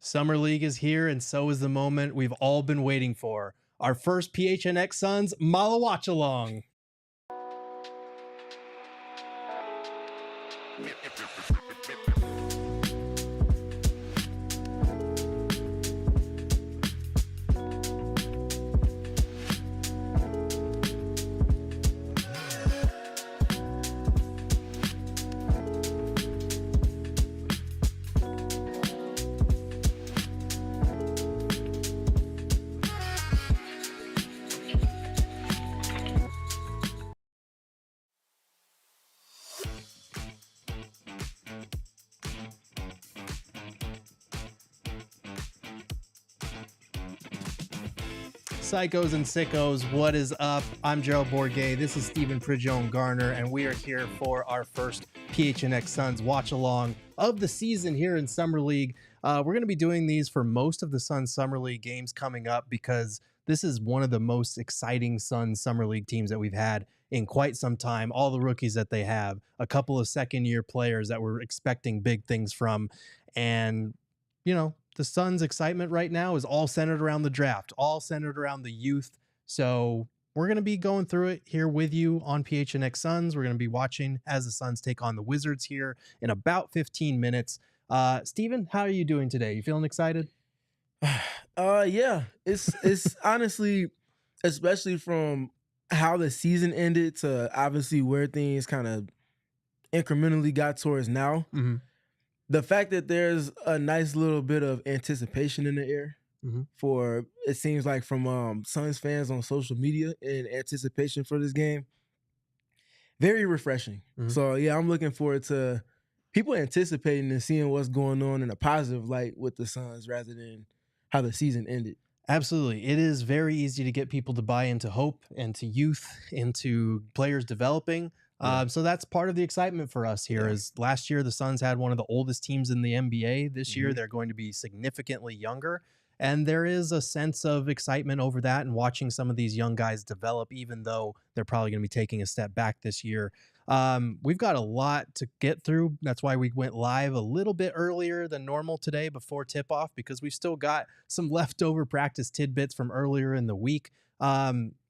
Summer League is here, and so is the moment we've all been waiting for. Our first PHNX Suns Watch-Along. Psychos and sickos, what is up? I'm Gerald Bourguet. This is Stephen Pridgeon-Garner, and we are here for our first PHNX Suns watch-along of the season here in Summer League. We're going to be doing these for most of the Suns Summer League games coming up because this is one of the most exciting Suns Summer League teams that we've had in quite some time. All the rookies that they have, a couple of second-year players that we're expecting big things from, and, you know, the Suns' excitement right now is all centered around the draft, all centered around the youth. So we're going to be going through it here with you on PHNX Suns. We're going to be watching as the Suns take on the Wizards here in about 15 minutes. Steven, how are you doing today? You feeling excited? Yeah, it's honestly, especially from how the season ended to obviously where things kind of incrementally got towards now. Mm-hmm. The fact that there's a nice little bit of anticipation in the air for, it seems like, from Suns fans on social media in anticipation for this game, very refreshing. So yeah, I'm looking forward to people anticipating and seeing what's going on in a positive light with the Suns rather than how the season ended. Absolutely. It is very easy to get people to buy into hope and to youth, into players developing. So that's part of the excitement for us here. Is last year the Suns had one of the oldest teams in the NBA. This year they're going to be significantly younger. And there is a sense of excitement over that and watching some of these young guys develop, even though they're probably going to be taking a step back this year. We've got a lot to get through. That's why we went live a little bit earlier than normal today before tip-off, because we've still got some leftover practice tidbits from earlier in the week.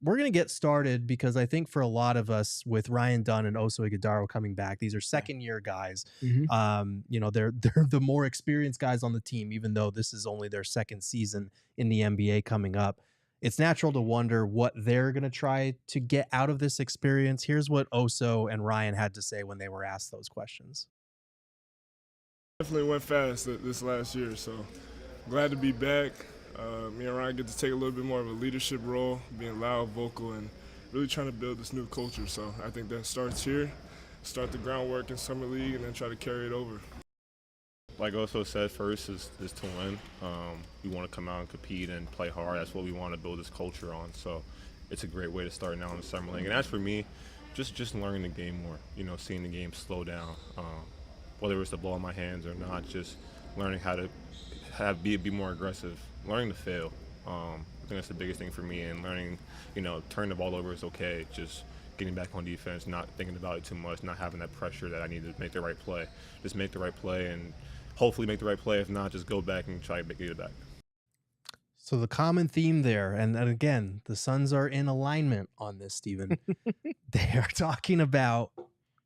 We're going to get started because I think for a lot of us, with Ryan Dunn and also Ighodaro coming back, these are second-year guys. You know, they're the more experienced guys on the team, even though this is only their second season in the NBA coming up. It's natural to wonder what they're going to try to get out of this experience. Here's what Oso and Ryan had to say when they were asked those questions. Definitely went fast this last year, so glad to be back. Me and Ryan get to take a little bit more of a leadership role, being loud, vocal, and really trying to build this new culture. So I think that starts here, start the groundwork in Summer League, and then try to carry it over. Like Oso said, first is to win. We want to come out and compete and play hard. That's what we want to build this culture on. So it's a great way to start now in the Summer League. And as for me, just learning the game more, you know, seeing the game slow down, whether it's the ball in my hands or not, just learning how to be more aggressive, learning to fail. I think that's the biggest thing for me, and learning, you know, turn the ball over is okay. Just getting back on defense, not thinking about it too much, not having that pressure that I need to make the right play. Just make the right play and hopefully make the right play. If not, just go back and try to get it back. So the common theme there, and again, the Suns are in alignment on this, Steven. They are talking about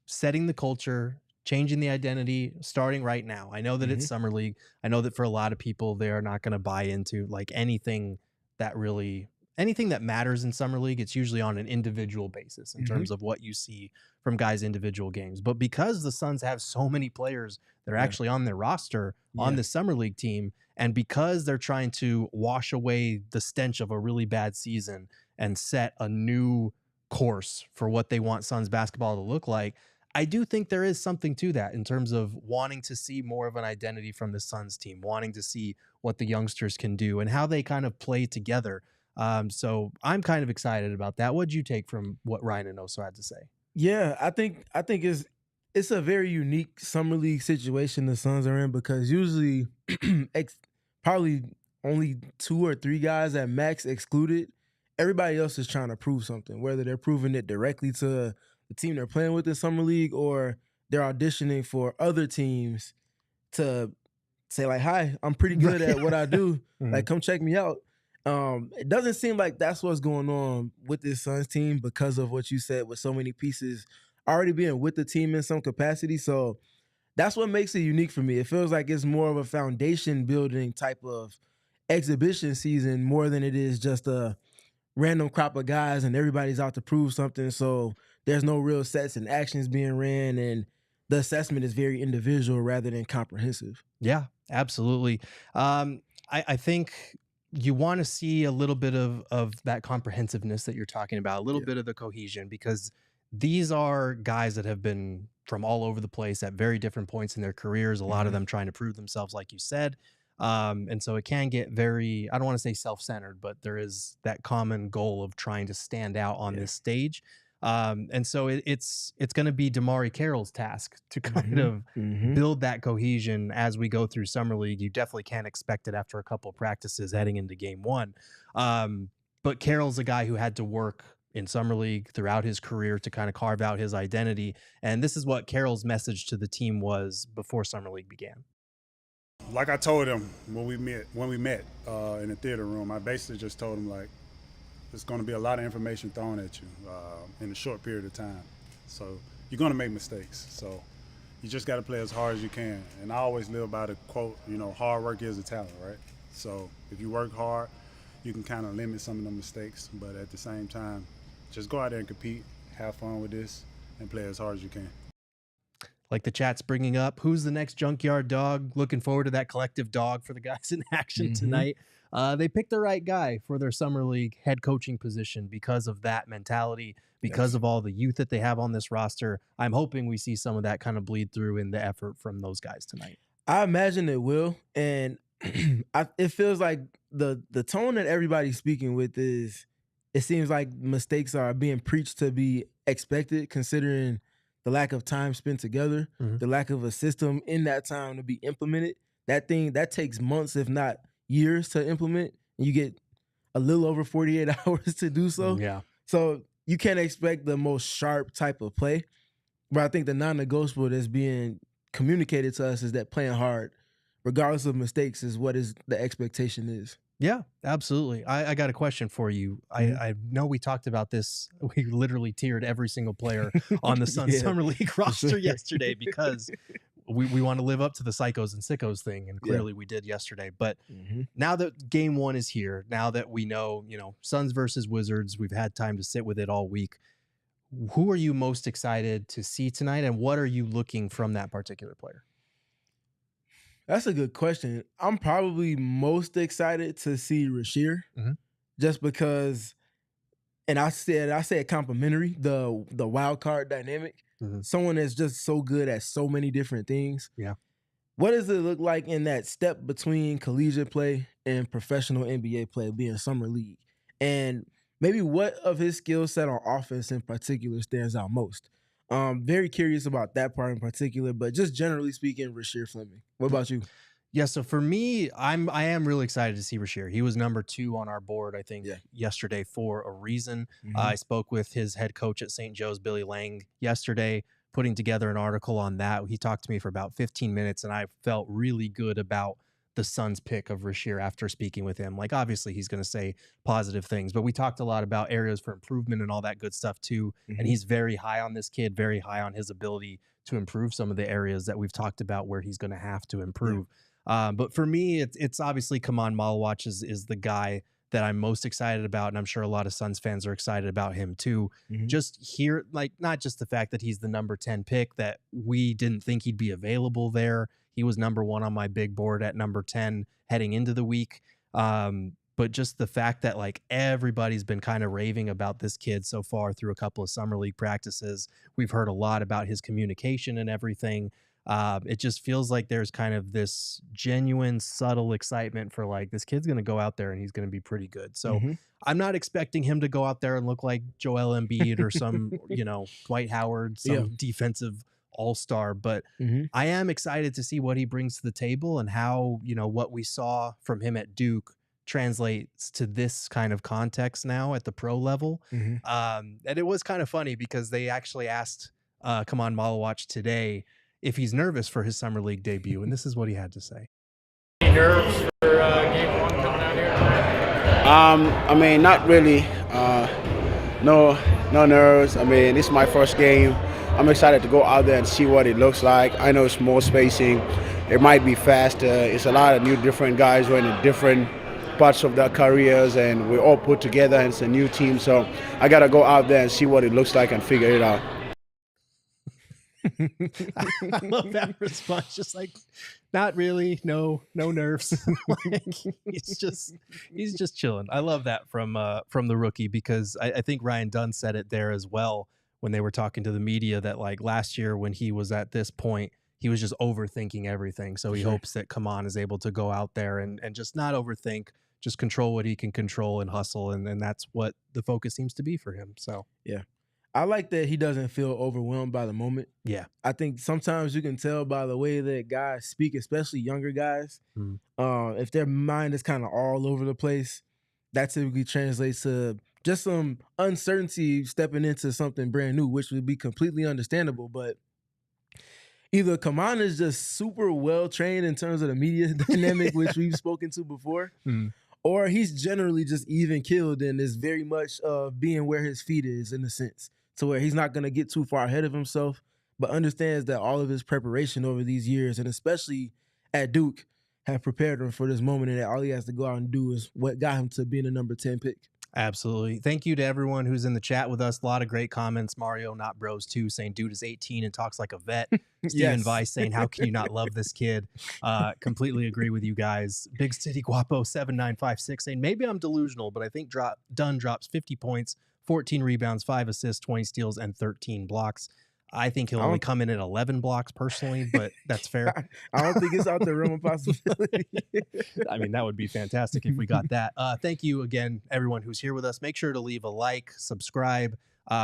setting the culture, changing the identity, starting right now. I know that it's Summer League. I know that for a lot of people, they are not going to buy into like anything that matters in Summer League. It's usually on an individual basis in terms of what you see from guys' individual games. But because the Suns have so many players that are actually on their roster on the Summer League team, and because they're trying to wash away the stench of a really bad season and set a new course for what they want Suns basketball to look like, I do think there is something to that in terms of wanting to see more of an identity from the Suns team, wanting to see what the youngsters can do and how they kind of play together. So I'm kind of excited about that. What'd you take from what Ryan and Oso had to say? Yeah, I think it's a very unique Summer League situation the Suns are in, because usually probably only 2 or 3 guys at max excluded. Everybody else is trying to prove something, whether they're proving it directly to the team they're playing with in Summer League or they're auditioning for other teams to say like, hi, I'm pretty good at what I do. Like, come check me out. It doesn't seem like that's what's going on with this Suns team because of what you said, with so many pieces already being with the team in some capacity. So that's what makes it unique for me. It feels like it's more of a foundation building type of exhibition season more than it is just a random crop of guys and everybody's out to prove something. So there's no real sets and actions being ran, and the assessment is very individual rather than comprehensive. Yeah, absolutely. I think you want to see a little bit of that comprehensiveness that you're talking about, a little bit of the cohesion, because these are guys that have been from all over the place at very different points in their careers, a lot of them trying to prove themselves, like you said. And so it can get very, I don't want to say self-centered, but there is that common goal of trying to stand out on this stage. And so it's going to be Damari Carroll's task to kind of build that cohesion as we go through Summer League. You definitely can't expect it after a couple of practices heading into game one. But Carroll's a guy who had to work in Summer League throughout his career to kind of carve out his identity. And this is what Carroll's message to the team was before Summer League began. Like I told him when we met in the theater room, I basically just told him, like, there's going to be a lot of information thrown at you in a short period of time. So you're going to make mistakes. So you just got to play as hard as you can. And I always live by the quote, hard work is a talent, right? So if you work hard, you can kind of limit some of the mistakes. But at the same time, just go out there and compete, have fun with this, and play as hard as you can. Like the chat's bringing up, who's the next junkyard dog? Looking forward to that collective dog for the guys in action tonight. They picked the right guy for their Summer League head coaching position because of that mentality, because of all the youth that they have on this roster. I'm hoping we see some of that kind of bleed through in the effort from those guys tonight. I imagine it will. And it feels like the tone that everybody's speaking with is, it seems like mistakes are being preached to be expected, considering the lack of time spent together, the lack of a system in that time to be implemented. That takes months, if not years, to implement. And you get a little over 48 hours to do so. Yeah. So you can't expect the most sharp type of play. But I think the non-negotiable that's being communicated to us is that playing hard, regardless of mistakes, is what is the expectation is. Yeah, absolutely. I got a question for you. I know we talked about this. We literally tiered every single player on the Suns Summer League roster yesterday because we want to live up to the psychos and sickos thing, and clearly we did yesterday. But now that game one is here, now that we know, Suns versus Wizards, we've had time to sit with it all week. Who are you most excited to see tonight, and what are you looking from that particular player? That's a good question. I'm probably most excited to see Rasheer, just because, and I said complimentary, the wild card dynamic. Someone that's just so good at so many different things. Yeah. What does it look like in that step between collegiate play and professional NBA play, being Summer League? And maybe what of his skill set on offense in particular stands out most? Very curious about that part in particular, but just generally speaking, Rasheer Fleming. What about you? Yeah, so for me, I am really excited to see Rasheer. He was number 2 on our board, I think, yesterday for a reason. I spoke with his head coach at St. Joe's, Billy Lang, yesterday, putting together an article on that. He talked to me for about 15 minutes, and I felt really good about the Suns pick of Rasheer after speaking with him. Like, obviously, he's going to say positive things, but we talked a lot about areas for improvement and all that good stuff too. And he's very high on this kid, very high on his ability to improve some of the areas that we've talked about where he's going to have to improve. But for me, it's obviously Khaman Maluach is the guy that I'm most excited about, and I'm sure a lot of Suns fans are excited about him too. Just here, like, not just the fact that he's the number 10 pick, that we didn't think he'd be available there. He was number 1 on my big board at number 10 heading into the week. But just the fact that, like, everybody's been kind of raving about this kid so far through a couple of Summer League practices. We've heard a lot about his communication and everything. It just feels like there's kind of this genuine, subtle excitement for, like, this kid's going to go out there and he's going to be pretty good. So I'm not expecting him to go out there and look like Joel Embiid or some, Dwight Howard, some defensive all-star, but I am excited to see what he brings to the table and how, what we saw from him at Duke translates to this kind of context now at the pro level. And it was kind of funny because they actually asked Khaman Maluach today if he's nervous for his Summer League debut, and this is what he had to say. nerves for game one coming out here? I mean, not really. No nerves. I mean, this is my first game. I'm excited to go out there and see what it looks like. I know it's more spacing. It might be faster. It's a lot of new different guys who are in different parts of their careers, and we're all put together and it's a new team. So I got to go out there and see what it looks like and figure it out. I love that response. Just like, not really. No nerves. Like, he's just chilling. I love that from the rookie, because I think Ryan Dunn said it there as well when they were talking to the media, that like last year when he was at this point, he was just overthinking everything. So he hopes that Khaman is able to go out there and just not overthink, just control what he can control and hustle. And that's what the focus seems to be for him. So yeah. I like that he doesn't feel overwhelmed by the moment. Yeah. I think sometimes you can tell by the way that guys speak, especially younger guys, if their mind is kind of all over the place, that typically translates to just some uncertainty stepping into something brand new, which would be completely understandable. But either Khaman is just super well trained in terms of the media dynamic, which we've spoken to before, or he's generally just even killed and is very much being where his feet is, in a sense, to where he's not going to get too far ahead of himself, but understands that all of his preparation over these years, and especially at Duke, have prepared him for this moment, and that all he has to go out and do is what got him to being a number 10 pick. Absolutely. Thank you to everyone who's in the chat with us. A lot of great comments. Mario, not bros too, saying dude is 18 and talks like a vet. Steven Weiss saying, how can you not love this kid? Completely agree with you guys. Big City Guapo 7956 saying, maybe I'm delusional, but I think Dunn drops 50 points, 14 rebounds, 5 assists, 20 steals, and 13 blocks. I think he'll only come in at 11 blocks personally, but that's fair. I don't think it's out the realm of possibility. I mean, that would be fantastic if we got that. Thank you again, everyone who's here with us. Make sure to leave a like, subscribe.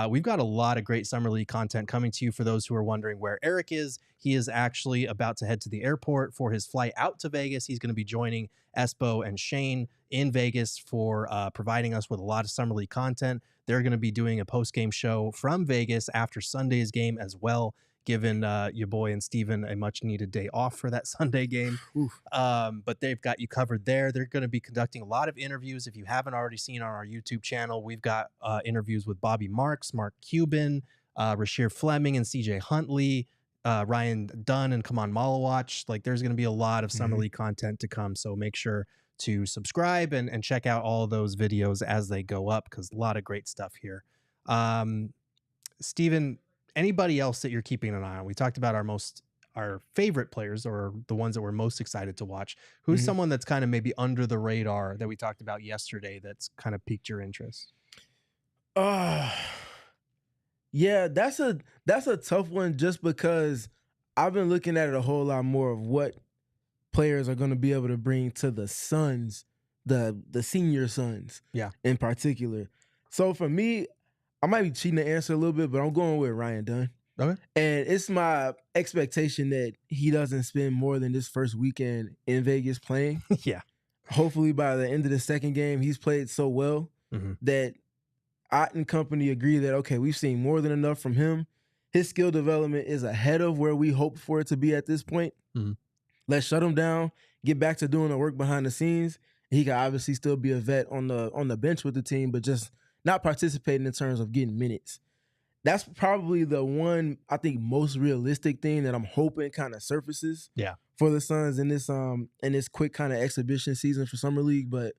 We've got a lot of great Summer League content coming to you. For those who are wondering where Eric is, he is actually about to head to the airport for his flight out to Vegas. He's going to be joining Espo and Shane in Vegas for providing us with a lot of Summer League content. They're going to be doing a post-game show from Vegas after Sunday's game as well, giving your boy and Steven a much-needed day off for that Sunday game. But they've got you covered there. They're going to be conducting a lot of interviews. If you haven't already seen on our YouTube channel, we've got interviews with Bobby Marks, Mark Cuban, Rasheer Fleming, and CJ Huntley, Ryan Dunn, and Khaman Maluach. Like, there's going to be a lot of Summer League content to come, so make sure to subscribe and check out all of those videos as they go up, because a lot of great stuff here. Steven, anybody else that you're keeping an eye on? We talked about our favorite players, or the ones that we're most excited to watch. Who's someone that's kind of maybe under the radar that we talked about yesterday that's kind of piqued your interest? Yeah, that's a tough one, just because I've been looking at it a whole lot more of what players are going to be able to bring to the Suns, the senior Suns, in particular. So for me, I might be cheating the answer a little bit, but I'm going with Ryan Dunn. Okay. And it's my expectation that he doesn't spend more than this first weekend in Vegas playing. Yeah. Hopefully by the end of the second game, he's played so well that Ott and company agree that, okay, we've seen more than enough from him. His skill development is ahead of where we hoped for it to be at this point. Let's shut him down, get back to doing the work behind the scenes. He can obviously still be a vet on the bench with the team, but just not participating in terms of getting minutes. That's probably the one, I think, most realistic thing that I'm hoping kind of surfaces for the Suns in this quick kind of exhibition season for Summer League. But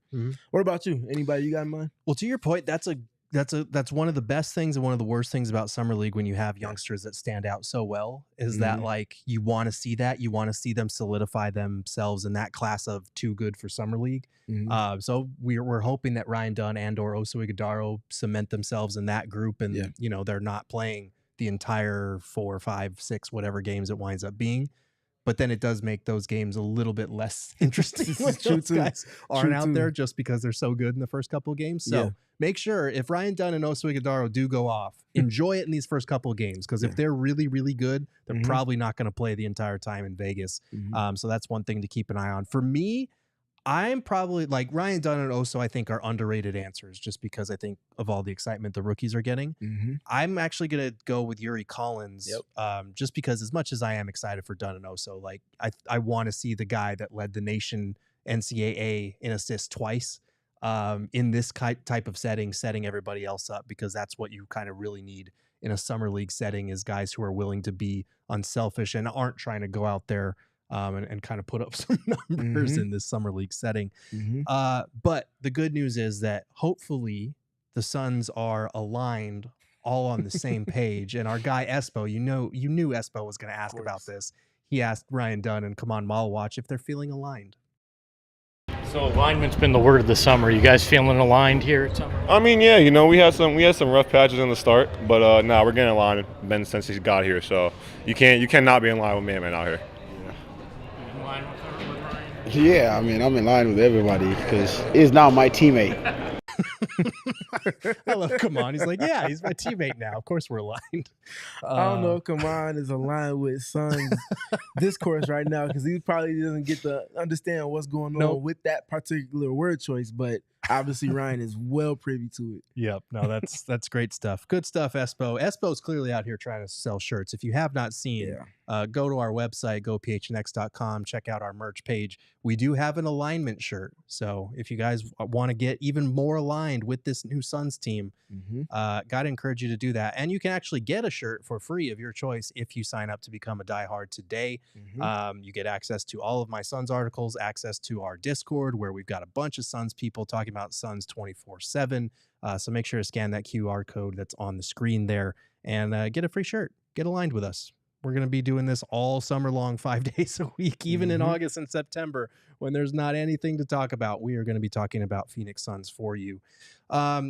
what about you? Anybody you got in mind? Well, to your point, that's one of the best things and one of the worst things about Summer League when you have youngsters that stand out so well is that, like, you want to see that. You want to see them solidify themselves in that class of too good for Summer League. So we're hoping that Ryan Dunn and or Ighodaro cement themselves in that group, and they're not playing the entire 4, 5, 6 whatever games it winds up being. But then it does make those games a little bit less interesting when those guys aren't out there just because they're so good in the first couple of games. So make sure, if Ryan Dunn and Ighodaro do go off, enjoy it in these first couple of games, because if they're really, really good, they're probably not going to play the entire time in Vegas. So that's one thing to keep an eye on. For me, I'm probably like Ryan Dunn and Oso, I think are underrated answers just because I think of all the excitement the rookies are getting. Mm-hmm. I'm actually going to go with Yuri Collins just because as much as I am excited for Dunn and Oso, like I want to see the guy that led the nation NCAA in assists twice in this type of setting everybody else up, because that's what you kind of really need in a summer league setting is guys who are willing to be unselfish and aren't trying to go out there and kind of put up some numbers in this summer league setting. But the good news is that hopefully the Suns are aligned all on the same page. And our guy Espo, you knew Espo was going to ask about this. He asked Ryan Dunn and Khaman Maluach if they're feeling aligned. So alignment's been the word of the summer. You guys feeling aligned here at summer? I mean, yeah, we had some rough patches in the start, but now we're getting aligned with Ben since he's got here. So you cannot be in line with me, man, out here. In line with Ryan? Yeah, I mean, I'm in line with everybody because he's now my teammate. I love Khaman. He's like, yeah, he's my teammate now. Of course we're aligned. I don't know if Khaman is aligned with Suns discourse right now because he probably doesn't get to understand what's going on with that particular word choice, but obviously Ryan is well privy to it. Yep. No, that's great stuff. Good stuff, Espo. Espo's clearly out here trying to sell shirts. If you have not seen, go to our website, go phnx.com, check out our merch page. We do have an alignment shirt. So if you guys want to get even more aligned with this new Suns team, got to encourage you to do that. And you can actually get a shirt for free of your choice if you sign up to become a diehard today. You get access to all of my Suns articles, access to our Discord where we've got a bunch of Suns people talking about Suns 24/7. So make sure to scan that QR code that's on the screen there and get a free shirt. Get aligned with us. We're going to be doing this all summer long, 5 days a week, even in August and September when there's not anything to talk about. We are going to be talking about Phoenix Suns for you.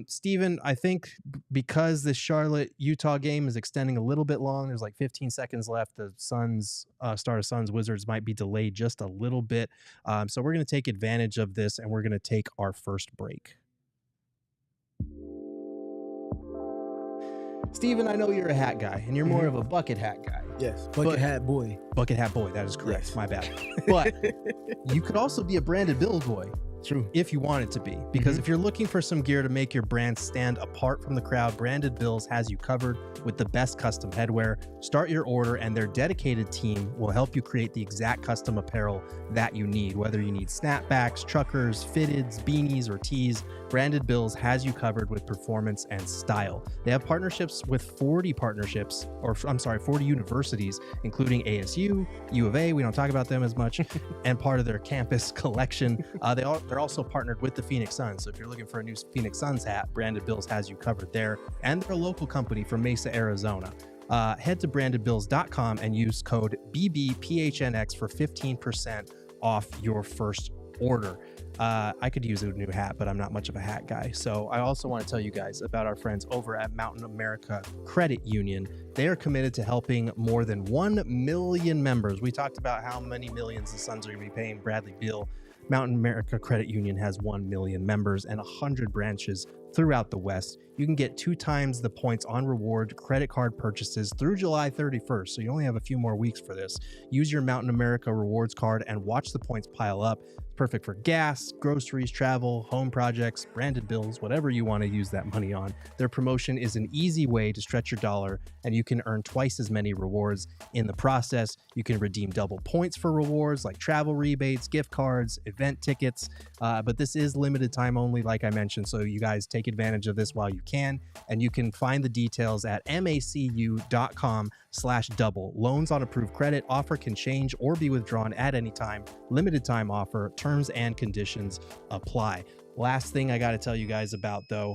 Steven, I think because the Charlotte-Utah game is extending a little bit long, there's like 15 seconds left. The Suns, start of Suns Wizards might be delayed just a little bit. So we're going to take advantage of this and we're going to take our first break. Steven, I know you're a hat guy, and you're more of a bucket hat guy. Yes, bucket hat boy. Bucket hat boy, that is correct. Yes. My bad. But you could also be a branded Bills boy. True. If you want it to be. Because if you're looking for some gear to make your brand stand apart from the crowd, Branded Bills has you covered with the best custom headwear. Start your order and their dedicated team will help you create the exact custom apparel that you need. Whether you need snapbacks, truckers, fitteds, beanies, or tees, Branded Bills has you covered with performance and style. They have partnerships with 40 universities, including ASU, U of A, we don't talk about them as much, and part of their campus collection. They're also partnered with the Phoenix Suns. So if you're looking for a new Phoenix Suns hat, Branded Bills has you covered there. And they're a local company from Mesa, Arizona. Head to brandedbills.com and use code BBPHNX for 15% off your first order. I could use a new hat, but I'm not much of a hat guy. So I also want to tell you guys about our friends over at Mountain America Credit Union. They are committed to helping more than 1 million members. We talked about how many millions the Suns are going to be paying Bradley Beal. Mountain America Credit Union has 1 million members and 100 branches throughout the West. You can get 2 times the points on reward credit card purchases through July 31st. So you only have a few more weeks for this. Use your Mountain America rewards card and watch the points pile up. Perfect for gas, groceries, travel, home projects, branded bills, whatever you want to use that money on. Their promotion is an easy way to stretch your dollar, and you can earn twice as many rewards in the process. You can redeem double points for rewards like travel rebates, gift cards, event tickets. But this is limited time only, like I mentioned. So you guys take advantage of this while you can, and you can find the details at macu.com/double. Loans on approved credit. Offer can change or be withdrawn at any time. Limited time offer. Terms and conditions apply. Last thing I got to tell you guys about, though,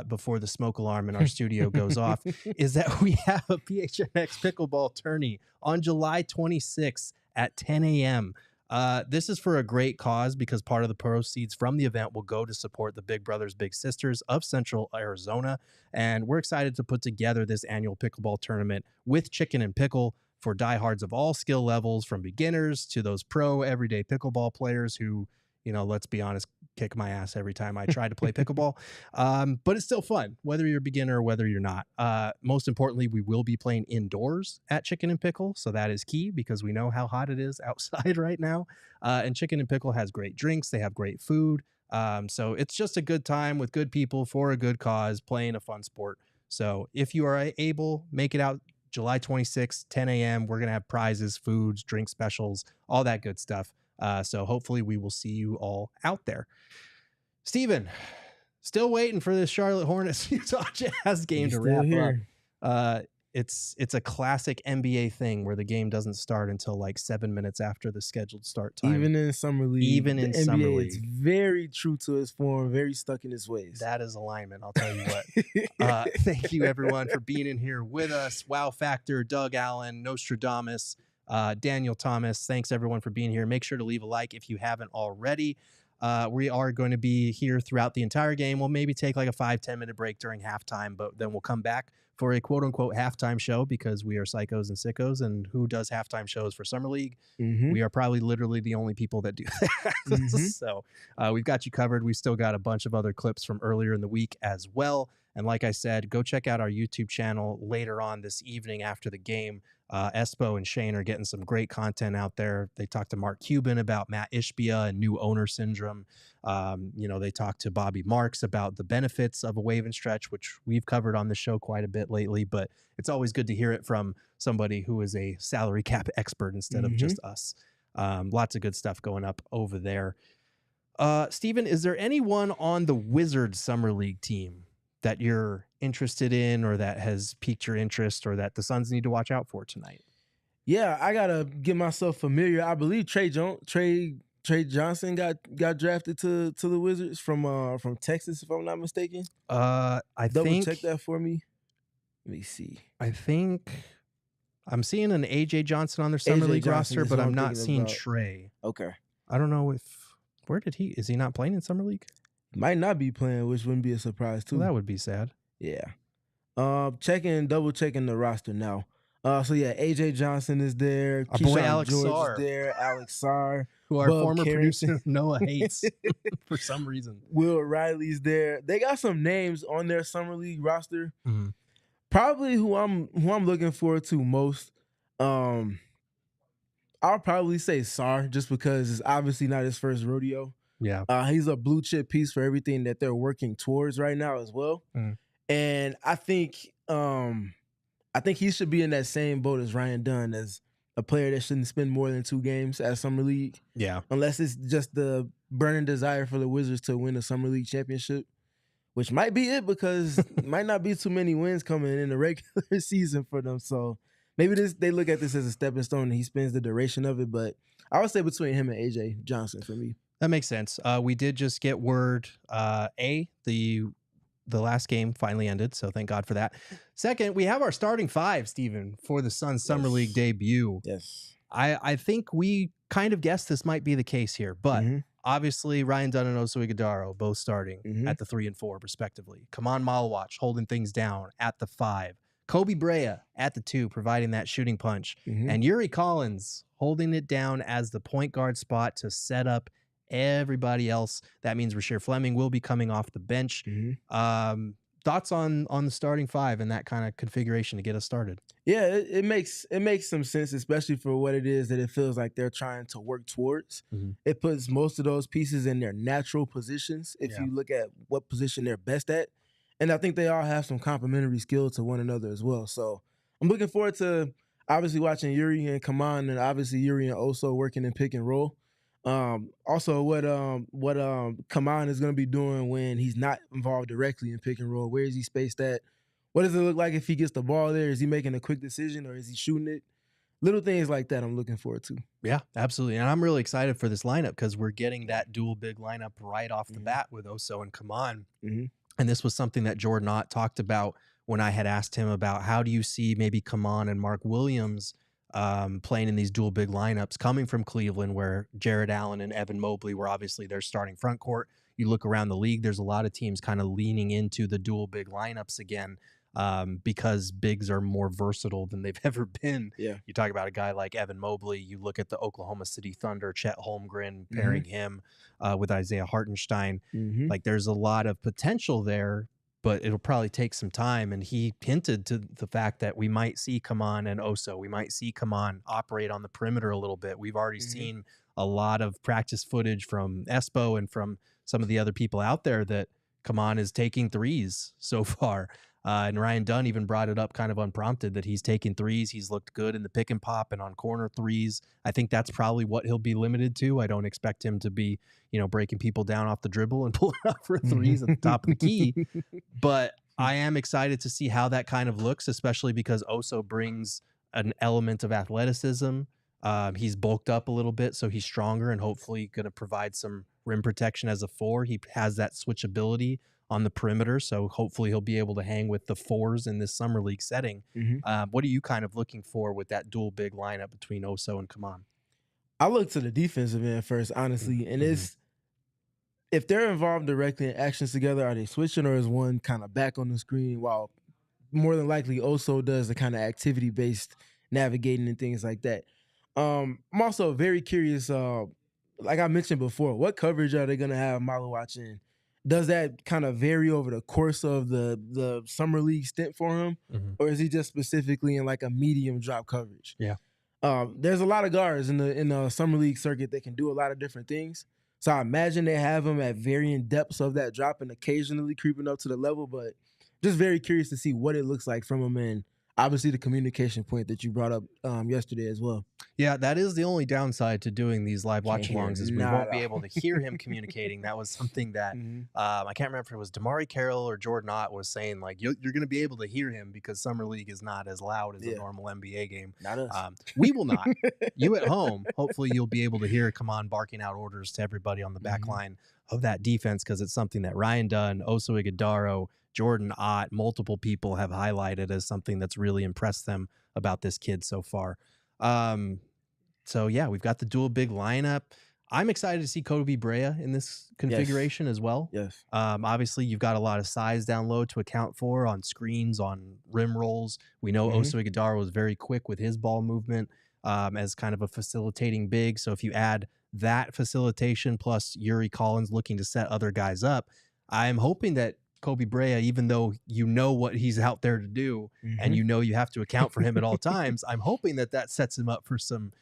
before the smoke alarm in our studio goes off, is that we have a PHNX pickleball tourney on July 26th at 10 a.m. This is for a great cause because part of the proceeds from the event will go to support the Big Brothers Big Sisters of Central Arizona. And we're excited to put together this annual pickleball tournament with Chicken and Pickle for diehards of all skill levels, from beginners to those pro everyday pickleball players who, let's be honest, kick my ass every time I try to play pickleball. But it's still fun, whether you're a beginner or whether you're not. Most importantly, we will be playing indoors at Chicken and Pickle. So that is key because we know how hot it is outside right now. And Chicken and Pickle has great drinks. They have great food. So it's just a good time with good people for a good cause, playing a fun sport. So if you are able, make it out July 26th, 10 a.m. We're going to have prizes, foods, drink specials, all that good stuff. So hopefully we will see you all out there. Steven, still waiting for this Charlotte Hornets Utah Jazz game to wrap up. It's a classic NBA thing where the game doesn't start until like 7 minutes after the scheduled start time. Even in summer league. Even in summer league. It's very true to its form, very stuck in its ways. That is alignment, I'll tell you what. Thank you, everyone, for being in here with us. Wow Factor, Doug Allen, Nostradamus, Daniel Thomas. Thanks, everyone, for being here. Make sure to leave a like if you haven't already. We are going to be here throughout the entire game. We'll maybe take like a 5-10 minute break during halftime, but then we'll come back for a quote unquote halftime show because we are psychos and sickos. And who does halftime shows for Summer League? We are probably literally the only people that do that. So we've got you covered. We've still got a bunch of other clips from earlier in the week as well. And like I said, go check out our YouTube channel later on this evening after the game. Espo and Shane are getting some great content out there. They talked to Mark Cuban about Matt Ishbia and new owner syndrome. They talked to Bobby Marks about the benefits of a wave and stretch, which we've covered on the show quite a bit lately, but it's always good to hear it from somebody who is a salary cap expert instead of just us. Lots of good stuff going up over there. Steven, is there anyone on the Wizards Summer League team that you're interested in or that has piqued your interest or that the Suns need to watch out for tonight? Yeah, I gotta get myself familiar. I believe Trey Johnson got drafted to the Wizards from Texas, if I'm not mistaken. I double check that for me. Let me see. I think I'm seeing an AJ Johnson on their Summer League roster, but I'm not seeing Trey. Okay. I don't know is he not playing in Summer League? Might not be playing, which wouldn't be a surprise too. Well, that would be sad. Yeah. Double checking the roster now. So yeah, AJ Johnson is there. Our boy Alex George Sarr is there. Alex Sarr, who our Bub former Carrington. producer Noah hates for some reason. Will Riley's there. They got some names on their Summer League roster. Probably who I'm looking forward to most. I'll probably say Sarr just because it's obviously not his first rodeo. Yeah. He's a blue chip piece for everything that they're working towards right now as well. And I think he should be in that same boat as Ryan Dunn, as a player that shouldn't spend more than 2 games at Summer League. Yeah. Unless it's just the burning desire for the Wizards to win the Summer League championship, which might be it because might not be too many wins coming in the regular season for them. So maybe they look at this as a stepping stone and he spends the duration of it. But I would say between him and AJ Johnson for me. That makes sense. We did just get word, the last game finally ended, so thank God for that. Second, we have our starting 5, Steven, for the Suns Summer League debut. Yes. I think we kind of guessed this might be the case here, but obviously Ryan Dunn and Ighodaro both starting at the 3 and 4 respectively. Khaman Maluach holding things down at the 5. Koby Brea at the 2, providing that shooting punch. And Yuri Collins holding it down as the point guard spot to set up everybody else. That means Rasheer Fleming will be coming off the bench. Thoughts on the starting 5 and that kind of configuration to get us started? Yeah, it makes some sense, especially for what it is that it feels like they're trying to work towards. It puts most of those pieces in their natural positions if you look at what position they're best at. And I think they all have some complementary skill to one another as well. So I'm looking forward to obviously watching Yuri and Khaman, and obviously Yuri and Oso working in pick and roll. Also, what Khaman is going to be doing when he's not involved directly in pick and roll. Where is he spaced at? What does it look like if he gets the ball there? Is he making a quick decision or is he shooting it? Little things like that I'm looking forward to. Yeah, absolutely. And I'm really excited for this lineup because we're getting that dual big lineup right off the bat with Oso and Khaman. And this was something that Jordan Ott talked about when I had asked him about how do you see maybe Khaman and Mark Williams playing in these dual big lineups coming from Cleveland, where Jared Allen and Evan Mobley were obviously their starting front court. You look around the league, there's a lot of teams kind of leaning into the dual big lineups again. because bigs are more versatile than they've ever been. Yeah. You talk about a guy like Evan Mobley. You look at the Oklahoma City Thunder, Chet Holmgren, pairing him with Isaiah Hartenstein. Like there's a lot of potential there, but it'll probably take some time. And he hinted to the fact that we might see Khaman and Oso. We might see Khaman operate on the perimeter a little bit. We've already seen a lot of practice footage from Espo and from some of the other people out there that Khaman is taking threes so far. And Ryan Dunn even brought it up kind of unprompted that he's taking threes. He's looked good in the pick and pop and on corner threes. I think that's probably what he'll be limited to. I don't expect him to be, breaking people down off the dribble and pulling up for threes at the top of the key. But I am excited to see how that kind of looks, especially because Oso brings an element of athleticism. He's bulked up a little bit, so he's stronger and hopefully going to provide some rim protection as a 4. He has that switchability on the perimeter, so hopefully he'll be able to hang with the 4s in this summer league setting. What are you kind of looking for with that dual big lineup between Oso and Khaman? I look to the defensive end first, honestly, and it's if they're involved directly in actions together, are they switching or is one kind of back on the screen while more than likely Oso does the kind of activity-based navigating and things like that. I'm also very curious, like I mentioned before, what coverage are they going to have Maluach in? Does that kind of vary over the course of the summer league stint for him? Or is he just specifically in like a medium drop coverage? Yeah. There's a lot of guards in the summer league circuit that can do a lot of different things. So I imagine they have him at varying depths of that drop and occasionally creeping up to the level, but just very curious to see what it looks like from him, and obviously the communication point that you brought up yesterday as well. Yeah, that is the only downside to doing these live watch-alongs is we won't be able to hear him communicating. That was something that I can't remember if it was Damari Carroll or Jordan Ott was saying, like, you're going to be able to hear him because Summer League is not as loud as a normal NBA game. Not us. We will not. You at home, hopefully you'll be able to hear Khaman barking out orders to everybody on the back line of that defense because it's something that Ryan Dunn, Oso Ighodaro, Jordan Ott, multiple people have highlighted as something that's really impressed them about this kid so far. So yeah, we've got the dual big lineup. I'm excited to see Koby Brea in this configuration as well. Yes. Obviously you've got a lot of size down low to account for on screens, on rim rolls. We know Oso Ighodaro was very quick with his ball movement as kind of a facilitating big. So if you add that facilitation plus Yuri Collins looking to set other guys up, I'm hoping that Koby Brea, even though you know what he's out there to do and you know you have to account for him at all times, I'm hoping that sets him up for some,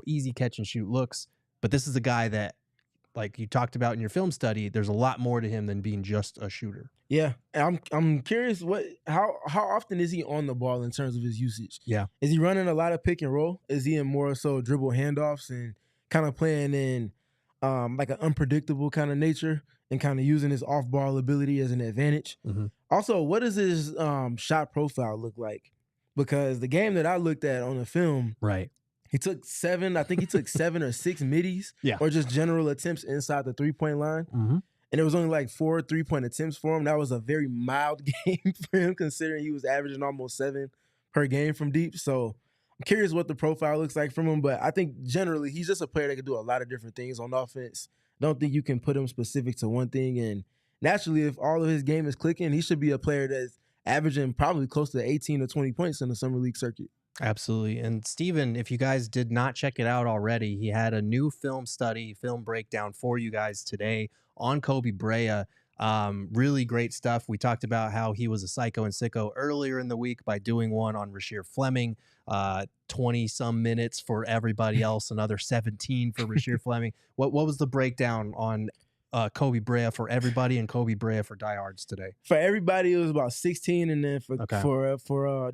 easy catch and shoot looks. But this is a guy that, like you talked about in your film study, there's a lot more to him than being just a shooter. Yeah, and I'm curious how often is he on the ball in terms of his usage? Yeah, is he running a lot of pick and roll? Is he in more so dribble handoffs and kind of playing in like an unpredictable kind of nature and kind of using his off-ball ability as an advantage? Also, what does his shot profile look like? Because the game that I looked at on the film, he took 7 or 6 middies, or just general attempts inside the three-point line. And there was only like 4 3-point attempts for him. That was a very mild game for him, considering he was averaging almost 7 per game from deep. So I'm curious what the profile looks like from him, but I think generally he's just a player that can do a lot of different things on offense. Don't think you can put him specific to one thing. And naturally, if all of his game is clicking, he should be a player that's averaging probably close to 18 or 20 points in the summer league circuit. Absolutely. And Steven, if you guys did not check it out already, he had a new film breakdown for you guys today on Koby Brea. Really great stuff. We talked about how he was a psycho and sicko earlier in the week by doing one on Rasheer Fleming, 20 some minutes for everybody else, another 17 for Rasheer Fleming. What was the breakdown on Koby Brea for everybody and Koby Brea for diehards today? For everybody, it was about 16, and then for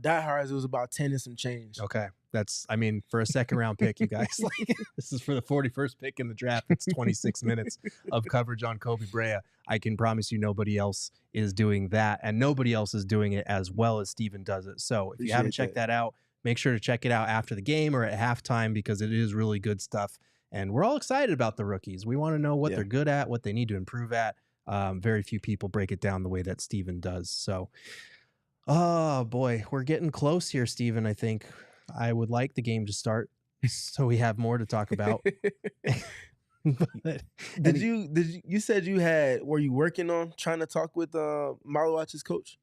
diehards, it was about 10 and some change. Okay. That's, I mean, for a second round pick, you guys, like, this is for the 41st pick in the draft. It's 26 minutes of coverage on Koby Brea. I can promise you nobody else is doing that, and nobody else is doing it as well as Steven does it. So if you haven't checked that out, make sure to check it out after the game or at halftime because it is really good stuff. And we're all excited about the rookies. We want to know what they're good at, what they need to improve at. Very few people break it down the way that Steven does. So, oh boy, we're getting close here, Steven, I think. I would like the game to start so we have more to talk about. You said were you working on trying to talk with Maluach's coach?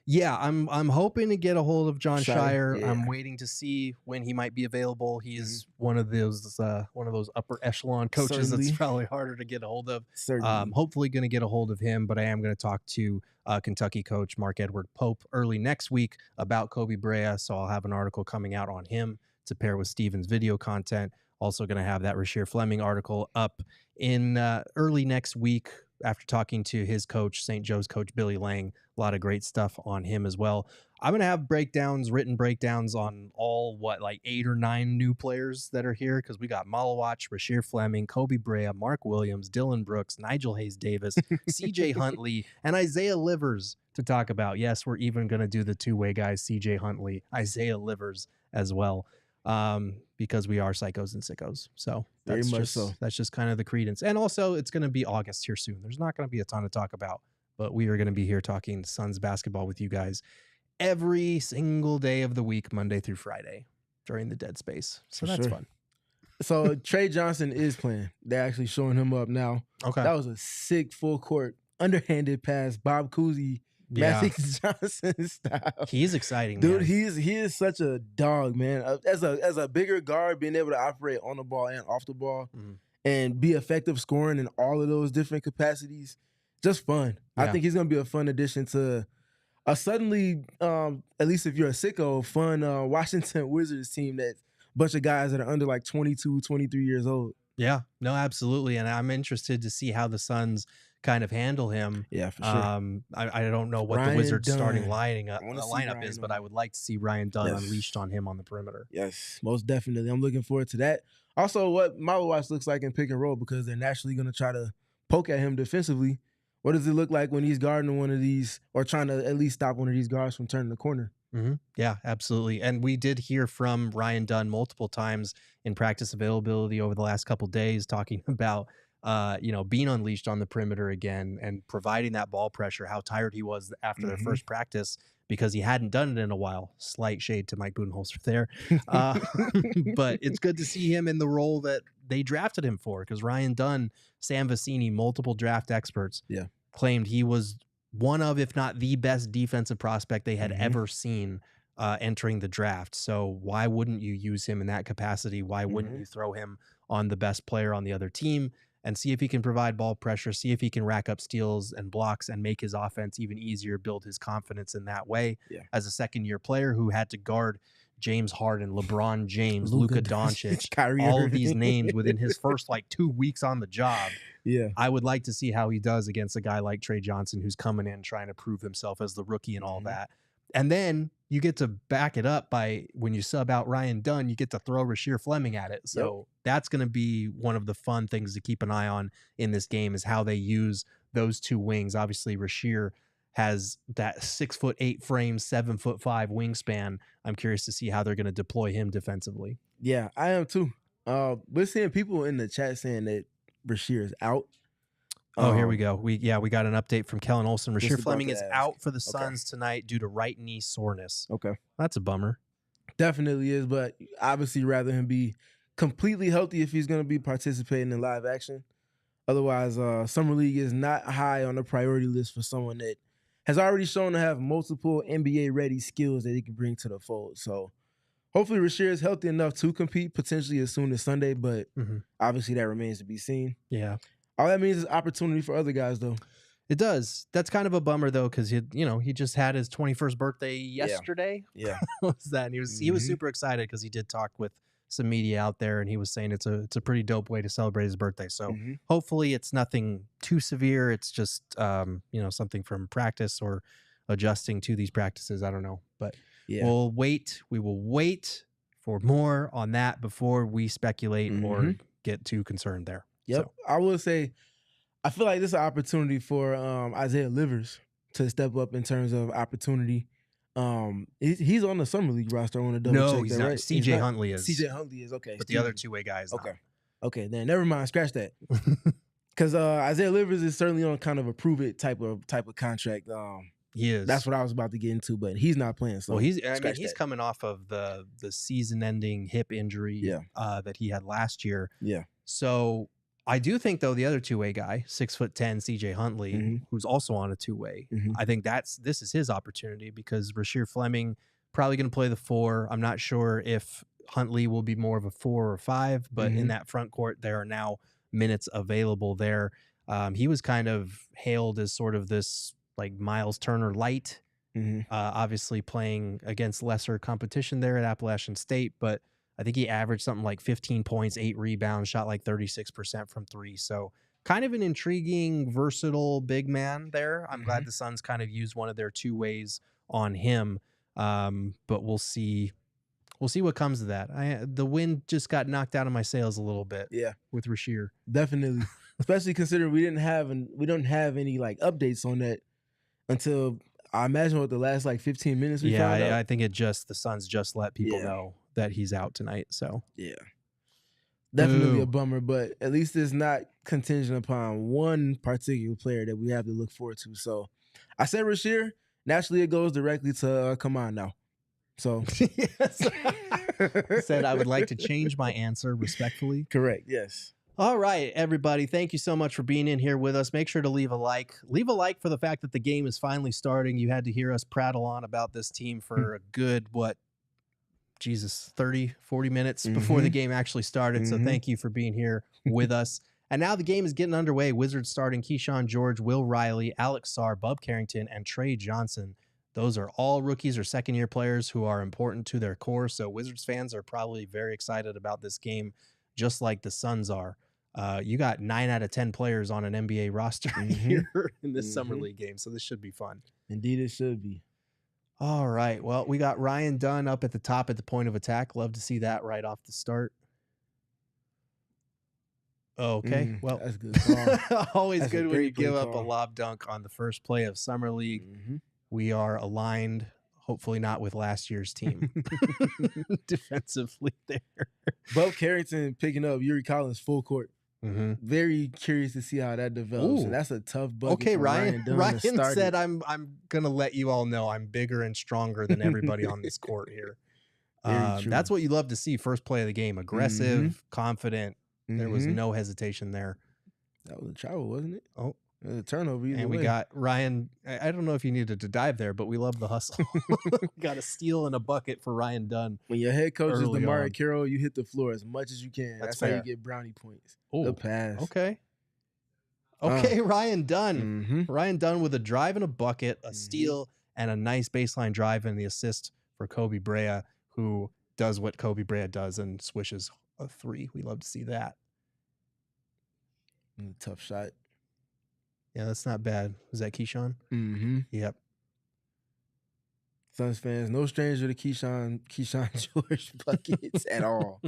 Yeah, I'm hoping to get a hold of John Shire. Yeah. I'm waiting to see when he might be available. He is one of those upper echelon coaches Certainly. that's probably harder to get a hold of. Certainly. Hopefully going to get a hold of him, but I am going to talk to Kentucky coach Mark Edward Pope early next week about Koby Brea. So I'll have an article coming out on him to pair with Steven's video content. Also going to have that Rasheer Fleming article up in early next week after talking to his coach, St. Joe's coach Billy Lang. A lot of great stuff on him as well. I'm going to have written breakdowns on all, 8 or 9 new players that are here, because we got Maluach, Rasheer Fleming, Koby Brea, Mark Williams, Dylan Brooks, Nigel Hayes-Davis, CJ Huntley, and Isaiah Livers to talk about. Yes, we're even going to do the two-way guys, CJ Huntley, Isaiah Livers as well, because we are psychos and sickos. So that's just kind of the credence. And also, it's going to be August here soon. There's not going to be a ton to talk about, but we are going to be here talking Suns basketball with you guys every single day of the week, Monday through Friday, during the dead space. So that's fun. So Trey Johnson is playing. They're actually showing him up now. Okay. That was a sick full court underhanded pass, Bob Cousy, Magic Johnson style. He's exciting, dude. man. He is such a dog, man. As a bigger guard, being able to operate on the ball and off the ball, and be effective scoring in all of those different capacities, just fun. Yeah. I think he's gonna be a fun addition to a suddenly, at least if you're a sicko, fun Washington Wizards team that's a bunch of guys that are under 22, 23 years old. Yeah, no, absolutely. And I'm interested to see how the Suns kind of handle him. Yeah, for sure. I don't know what Ryan the Wizards Dunn. starting lineup Ryan is, but I would like to see Ryan Dunn unleashed on him on the perimeter. Yes, most definitely. I'm looking forward to that. Also, what Maluach looks like in pick and roll, because they're naturally going to try to poke at him defensively. What does it look like when he's guarding one of these, or trying to at least stop one of these guards from turning the corner? Yeah, absolutely. And we did hear from Ryan Dunn multiple times in practice availability over the last couple of days, talking about being unleashed on the perimeter again and providing that ball pressure, how tired he was after their first practice because he hadn't done it in a while. Slight shade to Mike Budenholzer there. But it's good to see him in the role that they drafted him for, because Ryan Dunn, Sam Vecini, multiple draft experts, claimed he was one of, if not the best defensive prospect they had ever seen entering the draft. So why wouldn't you use him in that capacity? Why wouldn't you throw him on the best player on the other team and see if he can provide ball pressure, see if he can rack up steals and blocks and make his offense even easier, build his confidence in that way as a second-year player who had to guard James Harden, LeBron James, Luka Doncic, all of these names within his first 2 weeks on the job. Yeah. I would like to see how he does against a guy like Trey Johnson, who's coming in trying to prove himself as the rookie and all that. And then you get to back it up by, when you sub out Ryan Dunn, you get to throw Rasheer Fleming at it. So that's going to be one of the fun things to keep an eye on in this game, is how they use those two wings. Obviously, Rasheer has that 6'8" frame, 7'5" wingspan. I'm curious to see how they're going to deploy him defensively. Yeah, I am too. We're seeing people in the chat saying that Rasheer is out. Oh, here we go. We got an update from Kellen Olson. Rasheer about Fleming to is ask. out for the Suns tonight due to right knee soreness. Okay. That's a bummer. Definitely is, but obviously rather him be completely healthy if he's going to be participating in live action. Otherwise, Summer League is not high on the priority list for someone that has already shown to have multiple NBA-ready skills that he can bring to the fold. So hopefully Rasheer is healthy enough to compete potentially as soon as Sunday, but obviously that remains to be seen. Yeah. All that means is opportunity for other guys, though. It does. That's kind of a bummer, though, because he just had his 21st birthday yesterday. Yeah. What was that? And he was super excited because he did talk with some media out there, and he was saying it's a pretty dope way to celebrate his birthday. So hopefully it's nothing too severe. It's just something from practice or adjusting to these practices. I don't know, but we'll wait. We will wait for more on that before we speculate or get too concerned there. Yep. So. I will say, I feel like this is an opportunity for Isaiah Livers to step up in terms of opportunity. He's on the Summer League roster. I want to double check he's that, not. right? CJ Huntley is. CJ Huntley is, okay. But the other two-way guys, Okay, then never mind. Scratch that. Because Isaiah Livers is certainly on kind of a prove it type of contract. He is. That's what I was about to get into, but he's not playing. So he's coming off of the season-ending hip injury that he had last year. Yeah. So I do think, though, the other two-way guy, 6'10", CJ Huntley, who's also on a two-way, I think this is his opportunity because Rasheer Fleming probably going to play the 4. I'm not sure if Huntley will be more of a 4 or 5, but in that front court, there are now minutes available there. He was kind of hailed as sort of this like Miles Turner light, obviously playing against lesser competition there at Appalachian State, but I think he averaged something like 15 points, 8 rebounds, shot like 36% from 3. So kind of an intriguing, versatile big man there. I'm glad the Suns kind of used one of their two ways on him. But we'll see. We'll see what comes of that. The wind just got knocked out of my sails a little bit. Yeah, with Rasheer, definitely. Especially considering we don't have any like updates on that until I imagine what the last like 15 minutes we found out. I think the Suns just let people know that he's out tonight. So definitely a bummer, but at least it's not contingent upon one particular player that we have to look forward to. So I said Rasheer. Naturally, it goes directly to Khaman now. So said I would like to change my answer respectfully. Correct. Yes. All right, everybody. Thank you so much for being in here with us. Make sure to leave a like. Leave a like for the fact that the game is finally starting. You had to hear us prattle on about this team for a good, 30, 40 minutes before the game actually started. So thank you for being here with us. And now the game is getting underway. Wizards starting Keyshawn George, Will Riley, Alex Sarr, Bub Carrington, and Trey Johnson. Those are all rookies or second-year players who are important to their core. So Wizards fans are probably very excited about this game, just like the Suns are. You got 9 out of 10 players on an NBA roster here in this Summer League game, so this should be fun. Indeed, it should be. All right. Well, we got Ryan Dunn up at the top at the point of attack. Love to see that right off the start. Okay. Well, that's good. Always That's good when you give up a call. lob dunk on the first play of Summer League. We are aligned, hopefully not with last year's team defensively there. Bub Carrington picking up Yuri Collins full court. Very curious to see how that develops. And that's a tough bucket. Okay, Ryan said, it. I'm gonna let you all know I'm bigger and stronger than everybody on this court here. That's what you love to see. First play of the game, aggressive, confident. There was no hesitation there. That was a travel, wasn't it? Oh, a turnover. And we got Ryan. I don't know if you needed to dive there, but we love the hustle. Got a steal and a bucket for Ryan Dunn. When your head coach is DeMar Carroll, you hit the floor as much as you can. That's how you get brownie points. The pass. Okay, Ryan Dunn. Ryan Dunn with a drive and a bucket, a steal, and a nice baseline drive and the assist for Koby Brea, who does what Koby Brea does and swishes a 3. We love to see that. Tough shot. Yeah, that's not bad. Was that Keyshawn? Yep. Suns fans, no stranger to Keyshawn George buckets at all.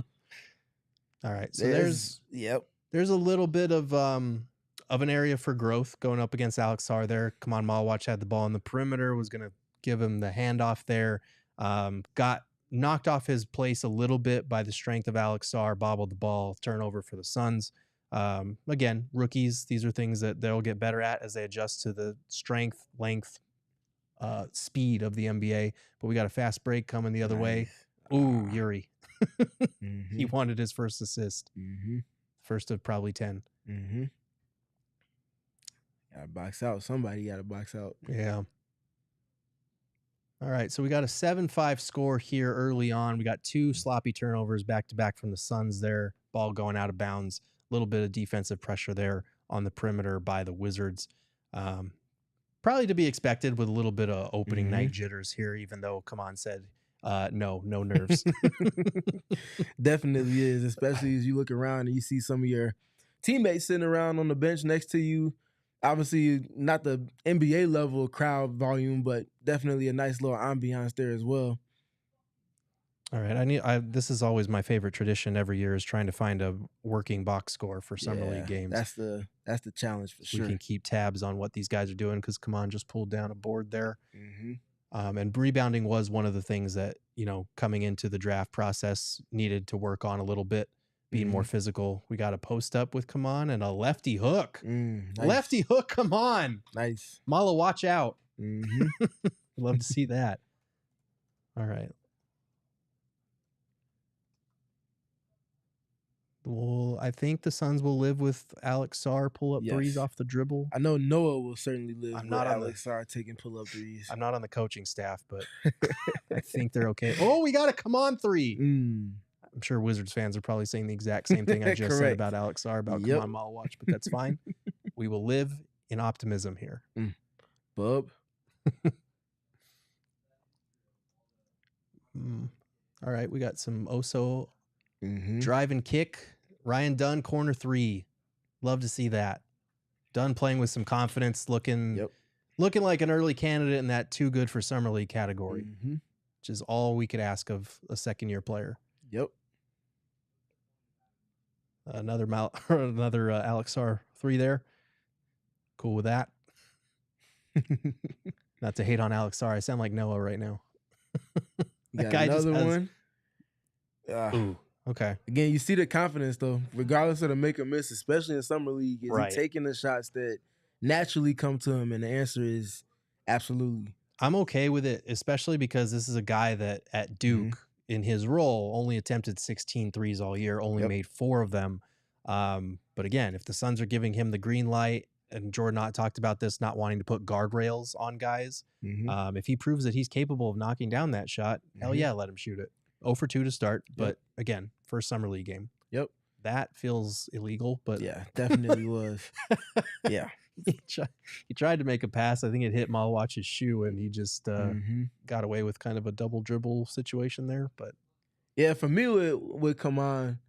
All right. So there's a little bit of an area for growth going up against Alex Sarr there. Khaman Maluach had the ball on the perimeter, was going to give him the handoff there. Got knocked off his place a little bit by the strength of Alex Sarr, bobbled the ball, turnover for the Suns. Again, rookies, these are things that they'll get better at as they adjust to the strength, length, speed of the NBA. But we got a fast break coming the other way. Ooh, Yuri. He wanted his first assist. First of probably 10. Gotta box out. Somebody gotta box out. Yeah. All right, so we got a 7-5 score here early on. We got 2 sloppy turnovers back-to-back from the Suns there. Ball going out of bounds. A little bit of defensive pressure there on the perimeter by the Wizards. Probably to be expected with a little bit of opening night jitters here, even though Khaman said no nerves. Definitely is, especially as you look around and you see some of your teammates sitting around on the bench next to you. Obviously, not the NBA level crowd volume, but definitely a nice little ambiance there as well. All right, this is always my favorite tradition every year is trying to find a working box score for Summer League games. That's the challenge for sure. We can keep tabs on what these guys are doing because Khaman just pulled down a board there. And rebounding was one of the things that, coming into the draft process needed to work on a little bit, being more physical. We got a post up with Khaman and a lefty hook. Nice. Lefty hook, Khaman. Nice. Mala, watch out. Love to see that. All right. Well, I think the Suns will live with Alex Sarr pull-up threes off the dribble. I know Noah will certainly live with Alex Sarr taking pull-up threes. I'm not on the coaching staff, but I think they're okay. Oh, we got a Khaman three. I'm sure Wizards fans are probably saying the exact same thing I just said about Alex Sarr, about Khaman Maluach, but that's fine. We will live in optimism here. Bub. All right, we got some Oso drive and kick. Ryan Dunn, corner three. Love to see that. Dunn playing with some confidence, looking like an early candidate in that too good for summer league category, which is all we could ask of a second-year player. Yep. Another Alex Sarr three there. Cool with that. Not to hate on Alex Sarr. I sound like Noah right now. That guy another one. Ooh. Okay. Again, you see the confidence though, regardless of the make or miss, especially in summer league. Is he taking the shots that naturally come to him? And the answer is absolutely. I'm okay with it, especially because this is a guy that at Duke in his role only attempted 16 threes all year, only made 4 of them. But again, if the Suns are giving him the green light, and Jordan talked about this, not wanting to put guardrails on guys. If he proves that he's capable of knocking down that shot, hell yeah, let him shoot it. 0 for 2 to start, but again, first summer league game. Yep. That feels illegal, but yeah, definitely was. Yeah. He tried to make a pass. I think it hit Maluach's shoe, and he just got away with kind of a double dribble situation there. But yeah, for me with Khaman,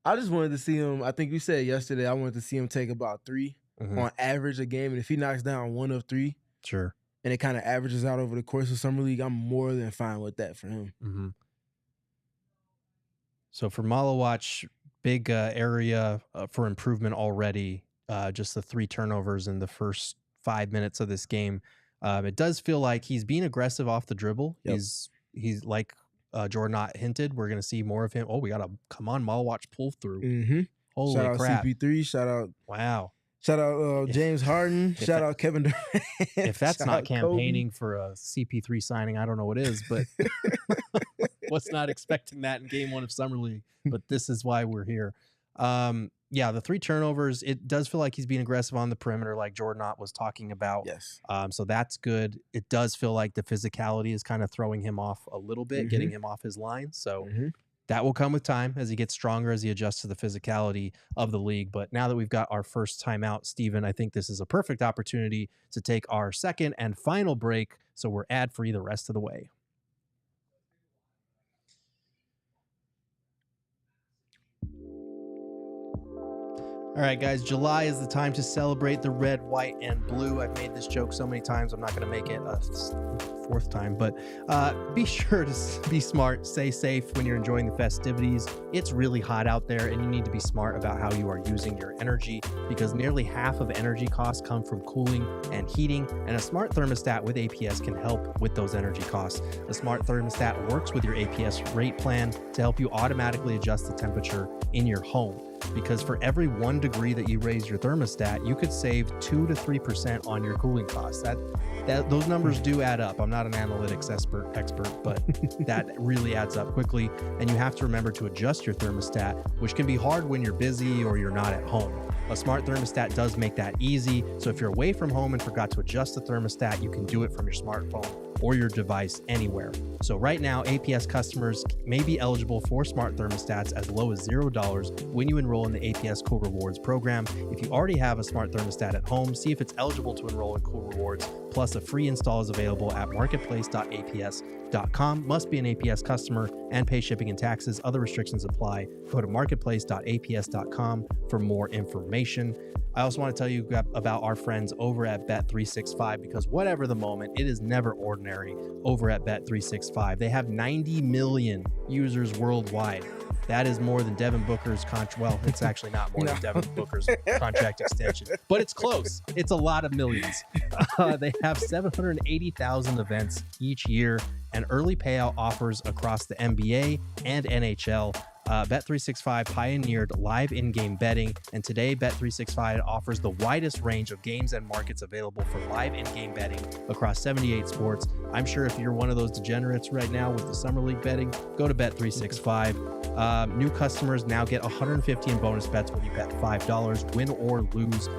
I just wanted to see him. I think you said yesterday I wanted to see him take about 3 on average a game, and if he knocks down 1 of 3, sure, and it kind of averages out over the course of summer league, I'm more than fine with that for him. So for Maluach, big area for improvement already. Just the 3 turnovers in the first 5 minutes of this game. It does feel like he's being aggressive off the dribble. He's like Jordan hinted. We're going to see more of him. Oh, we got a Khaman Maluach pull through. Holy shout crap. Out CP3. Shout out. Wow. Shout out James Harden. Shout out Kevin Durant. If that's not campaigning for a CP3 signing, I don't know what is, but was not expecting that in game 1 of Summer League. But this is why we're here. Yeah, the 3 turnovers, it does feel like he's being aggressive on the perimeter like Jordan was talking about. Yes. So that's good. It does feel like the physicality is kind of throwing him off a little bit, getting him off his line. So that will come with time as he gets stronger, as he adjusts to the physicality of the league. But now that we've got our first timeout, Steven, I think this is a perfect opportunity to take our second and final break. So we're ad-free the rest of the way. All right, guys, July is the time to celebrate the red, white, and blue. I've made this joke so many times, I'm not going to make it a 4th time, but be sure to be smart, stay safe when you're enjoying the festivities. It's really hot out there, and you need to be smart about how you are using your energy, because nearly half of energy costs come from cooling and heating, and a smart thermostat with APS can help with those energy costs. A smart thermostat works with your APS rate plan to help you automatically adjust the temperature in your home. Because for every 1 degree that you raise your thermostat, you could save 2 to 3% on your cooling costs. Those numbers do add up. I'm not an analytics expert, but that really adds up quickly. And you have to remember to adjust your thermostat, which can be hard when you're busy or you're not at home. A smart thermostat does make that easy. So if you're away from home and forgot to adjust the thermostat, you can do it from your smartphone or your device anywhere. So right now, APS customers may be eligible for smart thermostats as low as $0 when you enroll in the APS Cool Rewards program. If you already have a smart thermostat at home, see if it's eligible to enroll in Cool Rewards. Plus, a free install is available at marketplace.aps.com. Must be an APS customer and pay shipping and taxes. Other restrictions apply. Go to marketplace.aps.com for more information. I also want to tell you about our friends over at Bet365, because whatever the moment, it is never ordinary over at Bet365. They have 90 million users worldwide. That is more than Devin Booker's contract. Well, it's actually not more than Devin Booker's contract extension, but it's close. It's a lot of millions. They have 780,000 events each year and early payout offers across the NBA and NHL. Bet365 pioneered live in-game betting, and today Bet365 offers the widest range of games and markets available for live in-game betting across 78 sports. I'm sure if you're one of those degenerates right now with the Summer League betting, go to Bet365. New customers now get 150 in bonus bets when you bet $5, win or lose.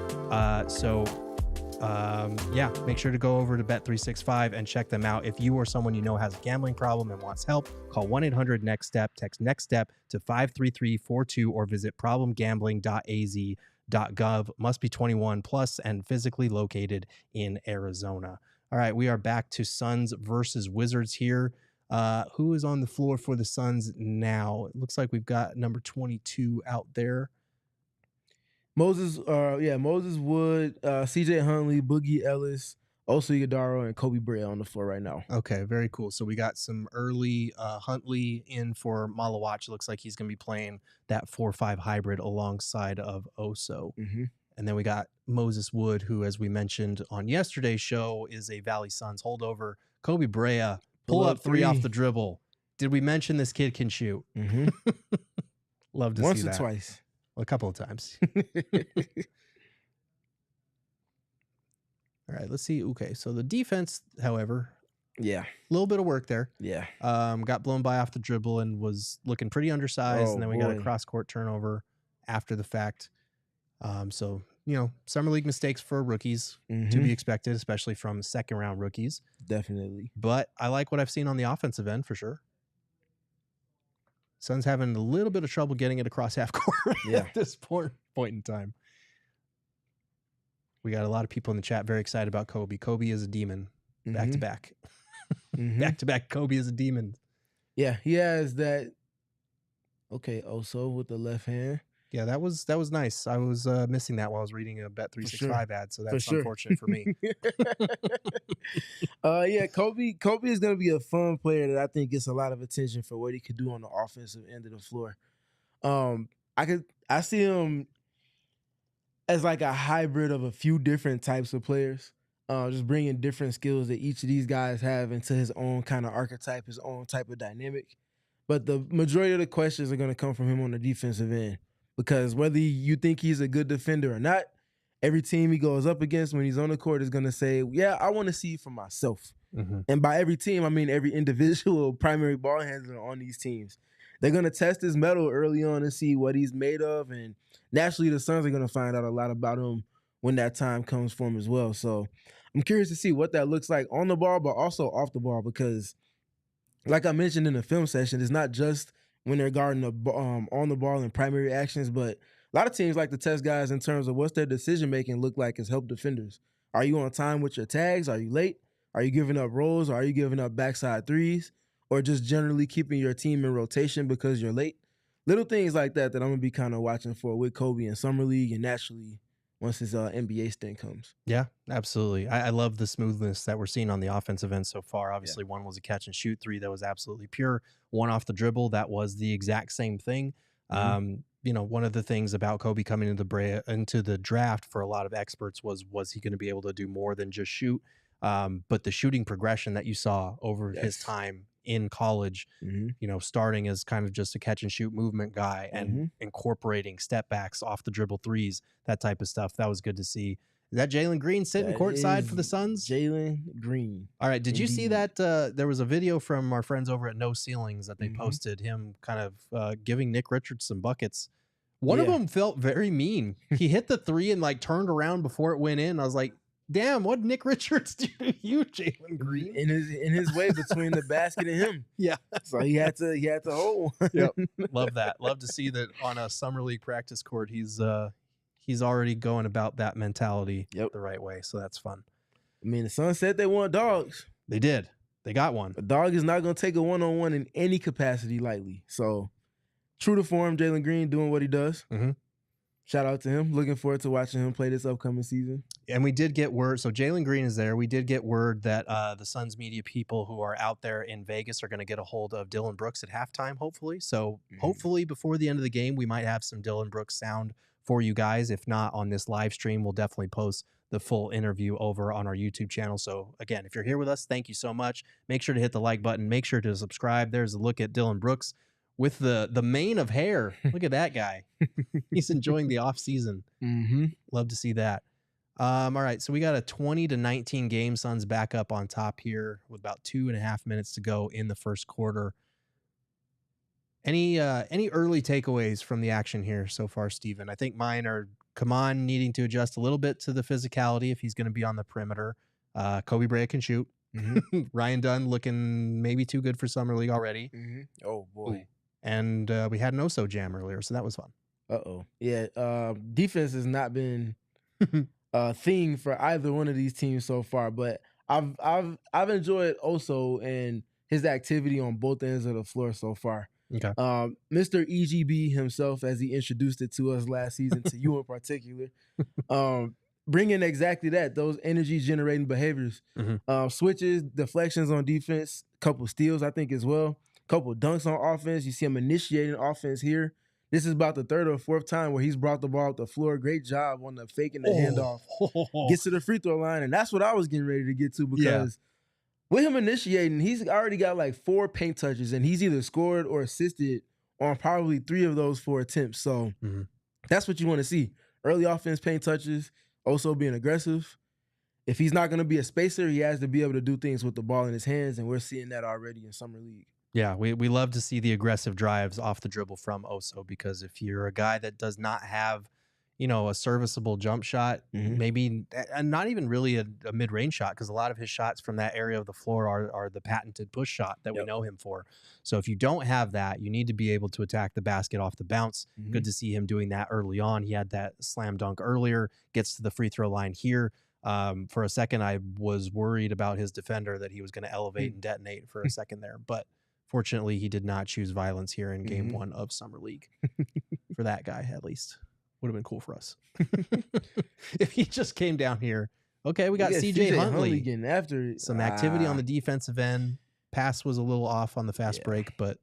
Make sure to go over to Bet365 and check them out. If you or someone you know has a gambling problem and wants help, call 1-800-NEXT-STEP, text NEXT-STEP to 53342 or visit problemgambling.az.gov. Must be 21 plus and physically located in Arizona. All right, we are back to Suns versus Wizards here. Who is on the floor for the Suns now? It looks like we've got number 22 out there. Moses Wood, CJ Huntley, Boogie Ellis, also Ighodaro, and Koby Brea on the floor right now. Okay, very cool. So we got some early Huntley in for Maluach. Looks like he's going to be playing that 4-5 hybrid alongside of Oso. Mm-hmm. And then we got Moses Wood, who, as we mentioned on yesterday's show, is a Valley Suns holdover. Koby Brea, pull up three off the dribble. Did we mention this kid can shoot? Mm-hmm. Love to Once see that. or twice. A couple of times. All right, let's see. Okay, so the defense, however, a little bit of work there. Yeah. Got blown by off the dribble and was looking pretty undersized. And then we got a cross-court turnover after the fact. So, Summer League mistakes for rookies to be expected, especially from second-round rookies. Definitely. But I like what I've seen on the offensive end for sure. Suns having a little bit of trouble getting it across half court at this point in time. We got a lot of people in the chat very excited about Koby. Koby is a demon. Back to back. Back to back. Koby is a demon. Yeah, he has that. Okay, also with the left hand. Yeah, that was nice. I was missing that while I was reading a Bet365 ad, so that's unfortunate for me. Koby is gonna be a fun player that I think gets a lot of attention for what he could do on the offensive end of the floor. I see him as like a hybrid of a few different types of players, just bringing different skills that each of these guys have into his own kind of archetype, his own type of dynamic. But the majority of the questions are going to come from him on the defensive end, because whether you think he's a good defender or not, every team he goes up against when he's on the court is going to say, yeah, I want to see it for myself. And by every team, I mean every individual primary ball handler on these teams. They're going to test his mettle early on and see what he's made of. And naturally, the Suns are going to find out a lot about him when that time comes for him as well. So I'm curious to see what that looks like on the ball, but also off the ball, because like I mentioned in the film session, it's not just when they're guarding on the ball in primary actions, but a lot of teams like to test guys in terms of what's their decision-making look like as help defenders. Are you on time with your tags? Are you late? Are you giving up rolls? Or are you giving up backside threes? Or just generally keeping your team in rotation because you're late? Little things like that I'm going to be kind of watching for with Koby in Summer League and naturally once his NBA stint comes. Yeah, absolutely. I love the smoothness that we're seeing on the offensive end so far. Obviously, one was a catch and shoot, three that was absolutely pure, one off the dribble that was the exact same thing. One of the things about Koby coming into the draft for a lot of experts was he going to be able to do more than just shoot? But the shooting progression that you saw over his time in college, starting as kind of just a catch and shoot movement guy and incorporating step backs off the dribble threes, that type of stuff. That was good to see. Is that Jalen Green sitting courtside for the Suns? Jalen Green. All right. Did you see that? There was a video from our friends over at No Ceilings that they posted, him kind of giving Nick Richards some buckets. One of them felt very mean. He hit the three and turned around before it went in. I was like, damn, what did Nick Richards do to you, Jalen Green? In his way between the basket and him. Yeah. So he had to hold one. Yep. Love that. Love to see that on a Summer League practice court. He's already going about that mentality the right way. So that's fun. I mean, the Suns said they want dogs. They did. They got one. A dog is not going to take a one-on-one in any capacity lightly. So true to form, Jalen Green doing what he does. Shout out to him. Looking forward to watching him play this upcoming season. And we did get word. So Jalen Green is there. We did get word that the Suns media people who are out there in Vegas are going to get a hold of Dillon Brooks at halftime, hopefully. So hopefully before the end of the game, we might have some Dillon Brooks sound for you guys. If not on this live stream, we'll definitely post the full interview over on our YouTube channel. So again, if you're here with us, thank you so much. Make sure to hit the like button. Make sure to subscribe. There's a look at Dillon Brooks. with the mane of hair. Look at that guy. He's enjoying the off season. Love to see that. All right, so we got a 20-19 game. Suns back up on top here with about 2.5 minutes to go in the first quarter. Any early takeaways from the action here so far, Steven? I think mine are Khaman needing to adjust a little bit to the physicality if he's going to be on the perimeter. Koby Brea can shoot. Ryan Dunn looking maybe too good for Summer League already. Oh, boy. Ooh. And we had an Oso jam earlier, so that was fun. Yeah, defense has not been a thing for either one of these teams so far, but I've enjoyed Oso and his activity on both ends of the floor so far. Okay. Mr. EGB himself, as he introduced it to us last season, to you in particular, bringing exactly that, those energy-generating behaviors. Switches, deflections on defense, couple steals, I think, as well. Couple dunks on offense. You see him initiating offense here. This is about the third or fourth time where he's brought the ball up the floor. Great job on the fake and the handoff. Gets to the free throw line, and that's what I was getting ready to get to because with him initiating, he's already got like 4 paint touches, and he's either scored or assisted on probably 3 of those 4 attempts. So that's what you want to see. Early offense paint touches, also being aggressive. If he's not going to be a spacer, he has to be able to do things with the ball in his hands, and we're seeing that already in Summer League. Yeah, we love to see the aggressive drives off the dribble from Oso because if you're a guy that does not have, a serviceable jump shot, maybe and not even really a mid-range shot because a lot of his shots from that area of the floor are the patented push shot that we know him for. So if you don't have that, you need to be able to attack the basket off the bounce. Good to see him doing that early on. He had that slam dunk earlier, gets to the free throw line here. For a second, I was worried about his defender that he was going to elevate and detonate for a second there, but fortunately, he did not choose violence here in game 1 of Summer League. For that guy, at least. Would have been cool for us. If he just came down here. Okay, we got CJ Huntley getting after it. Some activity on the defensive end. Pass was a little off on the fast break, but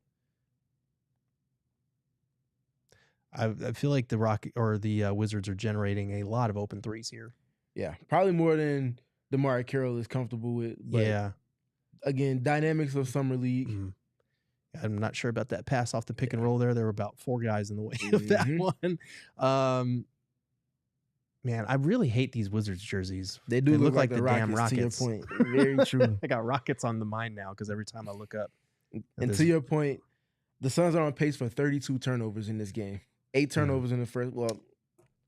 I feel like the Wizards are generating a lot of open threes here. Yeah, probably more than DeMar Carroll is comfortable with. But again, dynamics of Summer League. I'm not sure about that pass off the pick and roll there. There were about 4 guys in the way of that one. Man, I really hate these Wizards jerseys. They look like the damn Rockets. To your point. Very true. I got Rockets on the mind now because every time I look up. And to your point, the Suns are on pace for 32 turnovers in this game. 8 turnovers in the first. Well,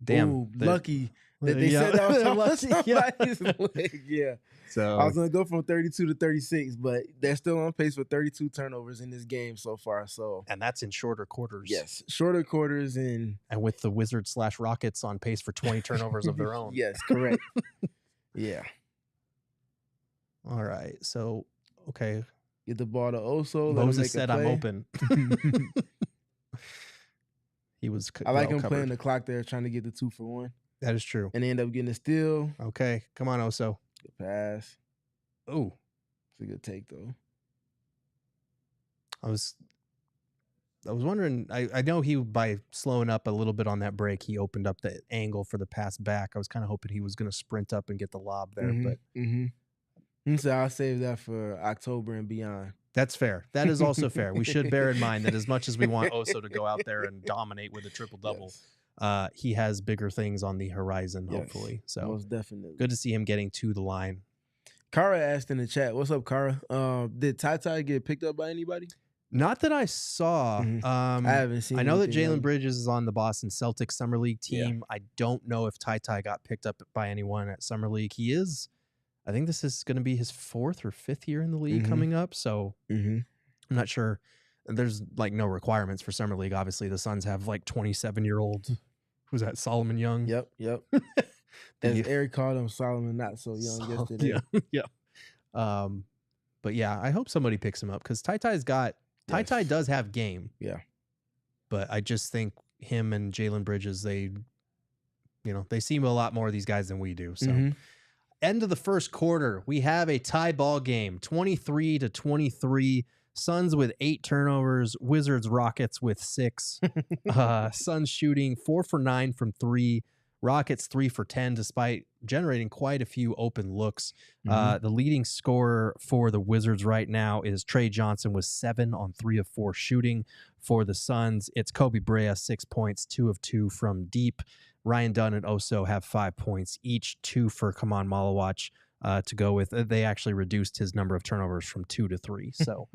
damn. Lucky that they said that was somebody's leg. Yeah. So I was going to go from 32 to 36, but they're still on pace for 32 turnovers in this game so far. And that's in shorter quarters. Yes, shorter quarters. And with the Wizards/Rockets on pace for 20 turnovers of their own. Yes, correct. Yeah. All right. So, okay. Get the ball to Oso. Moses said, I'm open. I like him playing the clock there, trying to get the 2 for 1. That is true. And they end up getting a steal. Okay. Come on, Oso. Good pass. Oh. It's a good take, though. I was wondering, I know by slowing up a little bit on that break, he opened up the angle for the pass back. I was kind of hoping he was going to sprint up and get the lob there. But So I'll save that for October and beyond. That's fair. That is also fair. We should bear in mind that as much as we want Oso to go out there and dominate with a triple-double, he has bigger things on the horizon, hopefully. So most definitely. Good to see him getting to the line. Kara asked in the chat, what's up, Kara? Did Ty get picked up by anybody? Not that I saw. I haven't seen. I know that Jalen Bridges is on the Boston Celtics Summer League team. I don't know if Ty got picked up by anyone at Summer League. He is. I think this is going to be his 4th or 5th year in the league coming up. So I'm not sure. There's like no requirements for Summer League. Obviously, the Suns have like 27-year-old. Who's that? Solomon Young. Yep. As Eric called him, Solomon not so young yesterday. Yeah. But yeah, I hope somebody picks him up because Ty does have game. Yeah. But I just think him and Jalen Bridges, they seem a lot more of these guys than we do. So. End of the first quarter, we have a tie ball game, 23-23. Suns with 8 turnovers, Wizards Rockets with 6. Suns shooting 4 for 9 from 3. Rockets 3 for 10, despite generating quite a few open looks. The leading scorer for the Wizards right now is Trey Johnson with 7 on 3 of 4 shooting. For the Suns, it's Koby Brea, 6 points, 2 of 2 from deep. Ryan Dunn and Oso have 5 points each, 2 for Khaman Maluach to go with. They actually reduced his number of turnovers from 2 to 3. So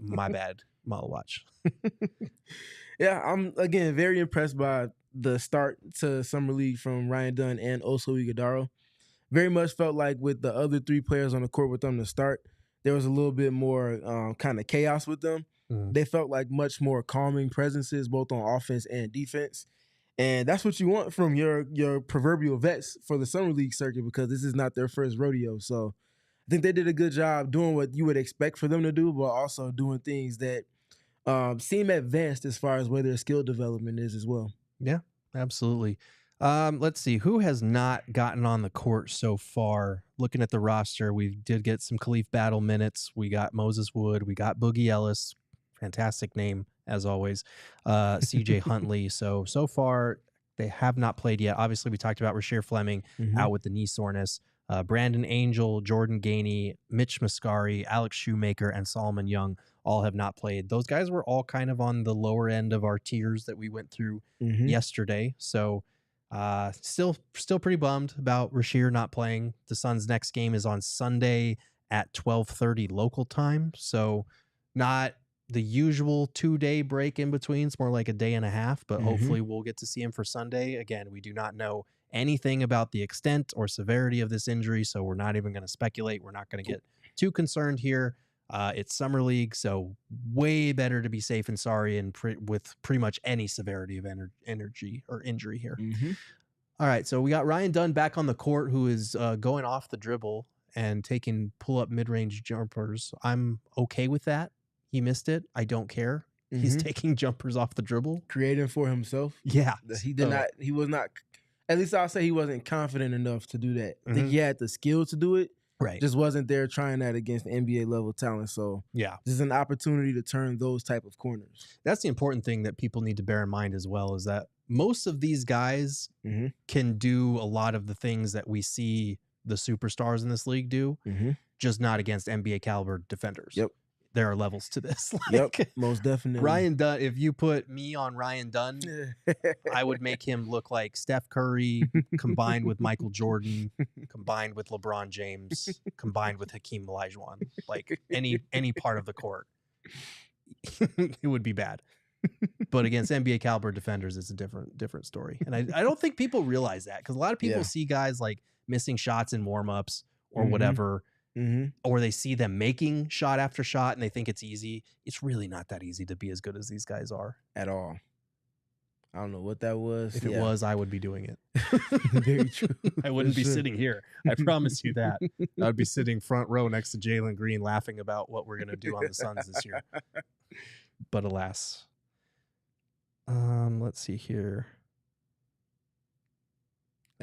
my bad, Maluach. Yeah, I'm, again, very impressed by the start to Summer League from Ryan Dunn and also Ighodaro. Very much felt like with the other 3 players on the court with them to start, there was a little bit more kind of chaos with them. They felt like much more calming presences, both on offense and defense. And that's what you want from your proverbial vets for the Summer League circuit, because this is not their first rodeo. So I think they did a good job doing what you would expect for them to do, but also doing things that seem advanced as far as where their skill development is as well. Yeah, absolutely. Let's see. Who has not gotten on the court so far? Looking at the roster, we did get some Khalif Battle minutes. We got Moses Wood. We got Boogie Ellis. Fantastic name, as always. CJ Huntley. So far, they have not played yet. Obviously, we talked about Rasheer Fleming out with the knee soreness. Brandon Angel, Jordan Gainey, Mitch Mascari, Alex Shoemaker, and Solomon Young all have not played. Those guys were all kind of on the lower end of our tiers that we went through yesterday. So still pretty bummed about Rasheer not playing. The Suns' next game is on Sunday at 12:30 local time. So not the usual 2-day break in between. It's more like a day and a half, but hopefully we'll get to see him for Sunday. Again, we do not know anything about the extent or severity of this injury, so we're not even going to speculate. We're not going to get too concerned here. It's Summer League, so way better to be safe and sorry and with pretty much any severity of energy or injury here. All right, so we got Ryan Dunn back on the court, who is going off the dribble and taking pull-up mid-range jumpers. I'm okay with that. He missed it. I don't care. He's taking jumpers off the dribble. Creating for himself. Yeah. He did not, he was not, at least I'll say he wasn't confident enough to do that. I think he had the skill to do it. Right. Just wasn't there trying that against NBA level talent. So yeah, this is an opportunity to turn those type of corners. That's the important thing that people need to bear in mind as well, is that most of these guys can do a lot of the things that we see the superstars in this league do, just not against NBA caliber defenders. Yep. There are levels to this. Yep, most definitely. Ryan Dunn, if you put me on Ryan Dunn, I would make him look like Steph Curry combined with Michael Jordan, combined with LeBron James, combined with Hakeem Olajuwon. Like any part of the court, it would be bad. But against NBA caliber defenders, it's a different story. And I don't think people realize that, because a lot of people see guys like missing shots in warmups or whatever. Or they see them making shot after shot and they think it's easy. It's really not that easy to be as good as these guys are at all. I don't know what that was. If it was, I would be doing it. Very true. I wouldn't be sitting here. I promise you that. I'd be sitting front row next to Jalen Green laughing about what we're going to do on the Suns this year. But alas. Let's see here.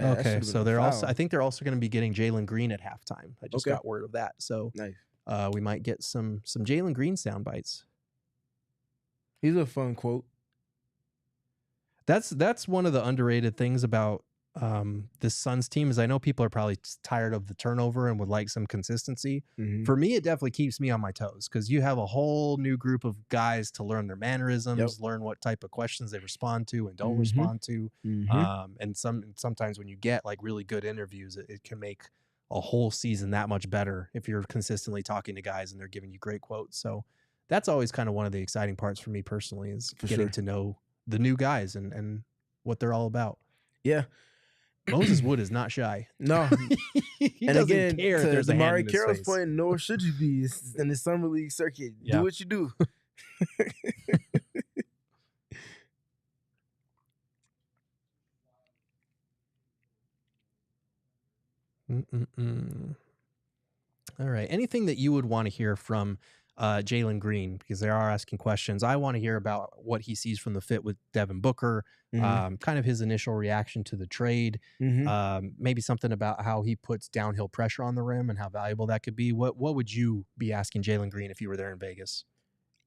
Okay, so they're also, I think they're also going to be getting Jalen Green at halftime. I just got word of that. So nice. We might get some Jalen Green sound bites. He's a fun quote. That's one of the underrated things about this Suns team, is I know people are probably tired of the turnover and would like some consistency. For me, it definitely keeps me on my toes, because you have a whole new group of guys to learn their mannerisms, learn what type of questions they respond to and don't respond to. And sometimes when you get like really good interviews, it can make a whole season that much better if you're consistently talking to guys and they're giving you great quotes. So that's always kind of one of the exciting parts for me personally, is getting to know the new guys and what they're all about. Yeah. Moses Wood is not shy. No. He doesn't care if there's a hand in his Carroll's face. point, nor should you be in the Summer League circuit. Do what you do. All right. Anything that you would want to hear from Jalen Green, because they are asking questions. I want to hear about what he sees from the fit with Devin Booker, kind of his initial reaction to the trade, maybe something about how he puts downhill pressure on the rim and how valuable that could be. What would you be asking Jalen Green if you were there in Vegas?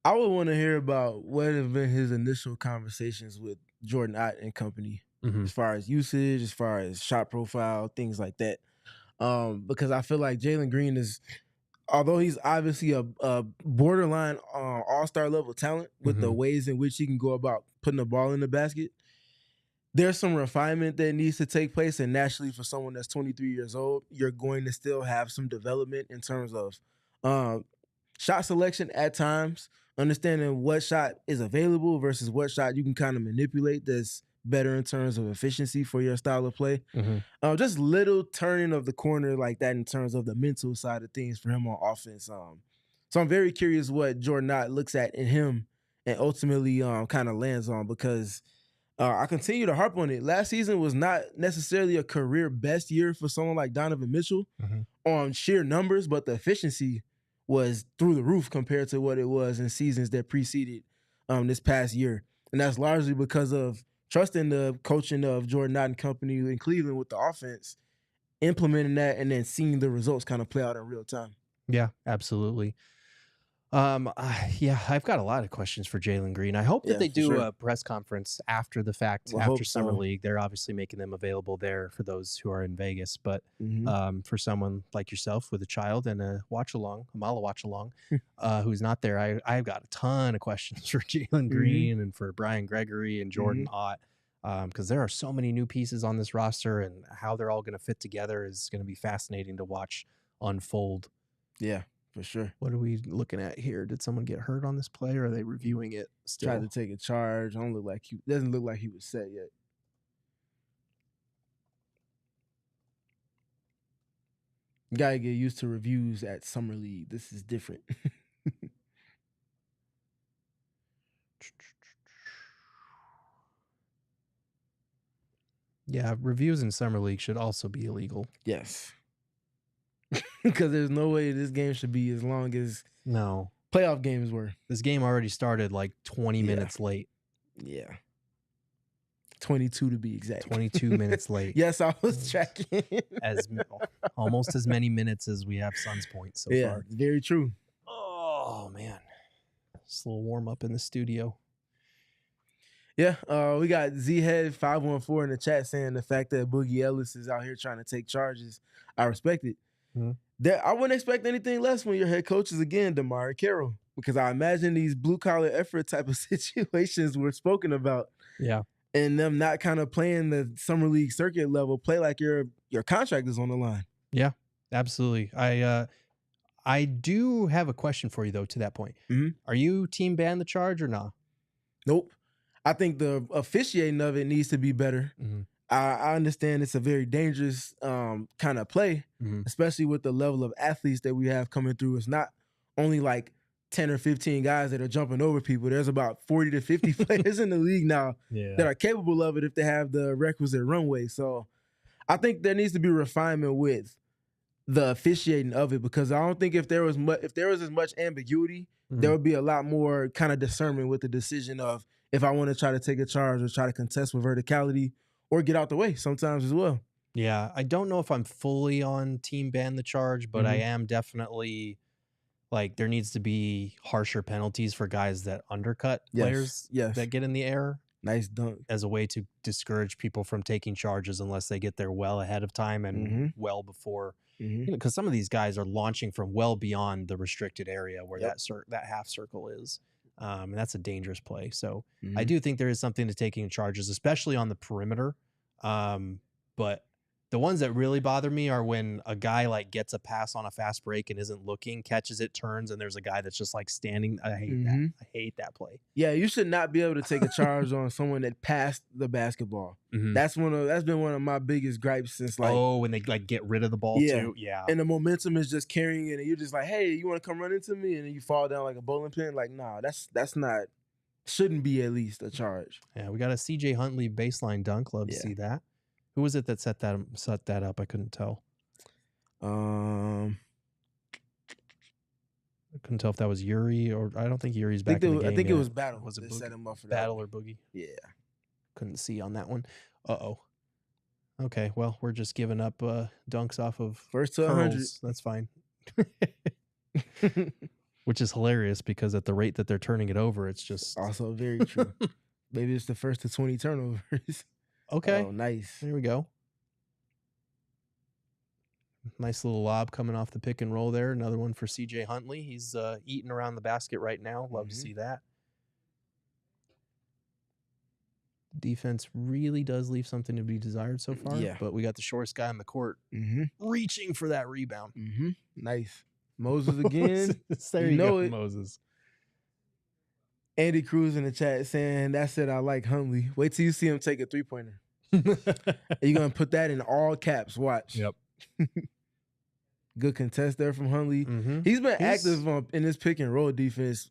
I would want to hear about what have been his initial conversations with Jordan Ott and company as far as usage, as far as shot profile, things like that. Because I feel like Jalen Green is, although he's obviously a borderline all-star level talent with the ways in which he can go about putting the ball in the basket, there's some refinement that needs to take place. And naturally, for someone that's 23 years old, you're going to still have some development in terms of shot selection at times, understanding what shot is available versus what shot you can kind of manipulate that's better in terms of efficiency for your style of play. Just little turning of the corner like that in terms of the mental side of things for him on offense. So I'm very curious what Jordan Knott looks at in him and ultimately kind of lands on, because I continue to harp on it. Last season was not necessarily a career best year for someone like Donovan Mitchell on sheer numbers, but the efficiency was through the roof compared to what it was in seasons that preceded this past year. And that's largely because of trusting the coaching of Jordan Knott and company in Cleveland with the offense, implementing that, and then seeing the results kind of play out in real time. Yeah, absolutely. I've got a lot of questions for Jalen Green. I hope that they do a press conference after the fact, after Summer League. They're obviously making them available there for those who are in Vegas. But for someone like yourself with a child and a watch-along, a Mala watch-along, who's not there, I've got a ton of questions for Jalen Green and for Brian Gregory and Jordan Ott, because there are so many new pieces on this roster, and how they're all going to fit together is going to be fascinating to watch unfold. Yeah. For sure. What are we looking at here? Did someone get hurt on this play, or are they reviewing it still? Tried to take a charge. Doesn't look like he was set yet. Gotta get used to reviews at Summer League. This is different. Yeah, reviews in Summer League should also be illegal. Yes. Because there's no way this game should be as long as playoff games were. This game already started like 20 minutes late. Yeah. 22 to be exact. 22 minutes late. Yes, I was tracking. Almost as many minutes as we have Suns points so far. Very true. Oh, man. Just a little warm up in the studio. Yeah, we got Z-Head 514 in the chat saying the fact that Boogie Ellis is out here trying to take charges, I respect it. I wouldn't expect anything less when your head coach is, again, Damari Carroll, because I imagine these blue-collar effort type of situations were spoken about. Yeah. And them not kind of playing the Summer League circuit level, play like your contract is on the line. Yeah, absolutely. I do have a question for you, though, to that point. Are you team ban the charge or not? Nope. I think the officiating of it needs to be better. I understand it's a very dangerous kind of play, especially with the level of athletes that we have coming through. It's not only like 10 or 15 guys that are jumping over people. There's about 40 to 50 players in the league now that are capable of it if they have the requisite runway. So I think there needs to be refinement with the officiating of it, because I don't think if there was as much ambiguity, there would be a lot more kind of discernment with the decision of if I want to try to take a charge or try to contest with verticality or get out the way sometimes as well. Yeah, I don't know if I'm fully on team ban the charge, but I am definitely like there needs to be harsher penalties for guys that undercut players that get in the air. Nice dunk. As a way to discourage people from taking charges unless they get there well ahead of time and well before. Because some of these guys are launching from well beyond the restricted area where that half circle is. And that's a dangerous play. So I do think there is something to taking charges, especially on the perimeter. But the ones that really bother me are when a guy like gets a pass on a fast break and isn't looking, catches it, turns, and there's a guy that's just like standing. I hate that. I hate that play. Yeah, you should not be able to take a charge on someone that passed the basketball. That's been one of my biggest gripes since when they like get rid of the ball too. Yeah. And the momentum is just carrying it, and you're just like, hey, you want to come run into me? And then you fall down like a bowling pin. Like, nah, that's not, shouldn't be at least a charge. Yeah, we got a CJ Huntley baseline dunk. Love to see that. Who was it that set that up? I couldn't tell. I couldn't tell if that was Yuri or I don't think Yuri's back in the game. I think yet. it was Battle. Was it set him up for Battle or Boogie? Yeah. Couldn't see on that one. Okay, well, we're just giving up dunks off of first to 100. That's fine. Which is hilarious because at the rate that they're turning it over, it's just also very true. Maybe it's the first to 20 turnovers. Okay. Oh, nice. There we go. Nice little lob coming off the pick and roll there. Another one for CJ Huntley. He's eating around the basket right now. Love to see that. Defense really does leave something to be desired so far. Yeah. But we got the shortest guy on the court reaching for that rebound. Nice. Moses again. There you go, Moses. Andy Cruz in the chat saying, that's it, I like Huntley. Wait till you see him take a three-pointer. You're going to put that in all caps. Watch. Yep. Good contest there from Huntley. He's been active in this pick and roll defense.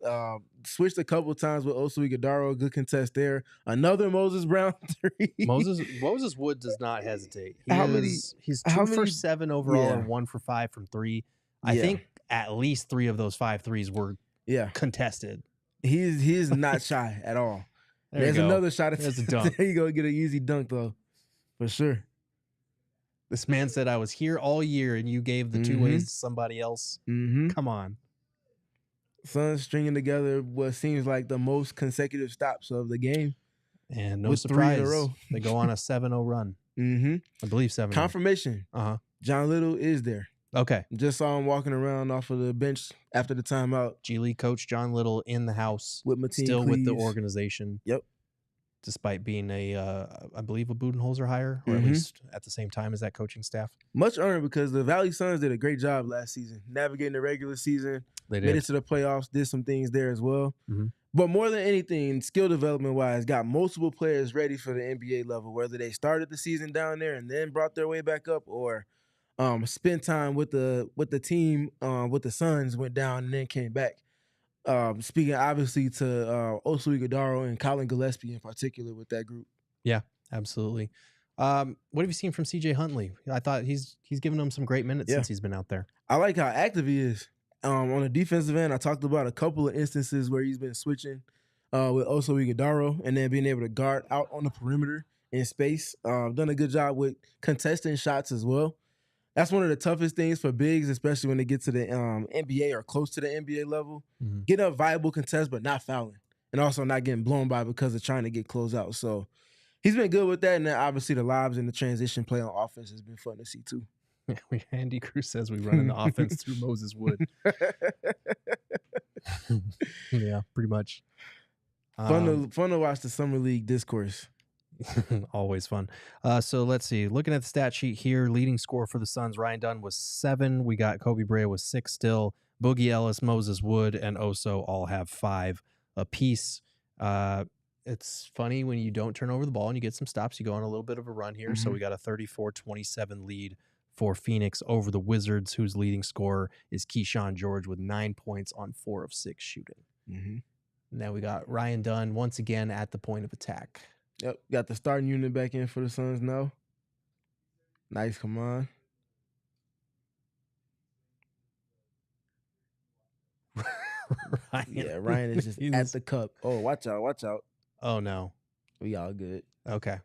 Switched a couple times with Ighodaro. Good contest there. Another Moses Brown 3. Moses Wood does not hesitate. He's 2 for 7 overall and 1 for 5 from 3. I think at least 3 of those 5 threes were contested. He is not shy at all. There's another shot. There's a dunk. There you go, get an easy dunk though, for sure. This man said, I was here all year and you gave the 2 ways to somebody else. Come on. Suns stringing together what seems like the most consecutive stops of the game. And no surprise, they go on a 7-0 run. I believe 7-0. Confirmation. John Little is there. Okay. Just saw him walking around off of the bench after the timeout. G League coach John Little in the house. With Mateen still Cleaves. With the organization. Yep. Despite being I believe a Budenholzer hire, or at least at the same time as that coaching staff. Much earned because the Valley Suns did a great job last season, navigating the regular season. They did. Made it to the playoffs, did some things there as well. But more than anything, skill development-wise, got multiple players ready for the NBA level, whether they started the season down there and then brought their way back up, or spent time with the team, with the Suns, went down and then came back. Speaking obviously to Ighodaro and Colin Gillespie in particular with that group. Yeah, absolutely. What have you seen from CJ Huntley? I thought he's given them some great minutes since he's been out there. I like how active he is. On the defensive end, I talked about a couple of instances where he's been switching with Ighodaro and then being able to guard out on the perimeter in space. Done a good job with contesting shots as well. That's one of the toughest things for bigs, especially when they get to the NBA or close to the NBA level. Get a viable contest, but not fouling. And also not getting blown by because of trying to get closed out. So he's been good with that. And then obviously the lobs and the transition play on offense has been fun to see too. Andy Cruz says we run the offense through Moses Wood. Yeah, pretty much. Fun to watch the Summer League discourse. Always fun. So let's see. Looking at the stat sheet here, leading scorer for the Suns, Ryan Dunn was 7. We got Koby Brea with 6 still. Boogie Ellis, Moses Wood, and Oso all have 5 apiece. It's funny when you don't turn over the ball and you get some stops, you go on a little bit of a run here. So we got a 34-27 lead for Phoenix over the Wizards, whose leading scorer is Keyshawn George with 9 points on 4 of 6 shooting. Now we got Ryan Dunn once again at the point of attack. Yep, got the starting unit back in for the Suns now. Nice, come on. Ryan is just at the cup. Oh, watch out, watch out. Oh, no. We all good. Okay.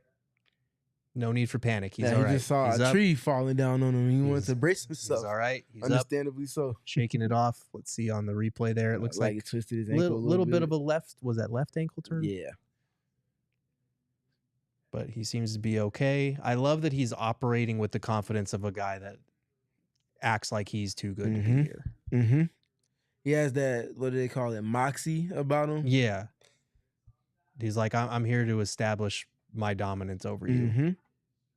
No need for panic. He's all right. He just saw a tree falling down on him. He wanted to brace himself. He's all right. He's understandably up, so. Shaking it off. Let's see on the replay there. It looks like he twisted his ankle little bit of a left. Was that left ankle turn? Yeah. But he seems to be okay. I love that he's operating with the confidence of a guy that acts like he's too good to be here. He has that, what do they call it, moxie about him? Yeah. He's like, I'm here to establish my dominance over you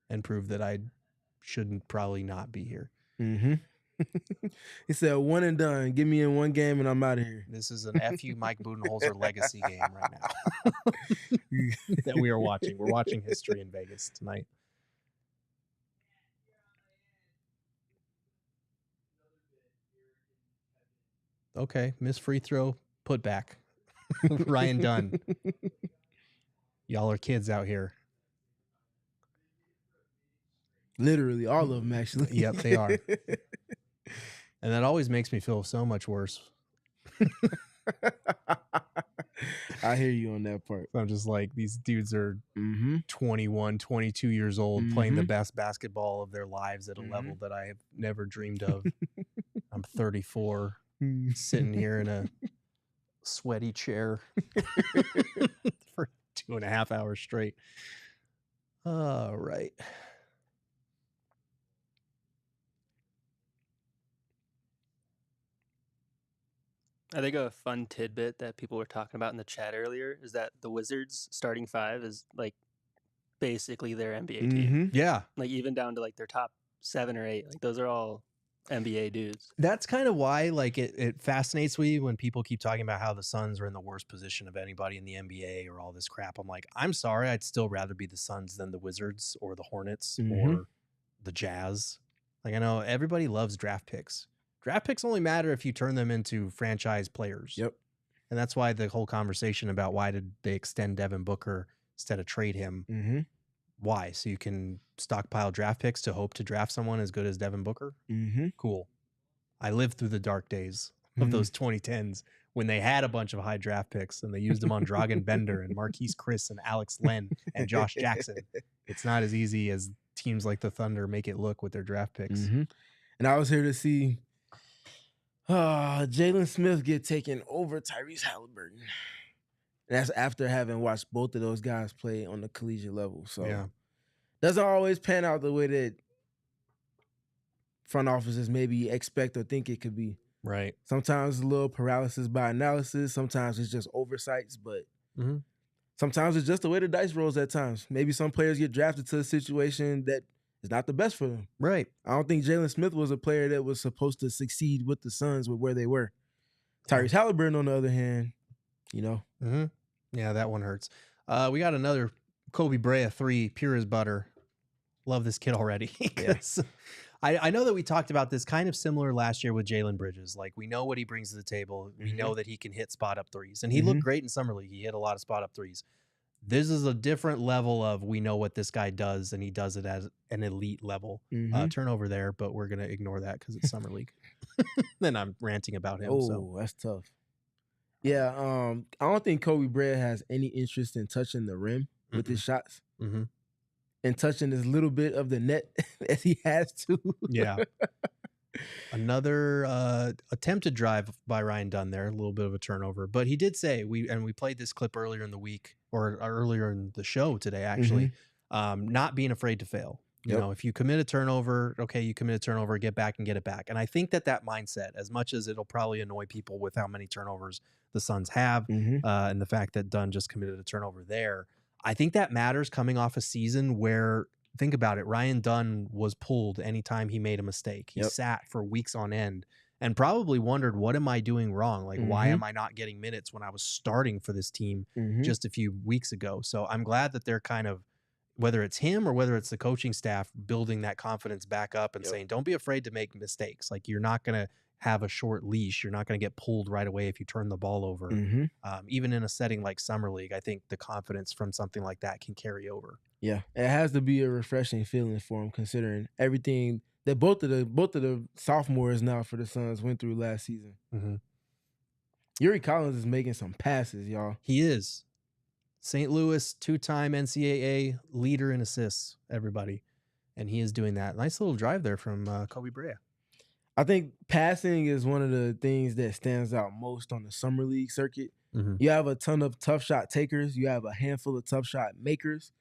and prove that I shouldn't probably not be here. He said, one and done. Get me in one game and I'm out of here. This is an FU Mike Budenholzer legacy game right now that we are watching. We're watching history in Vegas tonight. Okay, missed free throw, put back. Ryan Dunn. Y'all are kids out here. Literally, all of them, actually. Yep, they are. And that always makes me feel so much worse. I hear you on that part. I'm just like, these dudes are 21, 22 years old, playing the best basketball of their lives at a level that I have never dreamed of. I'm 34, sitting here in a sweaty chair for 2.5 hours straight. All right. I think a fun tidbit that people were talking about in the chat earlier is that the Wizards starting five is like basically their NBA team. Yeah. Like even down to like their top 7 or 8. Like those are all NBA dudes. That's kind of why like it fascinates me when people keep talking about how the Suns are in the worst position of anybody in the NBA or all this crap. I'm like, I'm sorry, I'd still rather be the Suns than the Wizards or the Hornets or the Jazz. Like I know everybody loves draft picks. Draft picks only matter if you turn them into franchise players. Yep. And that's why the whole conversation about why did they extend Devin Booker instead of trade him? Why? So you can stockpile draft picks to hope to draft someone as good as Devin Booker? Cool. I lived through the dark days of those 2010s when they had a bunch of high draft picks and they used them on Dragan Bender and Marquise Chris and Alex Len and Josh Jackson. It's not as easy as teams like the Thunder make it look with their draft picks. And I was here to see Jalen Smith get taken over Tyrese Halliburton. And that's after having watched both of those guys play on the collegiate level. So doesn't always pan out the way that front offices maybe expect or think it could be. Right. Sometimes it's a little paralysis by analysis. Sometimes it's just oversights, but sometimes it's just the way the dice rolls at times. Maybe some players get drafted to a situation that is not the best for them. Right. I don't think Jalen Smith was a player that was supposed to succeed with the Suns with where they were. Tyrese Halliburton, on the other hand, you know. Yeah, that one hurts. We got another Koby Brea 3, pure as butter. Love this kid already. I know that we talked about this kind of similar last year with Jalen Bridges. Like, we know what he brings to the table. We know that he can hit spot-up threes. And he looked great in Summer League. He hit a lot of spot-up threes. This is a different level of we know what this guy does, and he does it at an elite level. Turnover there, but we're going to ignore that because it's Summer League. Then I'm ranting about him. Oh, that's tough. Yeah, I don't think Koby Brea has any interest in touching the rim with his shots and touching as little bit of the net as he has to. Yeah. Another attempted drive by Ryan Dunn there, a little bit of a turnover. But he did say, we played this clip earlier in the week, or earlier in the show today, actually, not being afraid to fail. You know, if you commit a turnover, okay, you commit a turnover, get back and get it back. And I think that mindset, as much as it'll probably annoy people with how many turnovers the Suns have and the fact that Dunn just committed a turnover there, I think that matters coming off a season where, think about it, Ryan Dunn was pulled anytime he made a mistake. He sat for weeks on end and probably wondered, what am I doing wrong? Like, why am I not getting minutes when I was starting for this team just a few weeks ago? So I'm glad that they're kind of, whether it's him or whether it's the coaching staff, building that confidence back up and saying, don't be afraid to make mistakes. Like, you're not going to have a short leash. You're not going to get pulled right away if you turn the ball over. Even in a setting like Summer League, I think the confidence from something like that can carry over. Yeah, it has to be a refreshing feeling for him, considering everything that both of the sophomores now for the Suns went through last season. Yuri Collins is making some passes, y'all. He is. St. Louis, 2-time NCAA leader in assists, everybody. And he is doing that. Nice little drive there from Koby Brea. I think passing is one of the things that stands out most on the Summer League circuit. You have a ton of tough shot takers. You have a handful of tough shot makers.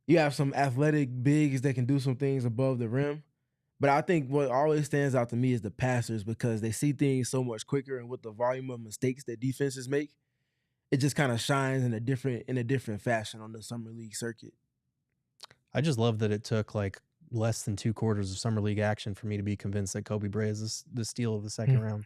You have some athletic bigs that can do some things above the rim. But I think what always stands out to me is the passers, because they see things so much quicker, and with the volume of mistakes that defenses make, it just kind of shines in a different fashion on the Summer League circuit. I just love that it took like less than 2 quarters of Summer League action for me to be convinced that Koby Brea is the steal of the second round.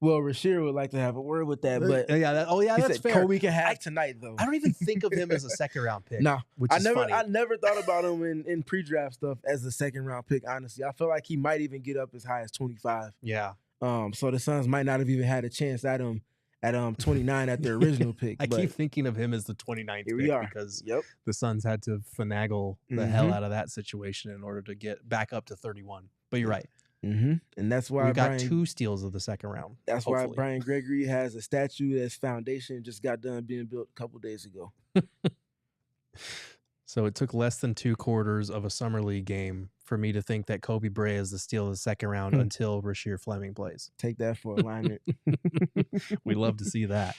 Well, Rasheer would like to have a word with that, but that's fair. Koby can have tonight, though. I don't even think of him as a second round pick. No, I never thought about him in pre-draft stuff as a second round pick. Honestly, I feel like he might even get up as high as 25. Yeah. So the Suns might not have even had a chance at him at 29 at their original pick. I keep thinking of him as the 29th pick because the Suns had to finagle the hell out of that situation in order to get back up to 31. But you're right. And that's why we got 2 steals of the second round. That's why Brian Gregory has a statue that's foundation just got done being built a couple days ago. So it took less than 2 quarters of a Summer League game for me to think that Koby Brea is the steal of the second round until Rasheer Fleming plays. Take that for alignment. We love to see that.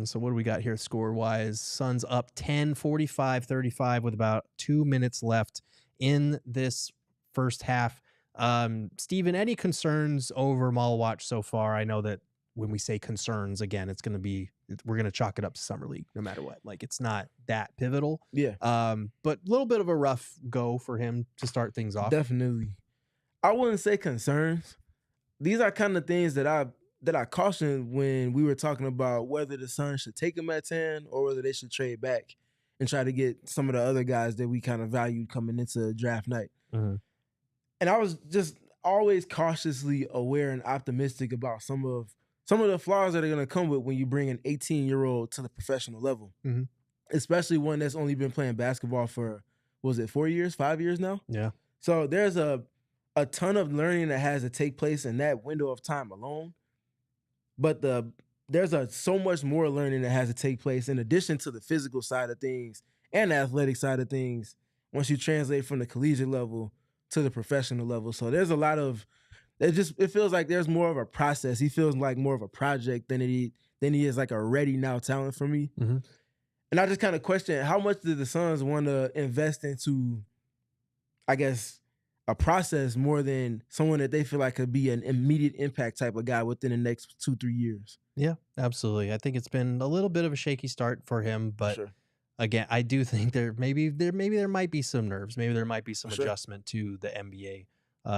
So what do we got here score-wise? Suns up 10, 45-35 with about 2 minutes left in this first half. Steven, any concerns over Maluach so far? I know that when we say concerns, again, we're going to chalk it up to Summer League no matter what. Like, it's not that pivotal. Yeah. But a little bit of a rough go for him to start things off. Definitely. I wouldn't say concerns. These are kind of things that I cautioned when we were talking about whether the Suns should take him at 10 or whether they should trade back and try to get some of the other guys that we kind of valued coming into draft night. Mm-hmm. And I was just always cautiously aware and optimistic about some of the flaws that are going to come with when you bring an 18-year-old to the professional level, mm-hmm. especially one that's only been playing basketball for, 5 years now? Yeah. So there's a ton of learning that has to take place in that window of time alone. But there's so much more learning that has to take place in addition to the physical side of things and the athletic side of things once you translate from the collegiate level to the professional level. So there's a lot of it feels like there's more of a process. He feels like more of a project than he is like a ready now talent for me. Mm-hmm. And I just kind of question how much did the Suns want to invest into, I guess, a process more than someone that they feel like could be an immediate impact type of guy within the next 2-3 years. Yeah, absolutely. I think it's been a little bit of a shaky start for him, but Sure. Again, I do think there might be some nerves. Maybe there might be some Sure. adjustment to the NBA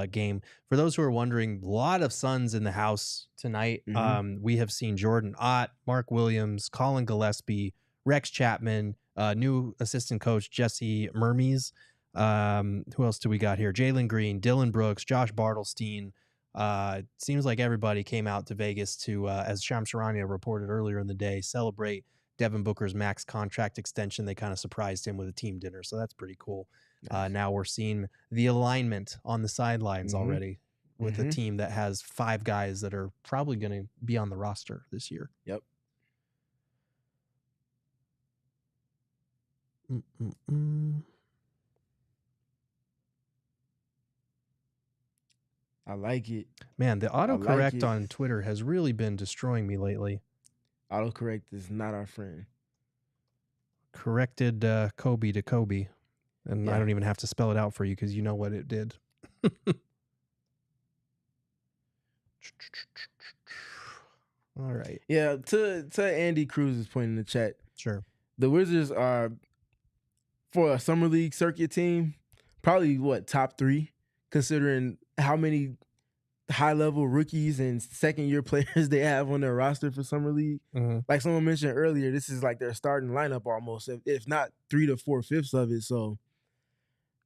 game. For those who are wondering, a lot of Suns in the house tonight. Mhm. We have seen Jordan Ott, Mark Williams, Colin Gillespie, Rex Chapman, new assistant coach Jesse Mermes. Who else do we got here? Jalen Green, Dylan Brooks, Josh Bartlestein. Seems like everybody came out to Vegas to, as Shams Charania reported earlier in the day, celebrate Devin Booker's max contract extension. They kind of surprised him with a team dinner, so that's pretty cool. Nice. Now we're seeing the alignment on the sidelines Mhm. already with a Mhm. team that has 5 guys that are probably going to be on the roster this year. Yep. I like it. Man, the autocorrect it. on Twitter has really been destroying me lately. Autocorrect is not our friend. Corrected Koby to Koby. And I Yeah. don't even have to spell it out for you because you know what it did. All right. Yeah, to Andy Cruz's point in the chat, Sure. the Wizards are, for a summer league circuit team, probably top 3, considering how many high-level rookies and second-year players they have on their roster for summer league. Mhm. Like someone mentioned earlier, this is like their starting lineup almost, if not 3 to 4/5 of it. So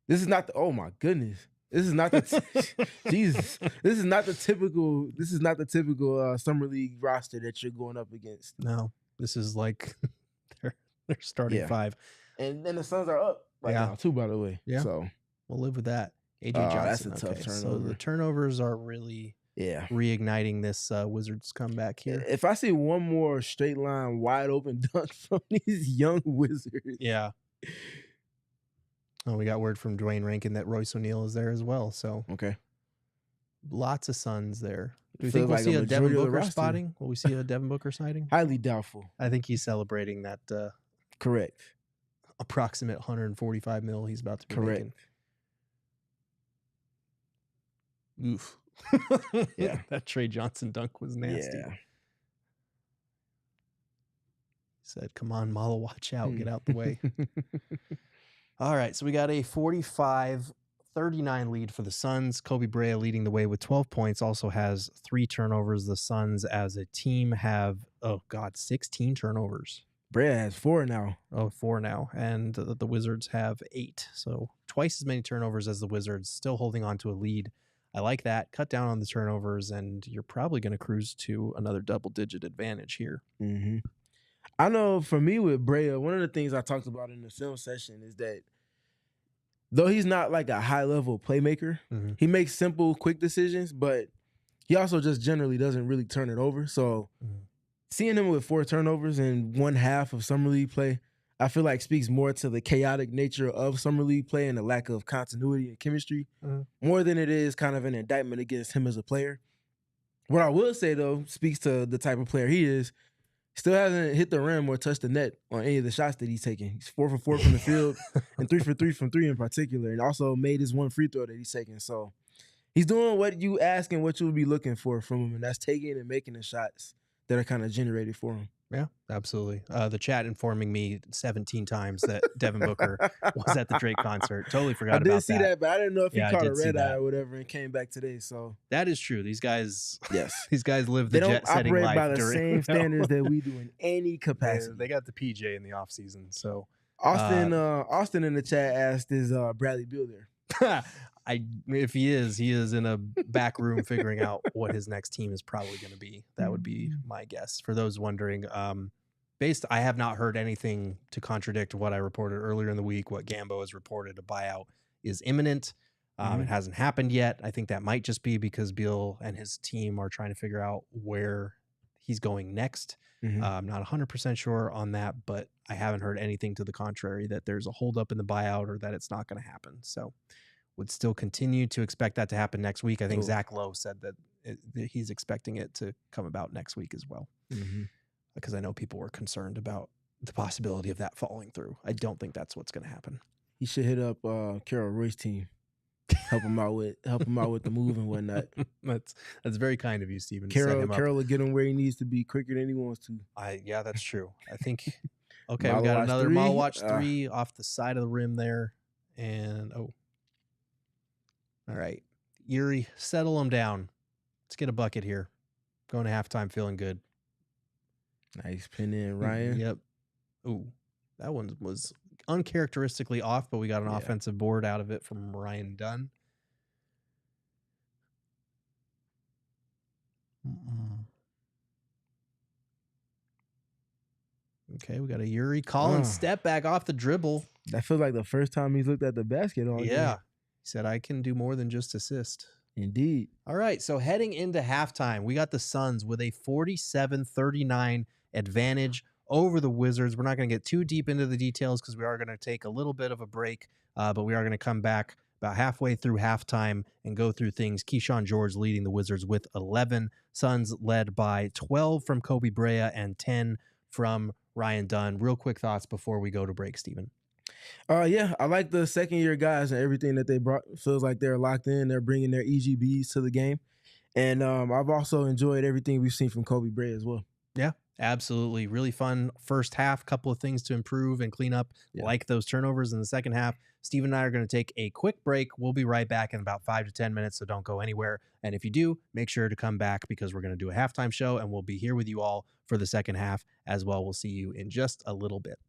this is not oh my goodness. This is not the Jesus. This is not the typical summer league roster that you're going up against. No, this is like their starting Yeah. 5. And the Suns are up right Yeah. now too, by the way. Yeah. So We'll live with that. AJ Oh, Johnson. that's a tough So turnover. the turnovers are really yeah. reigniting this Wizards comeback here. If I see one more straight line wide open dunk from these young Wizards. Yeah. Oh, we got word from Dwayne Rankin that Royce O'Neal is there as well. So Okay. lots of Suns there. Do you Feels think we'll like see a a Devin majority of the Booker roster. spotting? Will we see a Devin Booker sighting? Highly doubtful. I think he's celebrating that Correct. approximate $145 million he's about to be Correct. making. Oof. Yeah. That Trey Johnson dunk was nasty. Yeah. He said, come on, Mala, watch out. Get out the way. All right, so we got a 45-39 lead for the Suns. Koby Brea leading the way with 12 points, also has 3 turnovers. The Suns as a team have, 16 turnovers. Brea has 4 now. 4 now. And the Wizards have 8. So twice as many turnovers as the Wizards, still holding on to a lead. I like that. Cut down on the turnovers, and you're probably going to cruise to another double-digit advantage here. Mm-hmm. I know for me with Brea, one of the things I talked about in the film session is that though he's not like a high-level playmaker, Mhm. he makes simple, quick decisions, but he also just generally doesn't really turn it over. So Mhm. seeing him with 4 turnovers in one half of summer league play, I feel like speaks more to the chaotic nature of summer league play and the lack of continuity and chemistry, Mhm. more than it is kind of an indictment against him as a player. What I will say, though, speaks to the type of player he is. Still hasn't hit the rim or touched the net on any of the shots that he's taken. He's 4 for 4 from the field and 3 for 3 from 3 in particular, and also made his one free throw that he's taking. So he's doing what you ask and what you would be looking for from him, and that's taking and making the shots that are kind of generated for him. Yeah, absolutely. The chat informing me 17 times that Devin Booker was at the Drake concert. Totally forgot about that. I did see that, but I didn't know if he caught a red eye that. or whatever and came back today. So that is true. These guys, yes, these guys live the jet-setting life. They don't operate by the same standards that we do in any capacity. They got the PJ in the off season. So Austin in the chat asked, "Is Bradley Beal there?" If he is in a back room figuring out what his next team is probably going to be. That would be my guess. For those wondering, I have not heard anything to contradict what I reported earlier in the week. What Gambo has reported, a buyout is imminent. It hasn't happened yet. I think that might just be because Beal and his team are trying to figure out where he's going next. I'm not 100% sure on that, but I haven't heard anything to the contrary that there's a holdup in the buyout or that it's not going to happen. So would still continue to expect that to happen next week. I think Zach Lowe said that he's expecting it to come about next week as well. Because I know people were concerned about the possibility of that falling through. I don't think that's what's going to happen. He should hit up Carol Roy's team, help him out with the move and whatnot. That's very kind of you, Steven. Carol will get him where he needs to be quicker than he wants to. Yeah, that's true. I think. Okay, we got another Maluach 3 off the side of the rim there, and all right, Yuri, settle him down. Let's get a bucket here. Going to halftime, feeling good. Nice pin in, Ryan. Yep. Ooh, that one was uncharacteristically off, but we got an offensive board out of it from Ryan Dunn. Okay, we got a Yuri Collins step back off the dribble. That feels like the first time he's looked at the basket all game. He said, I can do more than just assist. Indeed. All right, so heading into halftime, we got the Suns with a 47-39 advantage over the Wizards. We're not going to get too deep into the details because we are going to take a little bit of a break, but we are going to come back about halfway through halftime and go through things. Keyshawn George leading the Wizards with 11. Suns led by 12 from Koby Brea and 10 from Ryan Dunn. Real quick thoughts before we go to break, Steven. Yeah, I like the second-year guys and everything that they brought. Feels like they're locked in. They're bringing their EGBs to the game. And I've also enjoyed everything we've seen from Koby Brea as well. Yeah, absolutely. Really fun first half. Couple of things to improve and clean up, like those turnovers in the second half. Steve and I are going to take a quick break. We'll be right back in about 5 to 10 minutes, so don't go anywhere. And if you do, make sure to come back because we're going to do a halftime show, and we'll be here with you all for the second half as well. We'll see you in just a little bit.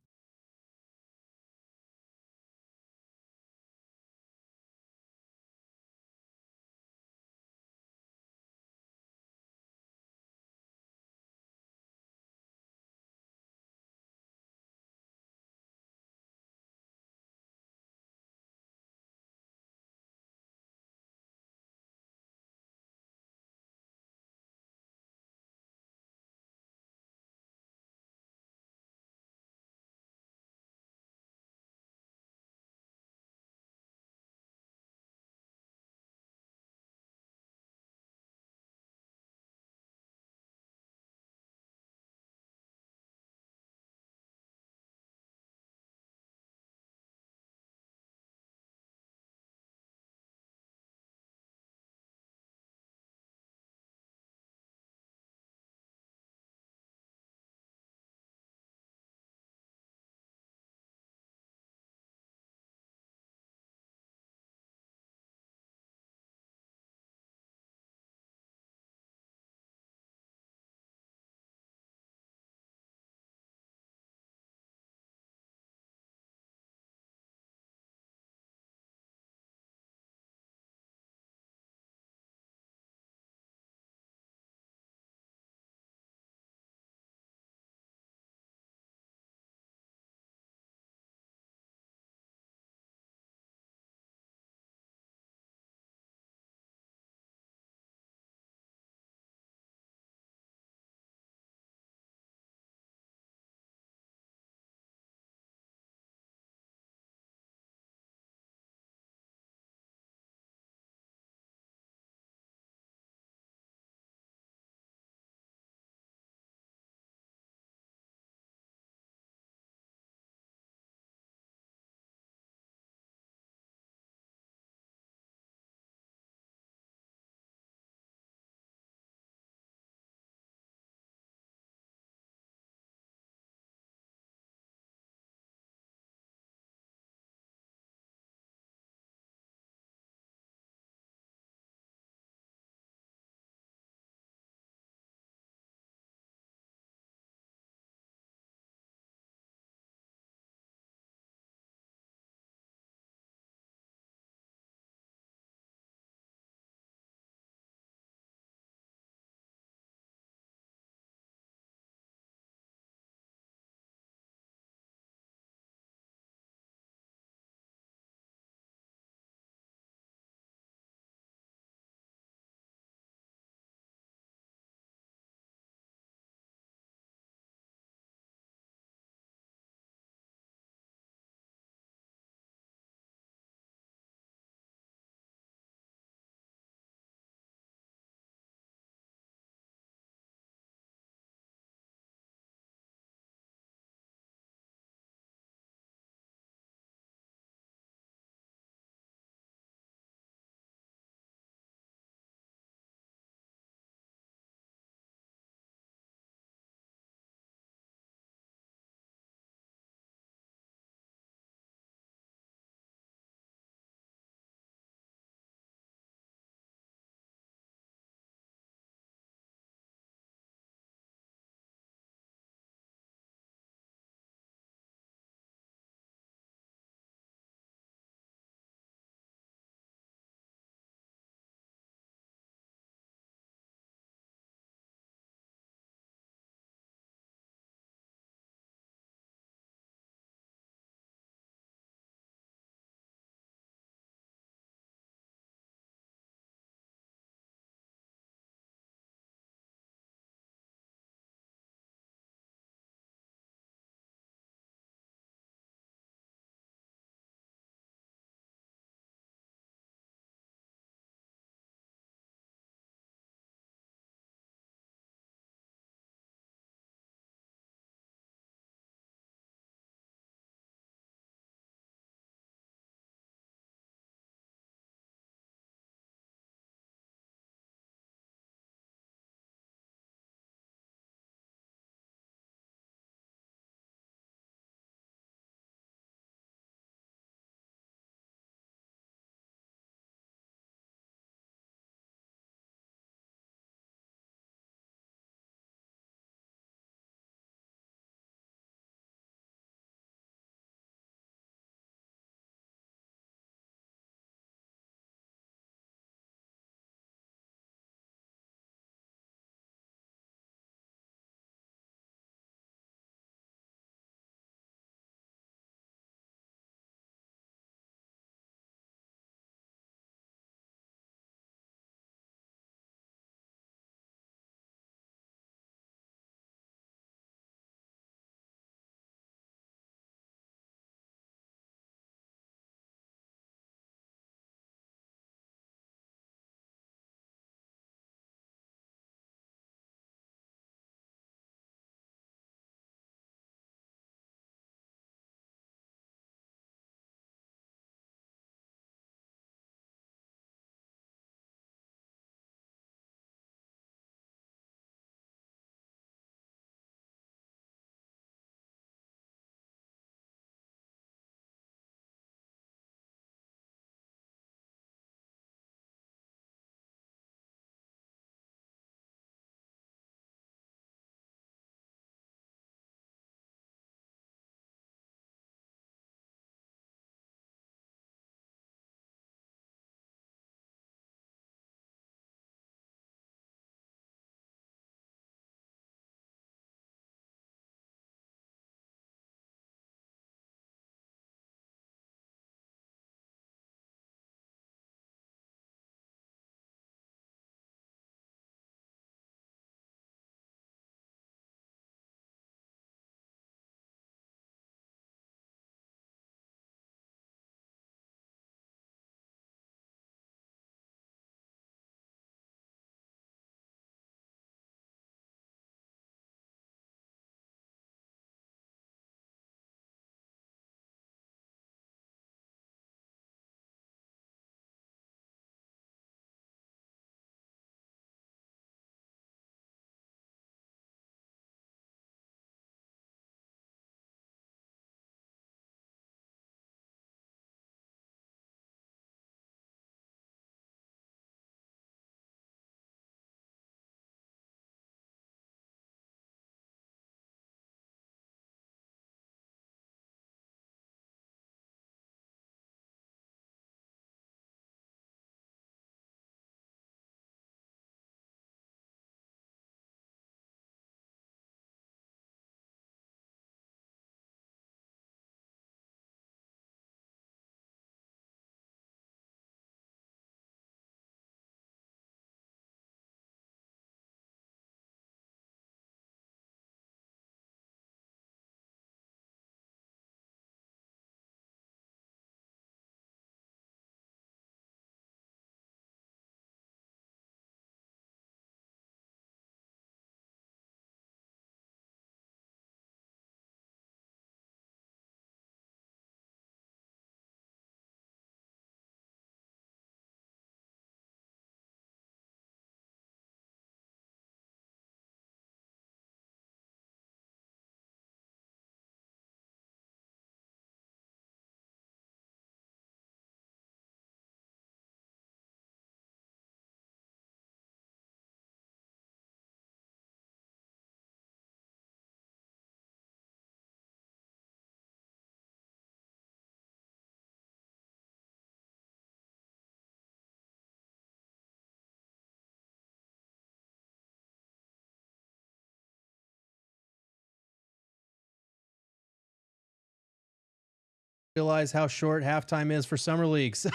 Realize how short halftime is for Summer League. So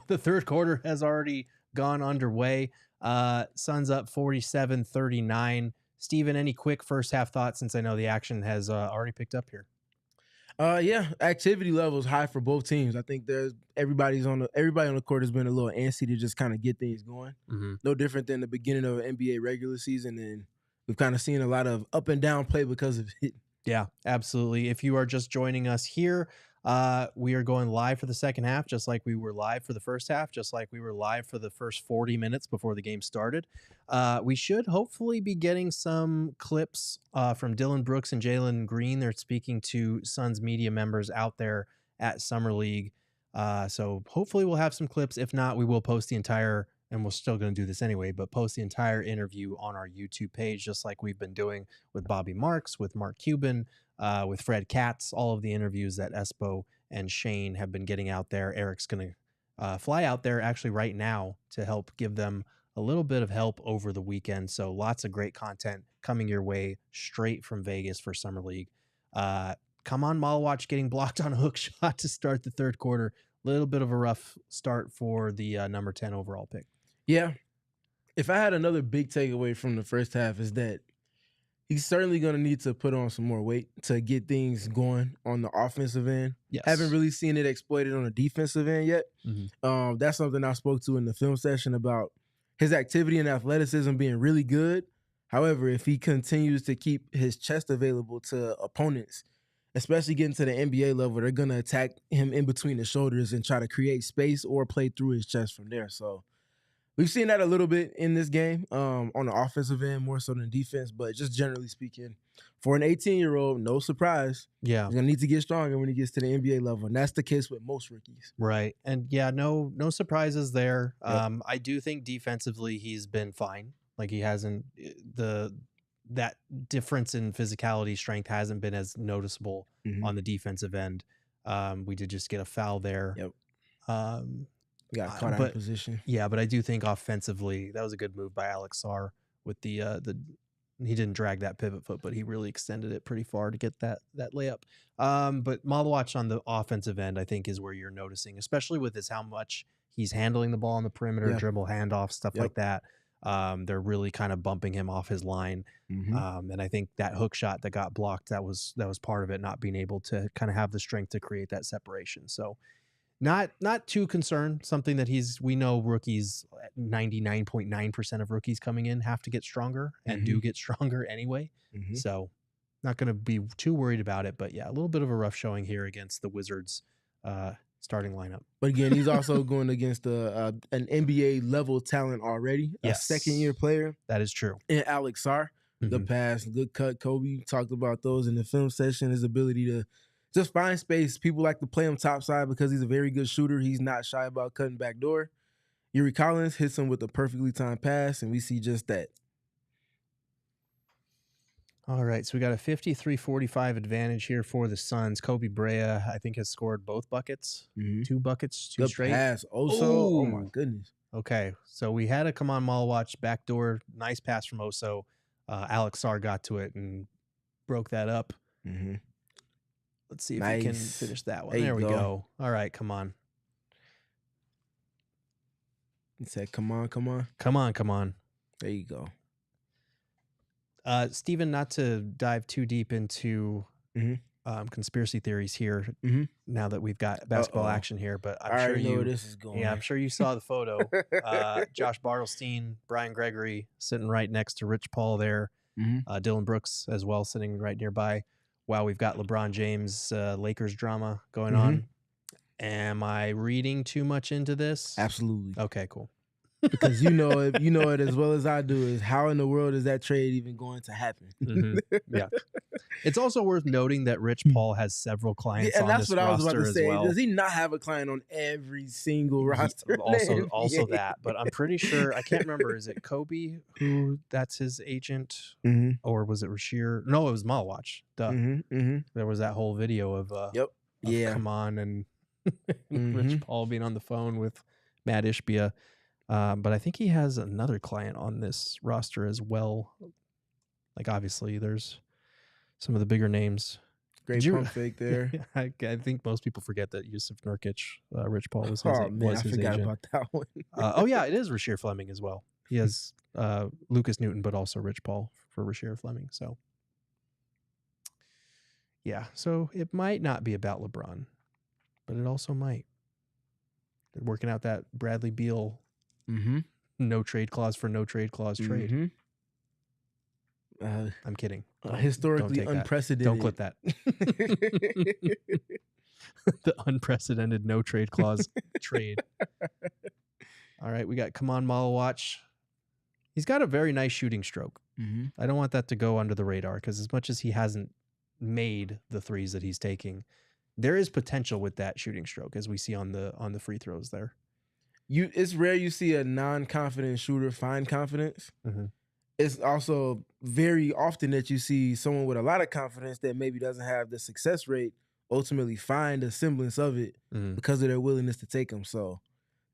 the third quarter has already gone underway. Suns up 47-39. Steven, any quick first half thoughts since I know the action has already picked up here? Yeah, activity level is high for both teams. I think everybody on the court has been a little antsy to just kind of get things going. No different than the beginning of an NBA regular season, and we've kind of seen a lot of up and down play because of it. Yeah, absolutely. If you are just joining us here, we are going live for the second half, just like we were live for the first half, just like we were live for the first 40 minutes before the game started. We should hopefully be getting some clips from Dylan Brooks and Jalen Green. They're speaking to Suns media members out there at Summer League. So hopefully we'll have some clips. If not, we will post the entire, and we're still going to do this anyway, but post the entire interview on our YouTube page, just like we've been doing with Bobby Marks, with Mark Cuban, with Fred Katz, all of the interviews that Espo and Shane have been getting out there. Eric's going to fly out there actually right now to help give them a little bit of help over the weekend. So lots of great content coming your way straight from Vegas for Summer League. Khaman Maluach getting blocked on a hook shot to start the third quarter. A little bit of a rough start for the number 10 overall pick. Yeah. If I had another big takeaway from the first half is that he's certainly going to need to put on some more weight to get things going on the offensive end. Yes. Haven't really seen it exploited on the defensive end yet. That's something I spoke to in the film session about his activity and athleticism being really good. However, if he continues to keep his chest available to opponents, especially getting to the NBA level, they're going to attack him in between the shoulders and try to create space or play through his chest from there. So we've seen that a little bit in this game on the offensive end, more so than defense. But just generally speaking, for an 18-year-old, no surprise. Yeah. He's going to need to get stronger when he gets to the NBA level. And that's the case with most rookies. Right. And yeah, no surprises there. Yep. I do think defensively he's been fine. Like he hasn't, that difference in physicality, strength hasn't been as noticeable on the defensive end. We did just get a foul there. Yep. Got caught out of position. Yeah, but I do think offensively that was a good move by Alex Sarr with the he didn't drag that pivot foot, but he really extended it pretty far to get that layup. But Maluach on the offensive end, I think, is where you're noticing, especially with how much he's handling the ball on the perimeter, dribble handoff, stuff like that. They're really kind of bumping him off his line. And I think that hook shot that got blocked, that was part of it, not being able to kind of have the strength to create that separation. So not too concerned. Something that we know rookies, 99.9% of rookies coming in have to get stronger and do get stronger anyway. So not going to be too worried about it. But yeah, a little bit of a rough showing here against the Wizards starting lineup. But again, he's also going against an NBA level talent already, a second-year player. That is true. And Alex Sarr, good pass, good cut. Koby talked about those in the film session, his ability to just find space. People like to play him topside because he's a very good shooter. He's not shy about cutting back door. Yuri Collins hits him with a perfectly timed pass, and we see just that. All right, so we got a 53-45 advantage here for the Suns. Koby Brea, I think, has scored both buckets, 2 buckets, 2 good straight. Pass. Oso, oh my goodness. Okay, so we had a Khaman Maluach backdoor, nice pass from Oso. Alex Sarr got to it and broke that up. Let's see if we can finish that one. There we go. All right, come on. He said, come on. Come on. There you go. Steven, not to dive too deep into conspiracy theories here now that we've got basketball action here, but I'm sure you know where this is going. Yeah, I'm sure you saw the photo. Josh Bartelstein, Brian Gregory sitting right next to Rich Paul there. Dylan Brooks as well sitting right nearby. Wow, we've got LeBron James, Lakers drama going on. Am I reading too much into this? Absolutely. Okay, cool. Because you know it as well as I do, is how in the world is that trade even going to happen? Yeah. It's also worth noting that Rich Paul has several clients on this roster as well. And that's what I was about to say. Does he not have a client on every single roster? Also that, but I'm pretty sure, I can't remember, is it Koby who that's his agent? Or was it Rasheer? No, it was Maluach. There was that whole video of Khaman and Rich Paul being on the phone with Matt Ishbia. But I think he has another client on this roster as well. Like, obviously, there's some of the bigger names. Great pump fake there. I think most people forget that Yusuf Nurkic, Rich Paul was his, Oh man, was I his forgot agent. about that one. Oh yeah, it is Rasheer Fleming as well. He has Lucas Newton, but also Rich Paul for Rasheer Fleming. So yeah, so it might not be about LeBron, but it also might. They're working out that Bradley Beal no trade clause for no trade clause trade. I'm kidding. Historically Don't unprecedented. Don't clip that. The unprecedented no trade clause trade. All right, we got Khaman Maluach. He's got a very nice shooting stroke. I don't want that to go under the radar because as much as he hasn't made the threes that he's taking, there is potential with that shooting stroke, as we see on the free throws there. It's rare you see a non-confident shooter find confidence. It's also very often that you see someone with a lot of confidence that maybe doesn't have the success rate ultimately find a semblance of it because of their willingness to take them. So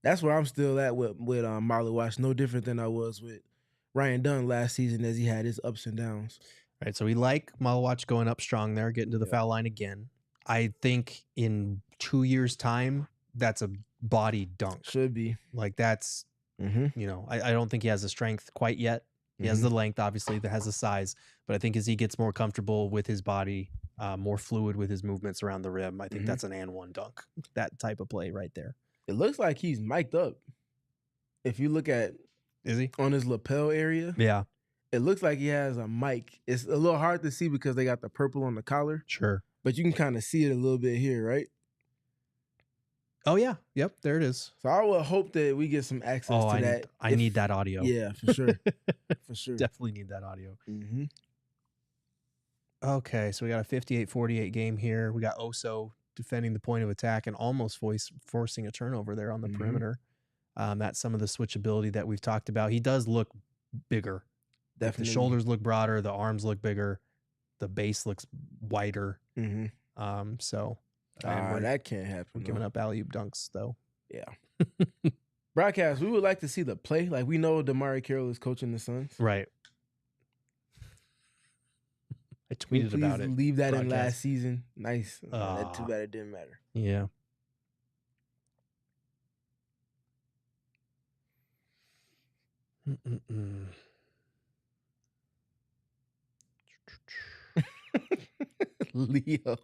that's where I'm still at with Maluach. No different than I was with Ryan Dunn last season as he had his ups and downs. All right, so we like Maluach going up strong there, getting to the foul line again. I think in 2 years' time, that's a body dunk. Should be. Like that's, you know, I don't think he has the strength quite yet. He has the length, obviously, that has the size. But I think as he gets more comfortable with his body, more fluid with his movements around the rim, I think that's an and one dunk. That type of play right there. It looks like he's mic'd up. If you look at Is he? on his lapel area, Yeah. it looks like he has a mic. It's a little hard to see because they got the purple on the collar. Sure. But you can kind of see it a little bit here, right? Oh, yeah. Yep, there it is. So I would hope that we get some access to that. I need that audio. Yeah, for sure. For sure. Definitely need that audio. Okay, so we got a 58-48 game here. We got Oso defending the point of attack and almost forcing a turnover there on the perimeter. That's some of the switchability that we've talked about. He does look bigger. Definitely. The shoulders look broader. The arms look bigger. The base looks wider. So that can't happen. We're giving up alley-oop dunks, though. Yeah. Broadcast, we would like to see the play. Like, we know Damari Carroll is coaching the Suns. Right. I tweeted about it. Leave that in last season. Nice. Too bad it didn't matter. Yeah. Leo.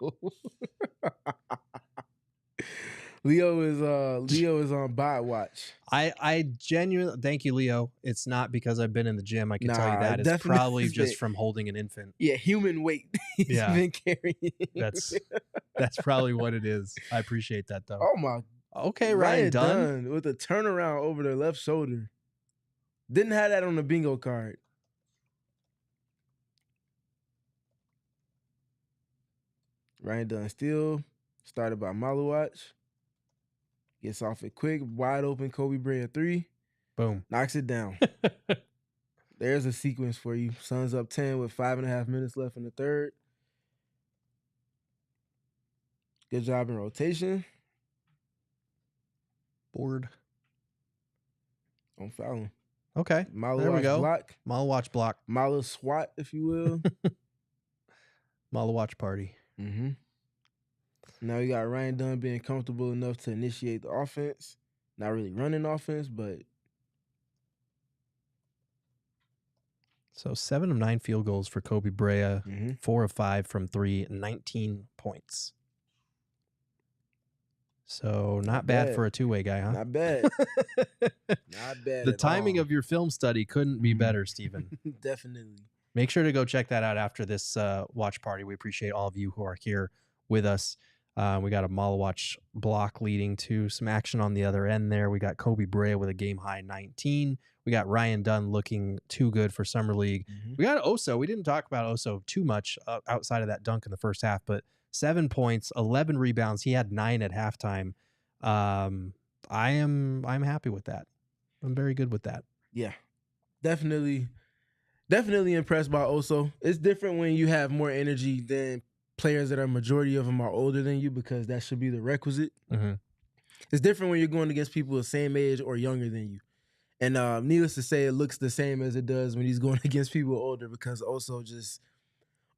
Leo is on bot watch. I genuinely thank you, Leo. It's not because I've been in the gym. I can tell you that. It's probably just from holding an infant. Yeah, human weight. He's been carrying. That's probably what it is. I appreciate that though. Oh my. Okay, Ryan Dunn with a turnaround over the left shoulder. Didn't have that on the bingo card. Ryan Dunn still started by Maluach. Gets off it quick, wide open. Koby Brea 3. Boom. Knocks it down. There's a sequence for you. Suns up 10 with 5.5 minutes left in the third. Good job in rotation. Board. On fouling. Okay. There we go. Block. Maluach block. Malu swat, if you will. Maluach party. Now you got Ryan Dunn being comfortable enough to initiate the offense. Not really running offense, but. So 7 of 9 field goals for Koby Brea. 4 of 5 from 3, 19 points. So not bad for a two-way guy, huh? Not bad. Not bad. The timing of your film study couldn't be better, Stephen. Definitely. Make sure to go check that out after this watch party. We appreciate all of you who are here with us. We got a Maluach block leading to some action on the other end there. We got Koby Brea with a game-high 19. We got Ryan Dunn looking too good for Summer League. We got Oso. We didn't talk about Oso too much outside of that dunk in the first half, but 7 points, 11 rebounds. He had 9 at halftime. I'm happy with that. I'm very good with that. Yeah, definitely impressed by Oso. It's different when you have more energy than players that are majority of them are older than you, because that should be the requisite. It's different when you're going against people the same age or younger than you. And needless to say, it looks the same as it does when he's going against people older, because Oso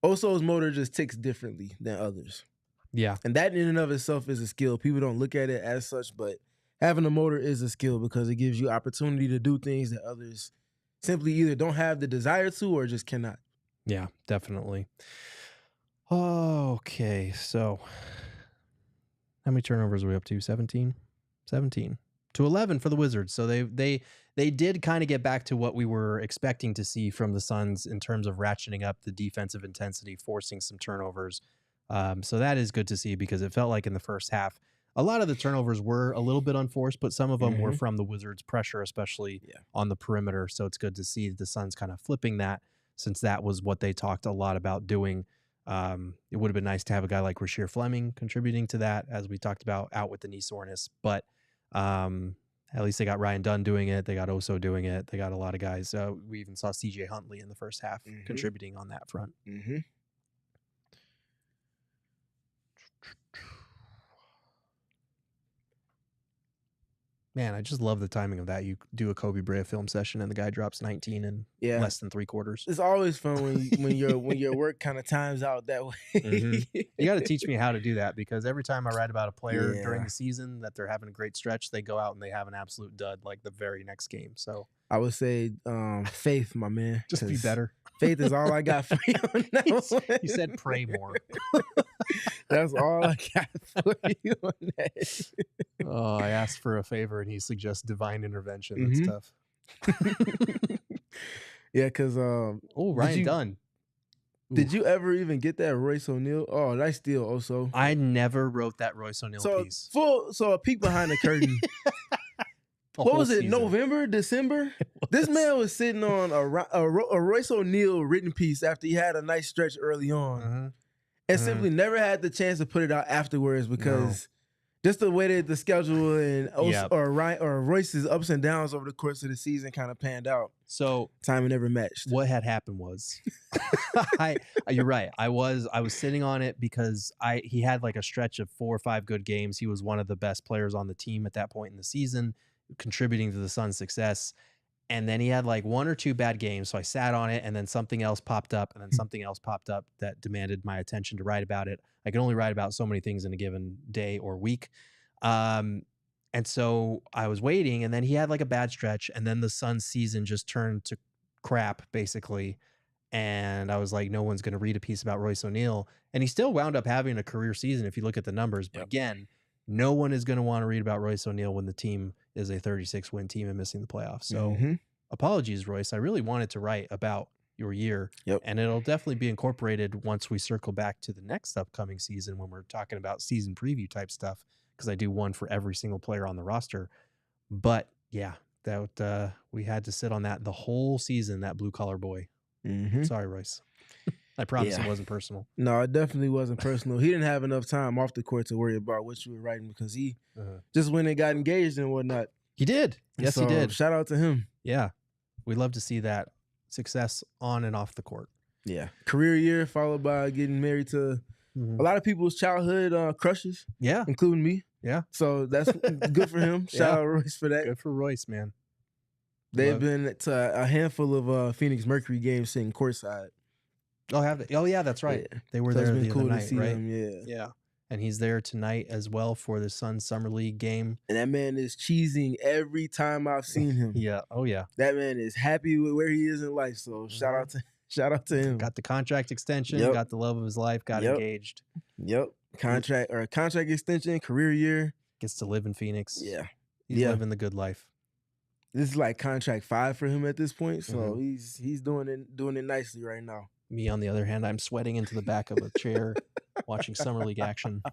Oso's motor just ticks differently than others. Yeah. And that in and of itself is a skill. People don't look at it as such, but having a motor is a skill because it gives you opportunity to do things that others simply either don't have the desire to or just cannot. Yeah, definitely. Okay, so how many turnovers are we up to? 17? 17 to 11 for the Wizards. So they did kind of get back to what we were expecting to see from the Suns in terms of ratcheting up the defensive intensity, forcing some turnovers. So that is good to see because it felt like in the first half, a lot of the turnovers were a little bit unforced, but some of them were from the Wizards' pressure, especially on the perimeter. So it's good to see the Suns kind of flipping that since that was what they talked a lot about doing. It would have been nice to have a guy like Rasheer Fleming contributing to that, as we talked about, out with the knee soreness. But at least they got Ryan Dunn doing it. They got Oso doing it. They got a lot of guys. We even saw CJ Huntley in the first half contributing on that front. Man, I just love the timing of that. You do a Koby Brea film session and the guy drops 19 in less than 3 quarters. It's always fun when your work kind of times out that way. You got to teach me how to do that because every time I write about a player during the season that they're having a great stretch, they go out and they have an absolute dud like the very next game. So I would say faith, my man. Just be better. Faith is all I got for you on that one. You said pray more. That's all I got for you on that. Oh, I asked for a favor and he suggests divine intervention. That's tough. Yeah, because Ryan Dunn. Did you ever even get that Royce O'Neal? Oh, nice steal, also. I never wrote that Royce O'Neal piece. So a peek behind the curtain. What was it? November, December? This man was sitting on a Royce O'Neal written piece after he had a nice stretch early on, and simply never had the chance to put it out afterwards because just the way that the schedule and Royce's ups and downs over the course of the season kind of panned out. So timing never matched. What had happened was, you're right. I was sitting on it because he had like a stretch of 4 or 5 good games. He was one of the best players on the team at that point in the season, contributing to the Suns' success. And then he had like 1 or 2 bad games. So I sat on it and then something else popped up and then something else popped up that demanded my attention to write about it. I can only write about so many things in a given day or week. And so I was waiting and then he had like a bad stretch and then the Suns season just turned to crap basically. And I was like, no one's going to read a piece about Royce O'Neal. And he still wound up having a career season if you look at the numbers. But again, no one is going to want to read about Royce O'Neal when the team is a 36-win team and missing the playoffs. So apologies, Royce. I really wanted to write about your year. And it'll definitely be incorporated once we circle back to the next upcoming season when we're talking about season preview type stuff, because I do one for every single player on the roster. But yeah, that we had to sit on that the whole season, that blue collar boy. Sorry, Royce. I promise it wasn't personal. No, it definitely wasn't personal. He didn't have enough time off the court to worry about what you were writing because he just went and got engaged and whatnot. He did. Yes, he did. Shout out to him. Yeah. We'd love to see that success on and off the court. Yeah. Career year followed by getting married to a lot of people's childhood crushes. Yeah. Including me. Yeah. So that's good for him. Shout out Royce for that. Good for Royce, man. They've been to a handful of Phoenix Mercury games sitting courtside. Oh, have they? Oh, yeah, that's right. Yeah. They were So there it's been the cool other to night, see right? them, Yeah. And he's there tonight as well for the Suns Summer League game. And that man is cheesing every time I've seen him. Yeah. Oh, yeah. That man is happy with where he is in life. So shout out to him. Got the contract extension. Yep. Got the love of his life. Got engaged. Yep. Contract extension, career year. Gets to live in Phoenix. Yeah. He's living the good life. This is like contract 5 for him at this point. So he's doing it nicely right now. Me, on the other hand, I'm sweating into the back of a chair watching Summer League action,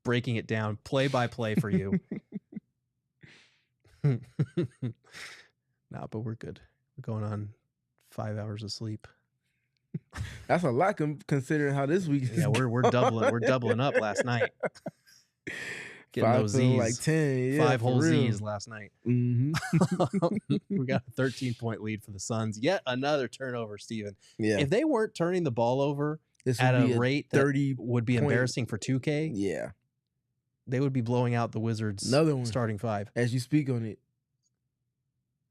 breaking it down play by play for you. No, but we're good. We're going on 5 hours of sleep. That's a lot considering how this week is. Yeah, we're doubling up last night. Getting 5 those to Z's. like 10. Yeah, 5 whole for real. Z's last night. We got a 13-point lead for the Suns. Yet another turnover, Steven. Yeah. If they weren't turning the ball over at a rate that would be embarrassing for 2K, yeah, they would be blowing out the Wizards' Another one. starting 5. As you speak on it.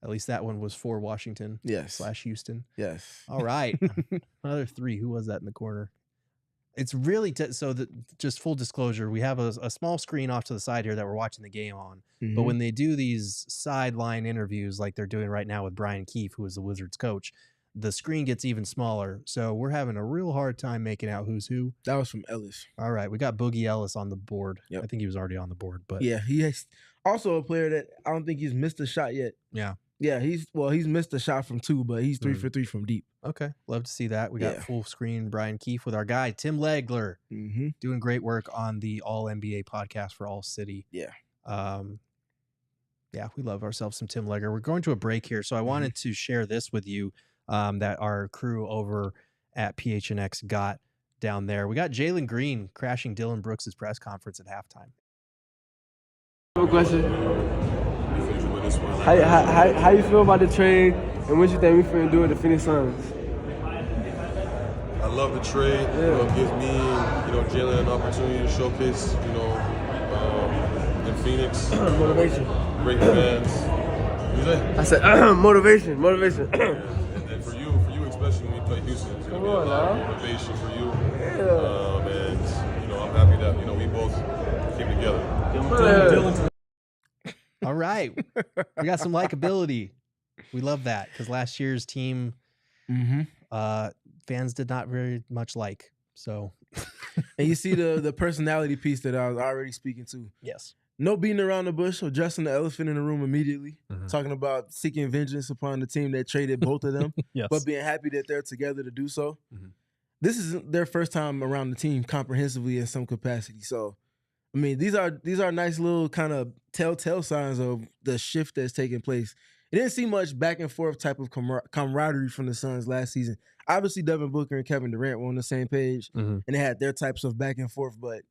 At least that one was for Washington. Yes. / Houston. Yes. All right. Another 3. Who was that in the corner? It's really just full disclosure. We have a small screen off to the side here that we're watching the game on. But when they do these sideline interviews like they're doing right now with Brian Keefe, who is the Wizards coach, the screen gets even smaller. So we're having a real hard time making out who's who. That was from Ellis. All right. We got Boogie Ellis on the board. Yep. I think he was already on the board. But yeah, he is also a player that I don't think he's missed a shot yet. Yeah. Yeah, he's missed a shot from 2, but he's 3 for 3 from deep. Okay. Love to see that. We got full screen Brian Keefe with our guy, Tim Legler, doing great work on the All-NBA podcast for All-City. Yeah. Yeah, we love ourselves some Tim Legler. We're going to a break here, so I wanted to share this with you that our crew over at PHNX got down there. We got Jalen Green crashing Dylan Brooks' press conference at halftime. No question. How you feel about the trade, and what you think we finna do with the Phoenix Suns? I love the trade. Yeah. You know, it gives me, Jalen an opportunity to showcase, in Phoenix. Motivation. Great fans. What you say? I said motivation. And for you especially when you play Houston, it's gonna be a lot of motivation for you. Yeah. And I'm happy that we both came together. All right. We got some likability. We love that because last year's team fans did not very much like. So, and you see the personality piece that I was already speaking to. Yes. No beating around the bush, addressing the elephant in the room immediately, talking about seeking vengeance upon the team that traded both of them, but being happy that they're together to do so. This isn't their first time around the team comprehensively in some capacity. So, I mean, these are nice little kind of telltale signs of the shift that's taking place. It didn't see much back and forth type of camaraderie from the Suns last season. Obviously, Devin Booker and Kevin Durant were on the same page, and they had their types of back and forth, but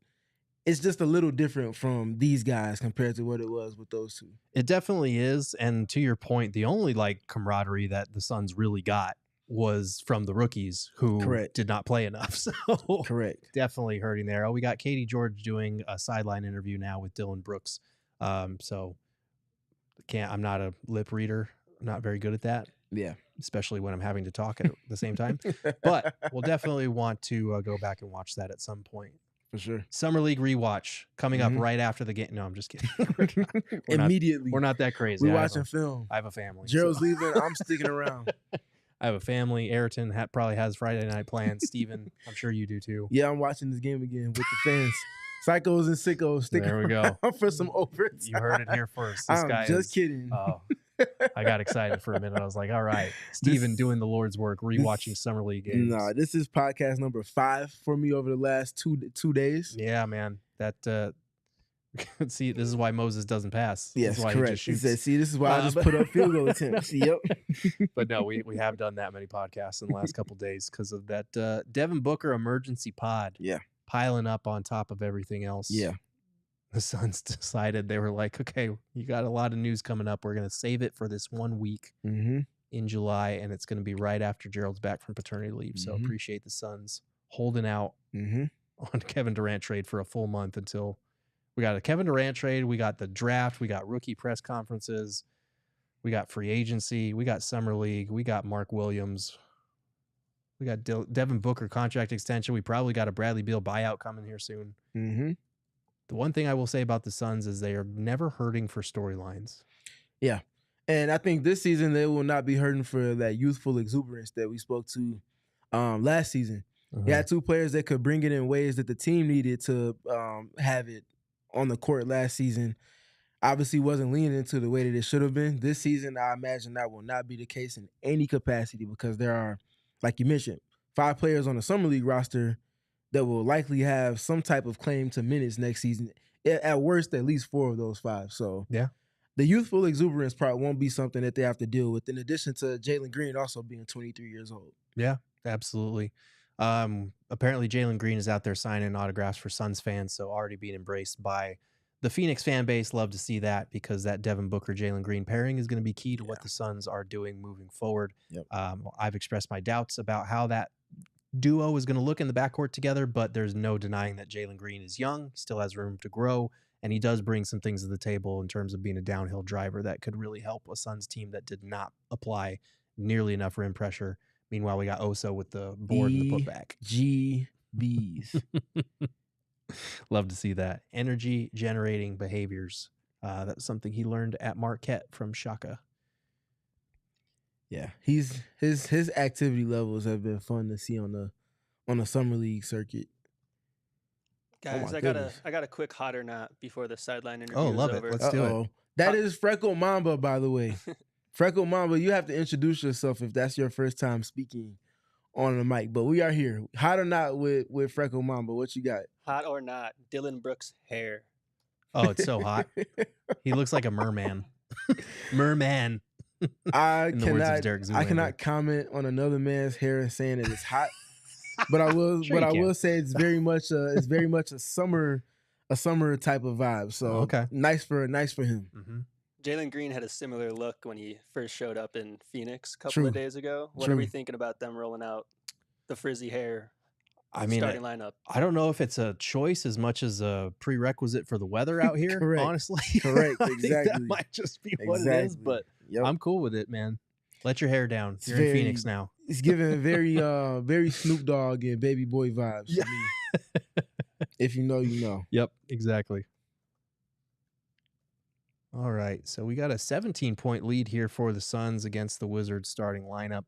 it's just a little different from these guys compared to what it was with those two. It definitely is. And to your point, the only camaraderie that the Suns really got was from the rookies who did not play enough. So definitely hurting there. Oh, we got Katie George doing a sideline interview now with Dylan Brooks. So I'm not a lip reader. I'm not very good at that. Yeah. Especially when I'm having to talk at the same time. But we'll definitely want to go back and watch that at some point. For sure. Summer League rewatch coming up right after the game. No, I'm just kidding. Immediately. We're not that crazy. We're watching film. I have a family. Gerald's leaving. I'm sticking around. I have a family. Ayrton probably has Friday night plans. Steven, I'm sure you do too. Yeah, I'm watching this game again with the fans. Psychos and sickos. Sticking there we go. For some overs. You heard it here first. I'm just kidding. Oh, I got excited for a minute. I was like, all right, Steven doing the Lord's work, rewatching Summer League games. Nah, this is podcast number 5 for me over the last two days. Yeah, man. That see, this is why Moses doesn't pass. Yes, why correct. He said, see, this is why I just put up field goal attempts. Yep. But no, we have done that many podcasts in the last couple of days because of that Devin Booker emergency pod. Yeah. Piling up on top of everything else. Yeah. The Suns decided, they were like, okay, you got a lot of news coming up. We're going to save it for this 1 week in July, and it's going to be right after Gerald's back from paternity leave. So appreciate the Suns holding out on Kevin Durant trade for a full month until we got a Kevin Durant trade. We got the draft. We got rookie press conferences. We got free agency. We got Summer League. We got Mark Williams. We got Devin Booker contract extension. We probably got a Bradley Beal buyout coming here soon. The one thing I will say about the Suns is they are never hurting for storylines. Yeah. And I think this season they will not be hurting for that youthful exuberance that we spoke to last season. You had 2 players that could bring it in ways that the team needed to have it on the court last season. Obviously wasn't leaning into the way that it should have been. This season, I imagine that will not be the case in any capacity because there are, like you mentioned, 5 players on the Summer League roster that will likely have some type of claim to minutes next season. At worst, at least 4 of those 5. So yeah, the youthful exuberance part won't be something that they have to deal with, in addition to Jalen Green also being 23 years old. Yeah, absolutely. Apparently Jalen Green is out there signing autographs for Suns fans, so already being embraced by the Phoenix fan base. Love to see that because that Devin Booker, Jalen Green pairing is going to be key to what the Suns are doing moving forward. Yep. I've expressed my doubts about how that duo is going to look in the backcourt together, but there's no denying that Jalen Green is young, still has room to grow, And he does bring some things to the table in terms of being a downhill driver that could really help a Suns team that did not apply nearly enough rim pressure. Meanwhile, we got Oso with the board and the putback. GBs. Love to see that. Energy generating behaviors. That's something he learned at Marquette from Shaka. Yeah, his activity levels have been fun to see on the summer league circuit. Guys, I got a quick hot or not before the sideline interview. Oh, love is it. over. Let's do it. That is Freckle Mamba, by the way. Freckle Mamba, you have to introduce yourself if that's your first time speaking on the mic. But we are here. Hot or not with Freckle Mamba. What you got? Hot or not, Dylan Brooks' hair. Oh, it's so hot. He looks like a merman. Merman. I cannot comment on another man's hair and saying that it's hot. But I will will say it's very much a summer type of vibe. So okay. Nice for him. Mm-hmm. Jalen Green had a similar look when he first showed up in Phoenix a couple of days ago. What are we thinking about them rolling out the frizzy hair? Starting lineup. I don't know if it's a choice as much as a prerequisite for the weather out here. Correct. Honestly, correct. I Exactly. think that might just be what it is. But I'm cool with it, man. Let your hair down. You're in Phoenix now. It's giving very Snoop Dogg and Baby Boy vibes. Yeah. To me. If you know, you know. Yep, exactly. All right, so we got a 17-point lead here for the Suns against the Wizards starting lineup.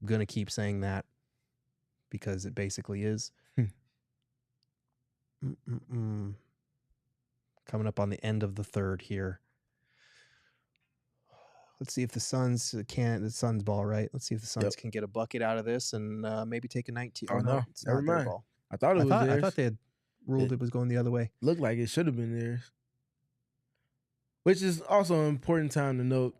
I'm going to keep saying that because it basically is. Coming up on the end of the third here. Let's see if the Suns the Suns ball, right? Let's see if the Suns can get a bucket out of this and maybe take a 19. Oh, no. It's not their ball. I thought it was theirs. I thought they had ruled it was going the other way. Looked like it should have been theirs. Which is also an important time to note.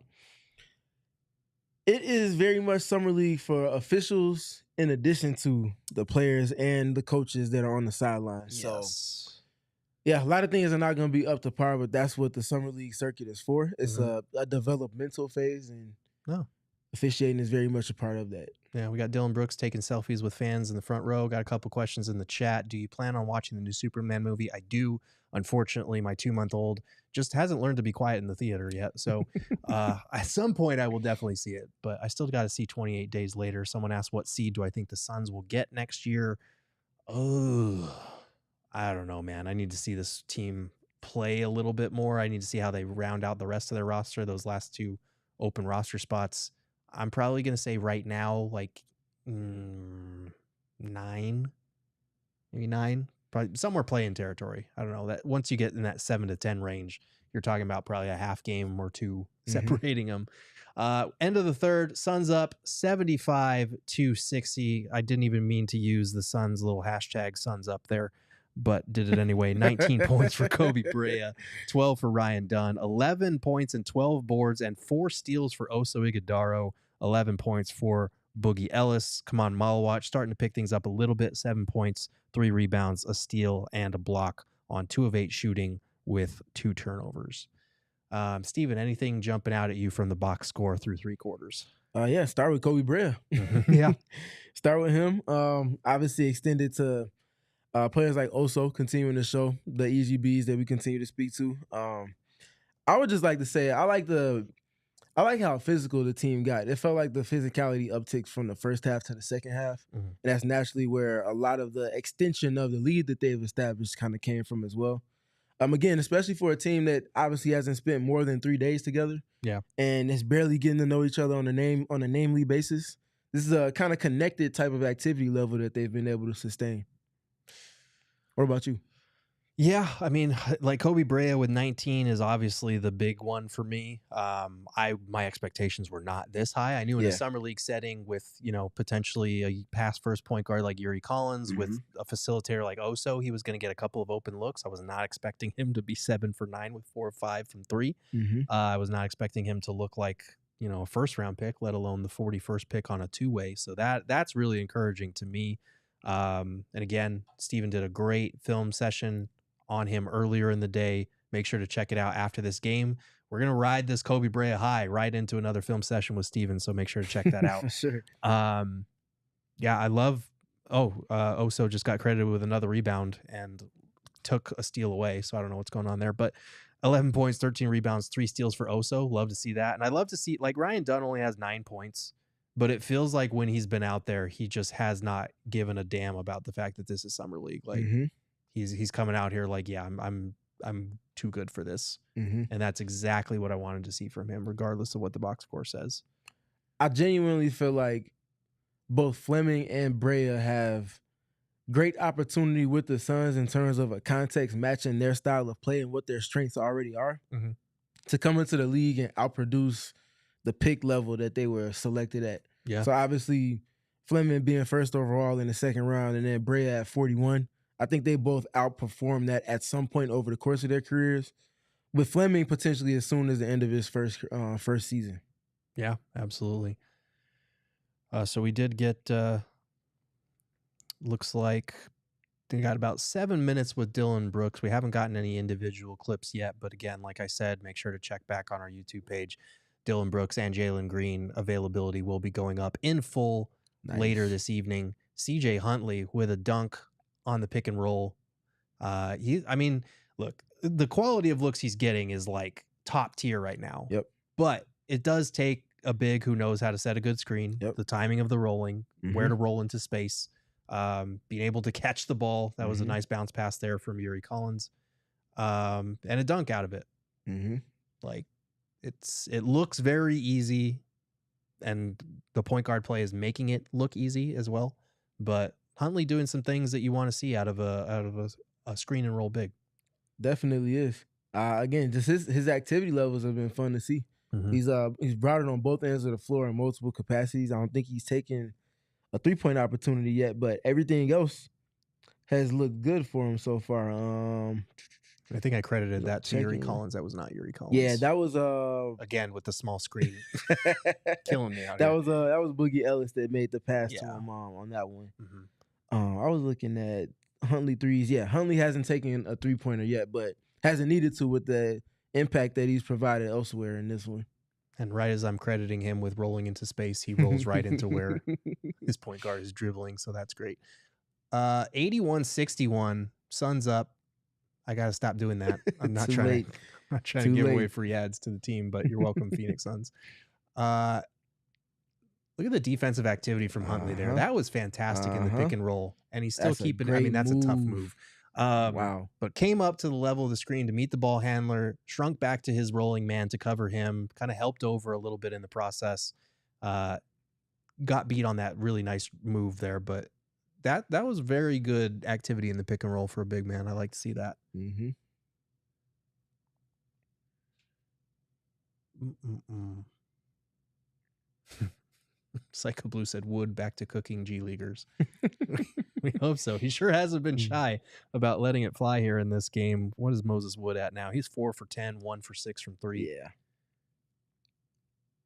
It is very much summer league for officials in addition to the players and the coaches that are on the sidelines. Yes. So, yeah, a lot of things are not going to be up to par, but that's what the summer league circuit is for. It's a developmental phase, and officiating is very much a part of that. Yeah, we got Dylan Brooks taking selfies with fans in the front row. Got a couple questions in the chat. Do you plan on watching the new Superman movie? I do. Unfortunately, my 2-month-old just hasn't learned to be quiet in the theater yet. So at some point, I will definitely see it. But I still got to see 28 Days Later. Someone asked, what seed do I think the Suns will get next year? Oh, I don't know, man. I need to see this team play a little bit more. I need to see how they round out the rest of their roster, those last 2 open roster spots. I'm probably going to say right now, like 9, maybe 9. Probably somewhere playing territory. I don't know. That once you get in that 7 to 10 range, you're talking about probably a half game or 2 separating them. End of the third, Suns up 75-60. I didn't even mean to use the Suns little hashtag Suns up there, but did it anyway. 19 points for Koby Brea, 12 for Ryan Dunn, 11 points and 12 boards and 4 steals for Oso Ighodaro, 11 points for Boogie Ellis. Khaman Maluach starting to pick things up a little bit, 7 points, 3 rebounds, a steal, and a block on 2 of 8 shooting with 2 turnovers. Steven, anything jumping out at you from the box score through 3 quarters? Yeah, start with Koby Brea. Yeah. Start with him. Obviously extended to players like Oso continuing to show the EGBs that we continue to speak to. I would just like to say I like how physical the team got. It felt like the physicality upticks from the first half to the second half. And that's naturally where a lot of the extension of the lead that they've established kind of came from as well. Again, especially for a team that obviously hasn't spent more than 3 days together. Yeah. And is barely getting to know each other on a namely basis. This is a kind of connected type of activity level that they've been able to sustain. What about you? Yeah, I mean, like Koby Brea with 19 is obviously the big one for me. My expectations were not this high. I knew in a summer league setting with, potentially a past first point guard like Yuri Collins, with a facilitator like Oso, he was going to get a couple of open looks. I was not expecting him to be 7 for 9 with 4 or 5 from 3. I was not expecting him to look like, a first round pick, let alone the 41st pick on a 2-way. So that's really encouraging to me. And again, Steven did a great film session on him earlier in the day. Make sure to check it out after this game. We're going to ride this Koby Brea high right into another film session with Steven, so make sure to check that out. For sure. Yeah, I love Oso just got credited with another rebound, and took a steal away, so I don't know what's going on there. But 11 points, 13 rebounds, 3 steals for Oso. Love to see that. And I love to see, like, Ryan Dunn only has 9 points, but it feels like when he's been out there, he just has not given a damn about the fact that this is summer league. Like he's coming out here like, yeah, I'm too good for this. And that's exactly what I wanted to see from him, regardless of what the box score says. I genuinely feel like both Fleming and Brea have great opportunity with the Suns in terms of a context matching their style of play and what their strengths already are to come into the league and outproduce the pick level that they were selected at. Yeah. So obviously Fleming being first overall in the second round and then Brea at 41, I think they both outperformed that at some point over the course of their careers, with Fleming potentially as soon as the end of his first season. Yeah, absolutely. So we did get, looks like they got about 7 minutes with Dillon Brooks. We haven't gotten any individual clips yet, but again, like I said, make sure to check back on our YouTube page. Dillon Brooks and Jalen Green availability will be going up in full later this evening. CJ Huntley with a dunk on the pick and roll. Look, the quality of looks he's getting is like top tier right now. Yep. But it does take a big who knows how to set a good screen, the timing of the rolling, where to roll into space, being able to catch the ball. That was a nice bounce pass there from Yuri Collins, and a dunk out of it. Like it looks very easy, and the point guard play is making it look easy as well. But Huntley doing some things that you want to see out of a screen and roll big. Definitely is. Again, just his activity levels have been fun to see. He's brought it on both ends of the floor in multiple capacities. I don't think he's taken a 3-point opportunity yet, but everything else has looked good for him so far. I think I credited that to Yuri Collins. That was not Yuri Collins. Yeah, that was again with the small screen, killing me out that here. That was Boogie Ellis that made the pass to him on that one. I was looking at Huntley threes. Yeah, Huntley hasn't taken a 3-pointer yet, but hasn't needed to with the impact that he's provided elsewhere in this one. And right as I'm crediting him with rolling into space, he rolls right into where his point guard is dribbling. So that's great. 81-61, Suns up. I got to stop doing that. I'm not trying to give away free ads to the team, but you're welcome, Phoenix Suns. Look at the defensive activity from Huntley there. That was fantastic in the pick and roll. And he's still keeping it. I mean, that's a tough move. Wow. But came up to the level of the screen to meet the ball handler, shrunk back to his rolling man to cover him, kind of helped over a little bit in the process. Got beat on that really nice move there, but that was very good activity in the pick and roll for a big man. I like to see that. Psycho Blue said, Wood back to cooking G Leaguers. We hope so. He sure hasn't been shy about letting it fly here in this game. What is Moses Wood at now? He's 4 for 10, 1 for 6 from 3. Yeah.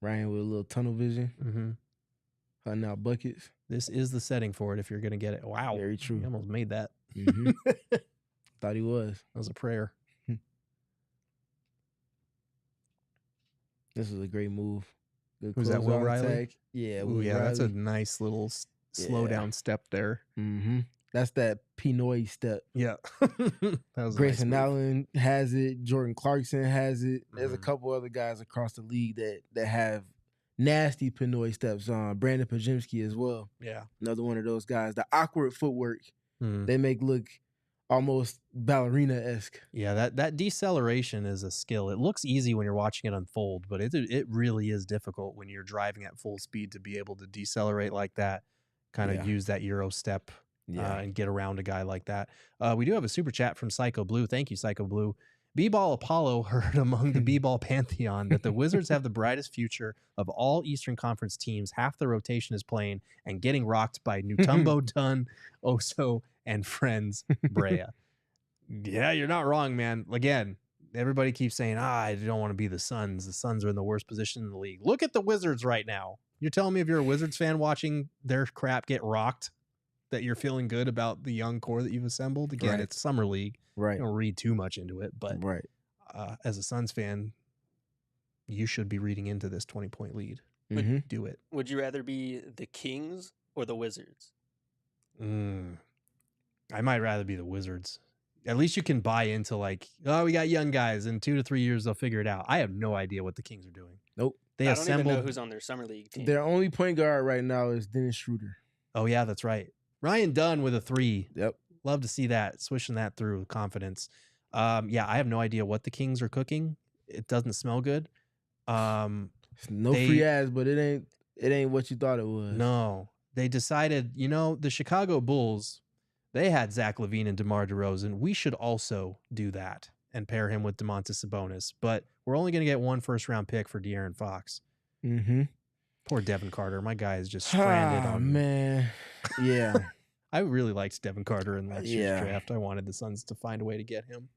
Ryan with a little tunnel vision. Hunting out buckets. This is the setting for it if you're going to get it. Wow. Very true. He almost made that. Thought he was. That was a prayer. This is a great move. Good Who's that, Will Riley? Tag. Yeah, Ooh, yeah, that's a nice little slow down step there. That's that Pinoy step. Yeah. That was Grayson nice Allen has it. Jordan Clarkson has it. There's a couple other guys across the league that have nasty Pinoy steps. Brandon Pajimski as well. Yeah. Another one of those guys. The awkward footwork they make look almost ballerina-esque. Yeah, that deceleration is a skill. It looks easy when you're watching it unfold, but it really is difficult when you're driving at full speed to be able to decelerate like that, kind of use that Euro step and get around a guy like that. We do have a super chat from Psycho Blue. Thank you, Psycho Blue. B-Ball Apollo heard among the B-Ball pantheon that the Wizards have the brightest future of all Eastern Conference teams. Half the rotation is playing and getting rocked by Mutombo, Dunn, Oso, and friends Brea. Yeah, you're not wrong, man. Again, everybody keeps saying, I don't want to be the Suns. The Suns are in the worst position in the league. Look at the Wizards right now. You're telling me if you're a Wizards fan watching their crap get rocked, that you're feeling good about the young core that you've assembled? Again, it's summer league. Right. Don't read too much into it, but as a Suns fan, you should be reading into this 20-point lead. Do it. Would you rather be the Kings or the Wizards? I might rather be the Wizards. At least you can buy into like, oh, we got young guys. In 2 to 3 years, they'll figure it out. I have no idea what the Kings are doing. Nope. They I don't assembled. even know who's on their summer league team. Their only point guard right now is Dennis Schroeder. Oh, yeah, that's right. Ryan Dunn with a 3. Yep. Love to see that, swishing that through with confidence. Yeah, I have no idea what the Kings are cooking. It doesn't smell good. No free ads, but it ain't what you thought it was. No. They decided, the Chicago Bulls, they had Zach LaVine and DeMar DeRozan. We should also do that and pair him with Domantas Sabonis. But we're only going to get 1 first-round pick for De'Aaron Fox. Mm-hmm. Poor Devin Carter. My guy is just stranded on. Man. Yeah. I really liked Devin Carter in last year's draft. I wanted the Suns to find a way to get him.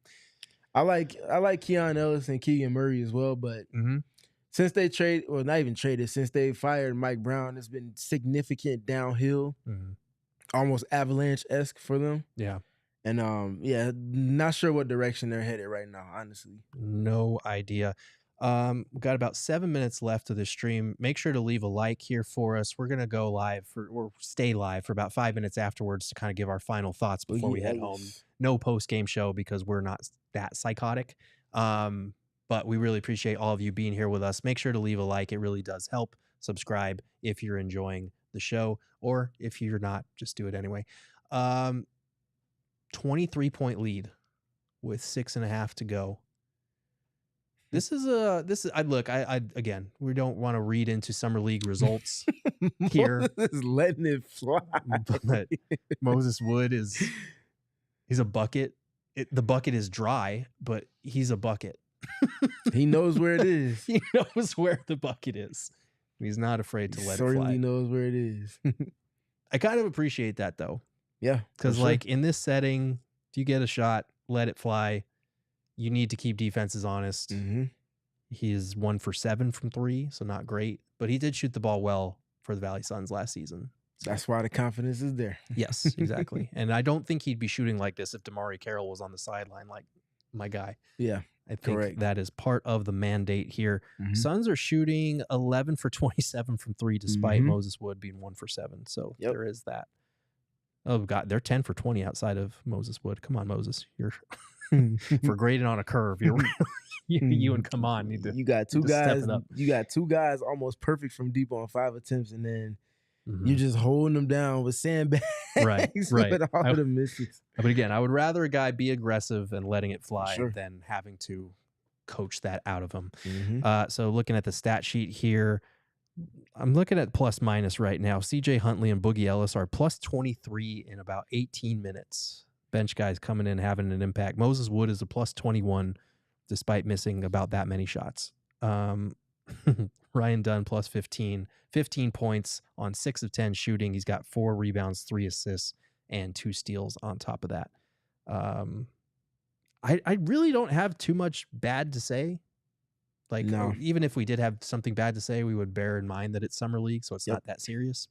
I like Keon Ellis and Keegan Murray as well, but since they since they fired Mike Brown, it's been significant downhill, almost avalanche-esque for them. Yeah. And not sure what direction they're headed right now, honestly. No idea. We've got about 7 minutes left of the stream. Make sure to leave a like here for us. We're going to go live or stay live for about 5 minutes afterwards to kind of give our final thoughts before we head home. No post-game show because we're not that psychotic. But we really appreciate all of you being here with us. Make sure to leave a like. It really does help. Subscribe if you're enjoying the show, or if you're not, just do it anyway. 23-point lead with 6.5 to go. Again, we don't want to read into summer league results here. Is letting it fly. But Moses Wood he's a bucket. The bucket is dry, but he's a bucket. He knows where it is. He knows where the bucket is. He's not afraid to let it fly. Certainly knows where it is. I kind of appreciate that though. Yeah. Because like in this setting, if you get a shot, let it fly. You need to keep defenses honest. He is 1 for 7 from 3, so not great. But he did shoot the ball well for the Valley Suns last season. So. That's why the confidence is there. Yes, exactly. And I don't think he'd be shooting like this if DeMarre Carroll was on the sideline like my guy. Yeah, I think that is part of the mandate here. Suns are shooting 11 for 27 from 3 despite Moses Wood being 1 for 7. So there is that. Oh, God, they're 10 for 20 outside of Moses Wood. Come on, Moses. You're for grading on a curve. You and Khaman need to. You got two guys. You got 2 guys almost perfect from deep on 5 attempts, and then you're just holding them down with sandbags. Right. With all the misses. But again, I would rather a guy be aggressive and letting it fly than having to coach that out of him. So looking at the stat sheet here, I'm looking at plus minus right now. CJ Huntley and Boogie Ellis are plus 23 in about 18 minutes. Bench guys coming in, having an impact. Moses Wood is a plus 21 despite missing about that many shots. Ryan Dunn plus 15 points on 6 of 10 shooting. He's got 4 rebounds, 3 assists, and 2 steals on top of that. I really don't have too much bad to say. Like, even if we did have something bad to say, we would bear in mind that it's summer league, so it's not that serious.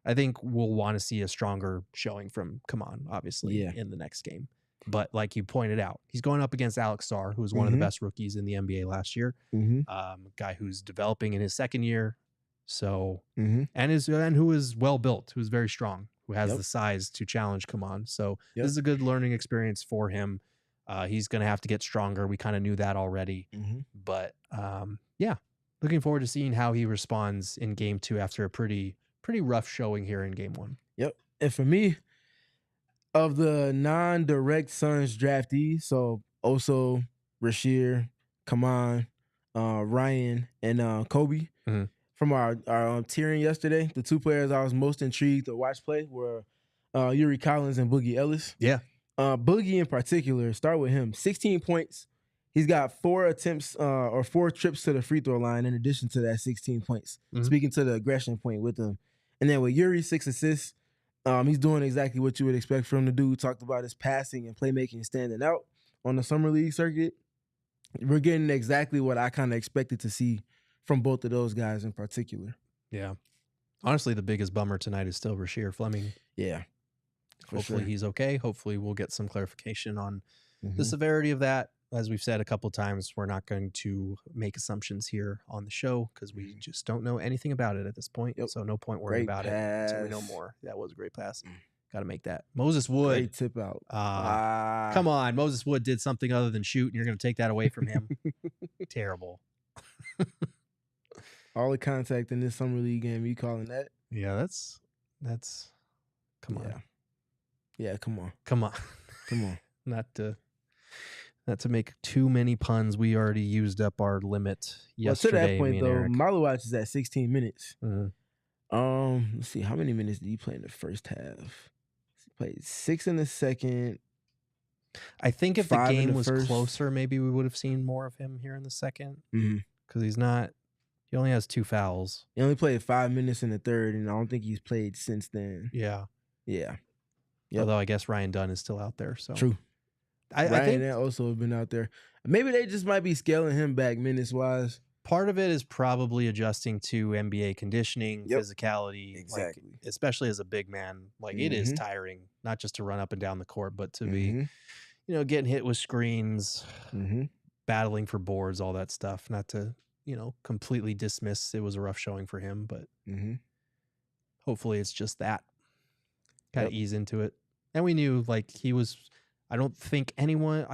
I think we'll want to see a stronger showing from Khaman, obviously, in the next game. But like you pointed out, he's going up against Alex Sarr, who was one of the best rookies in the NBA last year. Guy who's developing in his second year, so and who is well built, who's very strong, who has the size to challenge Khaman. So this is a good learning experience for him. He's going to have to get stronger. We kind of knew that already, but looking forward to seeing how he responds in game 2 after a pretty rough showing here in game 1. Yep. And for me, of the non-direct Suns draftees, so Oso, Rasheer, Khaman, Ryan, and Koby, from our tiering yesterday, the 2 players I was most intrigued to watch play were Yuri Collins and Boogie Ellis. Yeah. Boogie in particular, start with him. 16 points. He's got 4 attempts or 4 trips to the free throw line in addition to that 16 points. Speaking to the aggression point with him. And then with Yuri, 6 assists. He's doing exactly what you would expect from the dude. We talked about his passing and playmaking standing out on the summer league circuit. We're getting exactly what I kind of expected to see from both of those guys in particular. Yeah. Honestly, the biggest bummer tonight is still Rasheer Fleming. Yeah. Hopefully he's okay. Hopefully we'll get some clarification on the severity of that. As we've said a couple of times, we're not going to make assumptions here on the show because we just don't know anything about it at this point. So no point worrying about it until we know more. That was a great pass. Got to make that. Moses Wood. Great tip out. Come on. Moses Wood did something other than shoot, and you're going to take that away from him? Terrible. All the contact in this summer league game, you calling that? Yeah, that's come on. Yeah, come on. Come on. Come on. Not to make too many puns. We already used up our limit yesterday. To that point, though, Eric. Maluach is at 16 minutes. Mm-hmm. Let's see. How many minutes did he play in the first half? He played 6 in the second. I think if the 5 in game the was first. closer, maybe we would have seen more of him here in the second. Mm-hmm. Because he only has 2 fouls. He only played 5 minutes in the third, and I don't think he's played since then. Yeah. Yeah. Yep. Although I guess Ryan Dunn is still out there. So True. I Ryan think also have been out there. Maybe they just might be scaling him back minutes-wise. part of it is probably adjusting to NBA conditioning, physicality, Exactly. like, especially as a big man. Like it is tiring, not just to run up and down the court, but to be, getting hit with screens, battling for boards, all that stuff. Not to, completely dismiss it was a rough showing for him, but hopefully it's just that. Kind of ease into it. And we knew he was. I don't think anyone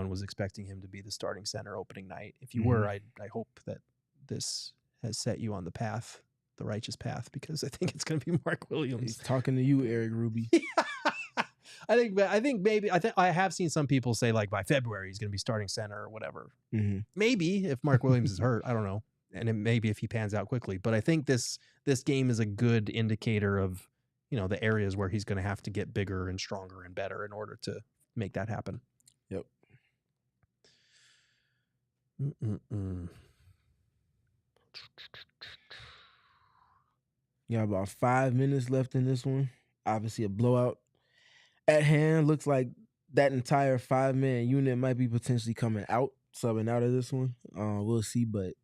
was expecting him to be the starting center opening night. If you were, I hope that this has set you on the path, the righteous path, because I think it's going to be Mark Williams. He's talking to you, Eric Ruby. I have seen some people say by February he's going to be starting center or whatever. Maybe if Mark Williams is hurt, I don't know, and maybe if he pans out quickly. But I think this game is a good indicator of the areas where he's going to have to get bigger and stronger and better in order to make that happen. Yep. Got about 5 minutes left in this one. Obviously a blowout at hand. Looks like that entire 5-man unit might be potentially subbing out of this one. We'll see, but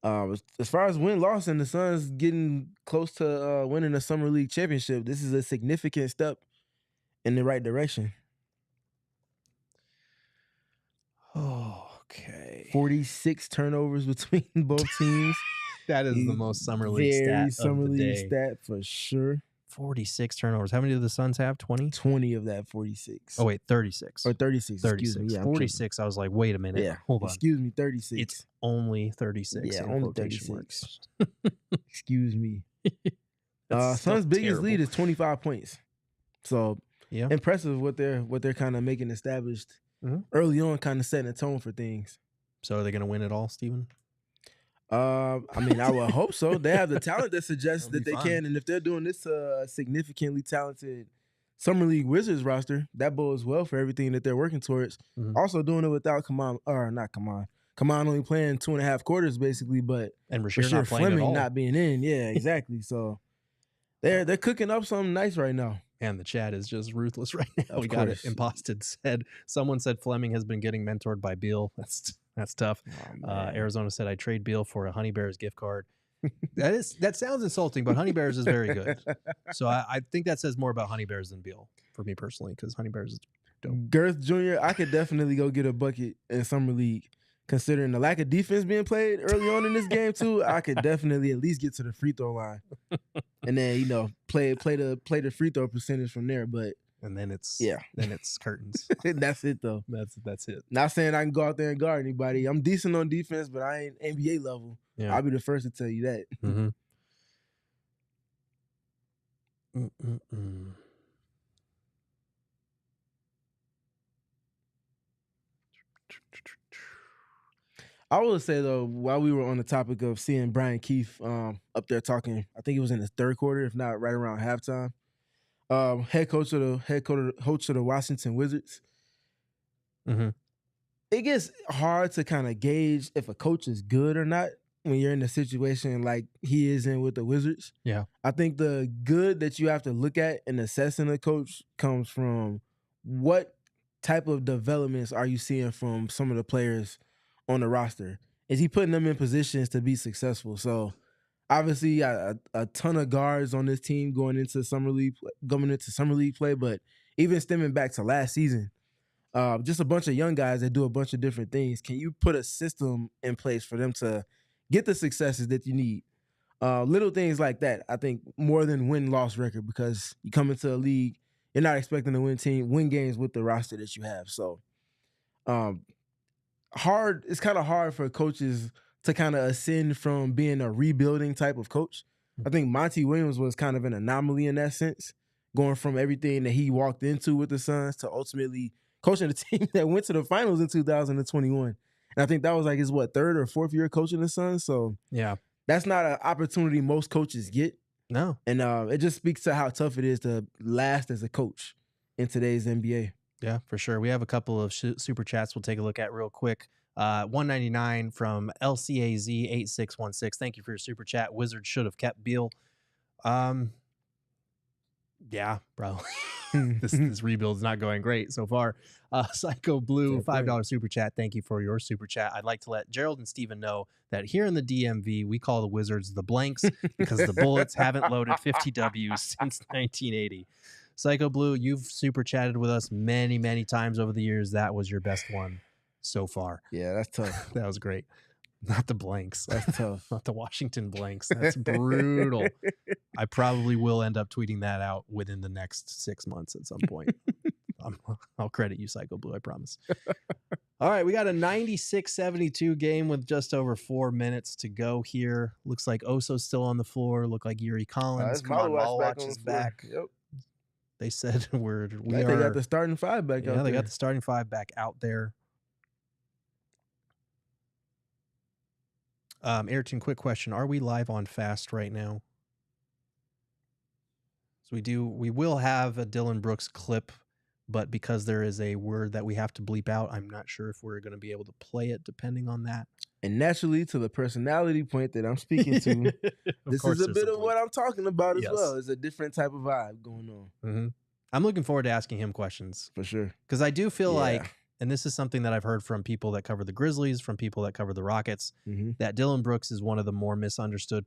as far as win-loss and the Suns getting close to winning the Summer League championship, this is a significant step in the right direction. Oh, okay. 46 turnovers between both teams. That is the most Summer League stat Summer of the League day. stat for sure. 46 turnovers. How many did the Suns have? 20? 20 of that 46. Oh, wait, 36. Or 36. 36. Excuse me. Yeah, 46, I was like, wait a minute. Yeah. Hold on. Excuse me, 36. It's only 36. Yeah, in only quotation 36. marks. Excuse me. That's Suns' biggest terrible. lead is 25 points. So impressive what they're kind of making established early on, kind of setting a tone for things. So are they going to win it all, Steven? I would hope so. They have the talent that suggests that they can, and if they're doing this significantly talented Summer League Wizards roster, that bodes well for everything that they're working towards. Also doing it without Khaman only playing 2.5 quarters basically, but and Rasheer not playing Fleming at all. not being in. Yeah, exactly. So they're cooking up something nice right now. And the chat is just ruthless right now. Of We got it. course. Imposted someone said Fleming has been getting mentored by Beal. That's tough. Arizona said I trade Beal for a Honey Bears gift card. That sounds insulting, but Honey Bears is very good. So I think that says more about Honey Bears than Beal for me personally, because Honey Bears is dope. Girth Jr., I could definitely go get a bucket in Summer League. Considering the lack of defense being played early on in this game too, I could definitely at least get to the free throw line, and then play the free throw percentage from there. But and then it's curtains. That's it though. That's it. Not saying I can go out there and guard anybody. I'm decent on defense, but I ain't NBA level. Yeah. I'll be the first to tell you that. I will say though, while we were on the topic of seeing Brian Keefe up there talking, I think it was in his third quarter, if not right around halftime. Head coach of the Washington Wizards. It gets hard to kind of gauge if a coach is good or not when you're in a situation like he is in with the Wizards. Yeah. I think the good that you have to look at in assessing a coach comes from what type of developments are you seeing from some of the players on the roster? Is he putting them in positions to be successful? So obviously a ton of guards on this team going into summer league play, but even stemming back to last season, just a bunch of young guys that do a bunch of different things. Can you put a system in place for them to get the successes that you need? Little things like that, I think, more than win-loss record, because you come into a league, you're not expecting to win games with the roster that you have. So it's kind of hard for coaches to kind of ascend from being a rebuilding type of coach. I think Monty Williams was kind of an anomaly in that sense, going from everything that he walked into with the Suns to ultimately coaching the team that went to the finals in 2021. And I think that was like his, third or fourth year coaching the Suns. So yeah, that's not an opportunity most coaches get. No. And it just speaks to how tough it is to last as a coach in today's NBA. Yeah, for sure. We have a couple of super chats we'll take a look at real quick. 199 from LCAZ8616. Thank you for your super chat. Wizards should have kept Beal. Yeah, bro. this rebuild is not going great so far. Psycho Blue, $5 super chat. Thank you for your super chat. I'd like to let Gerald and Steven know that here in the DMV, we call the Wizards the Blanks because the Bullets haven't loaded 50 Ws since 1980. Psycho Blue, you've super chatted with us many, many times over the years. That was your best one so far. Yeah, that's tough. That was great. Not the Blanks. That's tough. Not the Washington Blanks. That's brutal. I probably will end up tweeting that out within the next 6 months at some point. I'll credit you, Psycho Blue, I promise. All right, we got a 96-72 game with just over 4 minutes to go here. Looks like Oso's still on the floor. Look like Yuri Collins. Khaman Maluach is back. Yep. They said they got the starting five back out there. Yeah, they got the starting five back out there. Ayrton, quick question. Are we live on Fast right now? So we will have a Dylan Brooks clip, but because there is a word that we have to bleep out, I'm not sure if we're going to be able to play it depending on that. And naturally, to the personality point that I'm speaking to, this is a bit of what I'm talking about as well. It's a different type of vibe going on. Mm-hmm. I'm looking forward to asking him questions. For sure. Because I do feel like, and this is something that I've heard from people that cover the Grizzlies, from people that cover the Rockets, that Dylan Brooks is one of the more misunderstood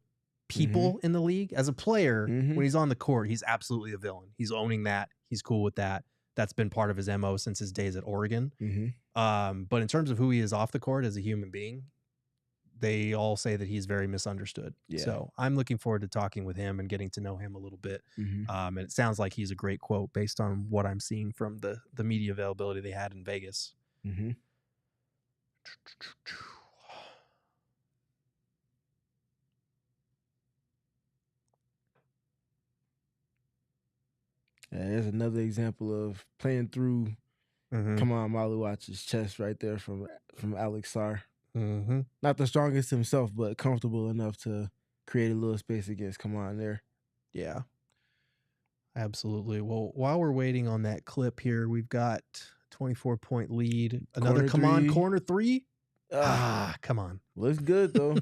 people in the league. As a player, when he's on the court, he's absolutely a villain. He's owning that. He's cool with that. That's been part of his MO since his days at Oregon. But in terms of who he is off the court as a human being, they all say that he's very misunderstood. So I'm looking forward to talking with him and getting to know him a little bit. And it sounds like he's a great quote based on what I'm seeing from the media availability they had in Vegas. There's another example of playing through Khaman Maluach's chest right there from Alex Sarr. Not the strongest himself, but comfortable enough to create a little space against Khaman there. Yeah, absolutely. Well, while we're waiting on that clip here, we've got 24-point lead. Another Khaman corner three. Come on. Looks good, though.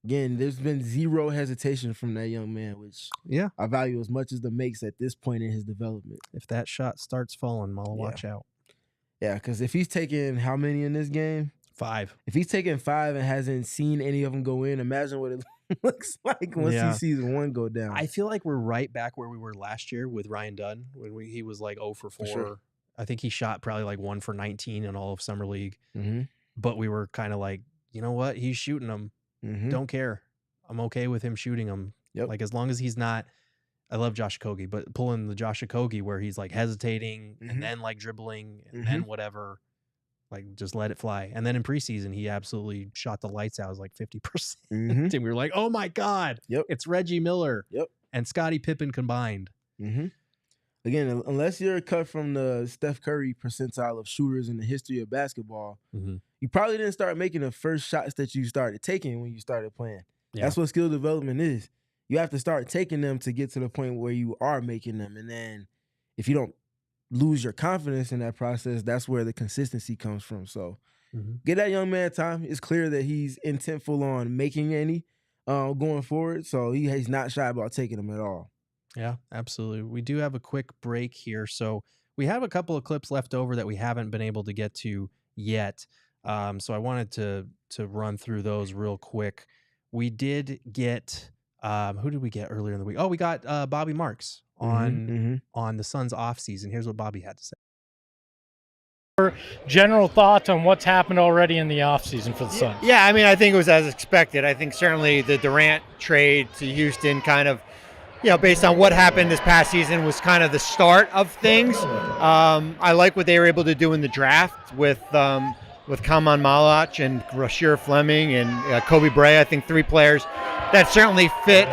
Again, there's been zero hesitation from that young man, which I value as much as the makes at this point in his development. If that shot starts falling, watch out. Yeah, because if he's taking how many in this game? 5. If he's taking 5 and hasn't seen any of them go in, imagine what it looks like once he sees one go down. I feel like we're right back where we were last year with Ryan Dunn when he was like 0 for 4. Sure. I think he shot probably like 1 for 19 in all of Summer League. But we were kind of like, you know what? He's shooting them. Don't care. I'm okay with him shooting them. Like as long as he's not, I love Josh Okogie, but pulling the Josh Okogie where he's like hesitating and then like dribbling and then whatever, like just let it fly. And then in preseason, he absolutely shot the lights out. It was like 50%. And we were like, oh my God, it's Reggie Miller and Scottie Pippen combined. Again, unless you're cut from the Steph Curry percentile of shooters in the history of basketball, you probably didn't start making the first shots that you started taking when you started playing. That's what skill development is. You have to start taking them to get to the point where you are making them. And then if you don't lose your confidence in that process, that's where the consistency comes from. So get that young man time. It's clear that he's intentful on making any going forward. So he's not shy about taking them at all. Yeah, absolutely. We do have a quick break here. So we have a couple of clips left over that we haven't been able to get to yet. So I wanted to run through those real quick. We did get, who did we get earlier in the week? Oh, we got Bobby Marks on the Suns off season. Here's what Bobby had to say. General thoughts on what's happened already in the offseason for the Suns? Yeah, I mean, I think it was as expected. I think certainly the Durant trade to Houston kind of, based on what happened this past season, was kind of the start of things. I like what they were able to do in the draft with Khaman Maluach and Rasheer Fleming and Koby Brea. I think 3 players that certainly fit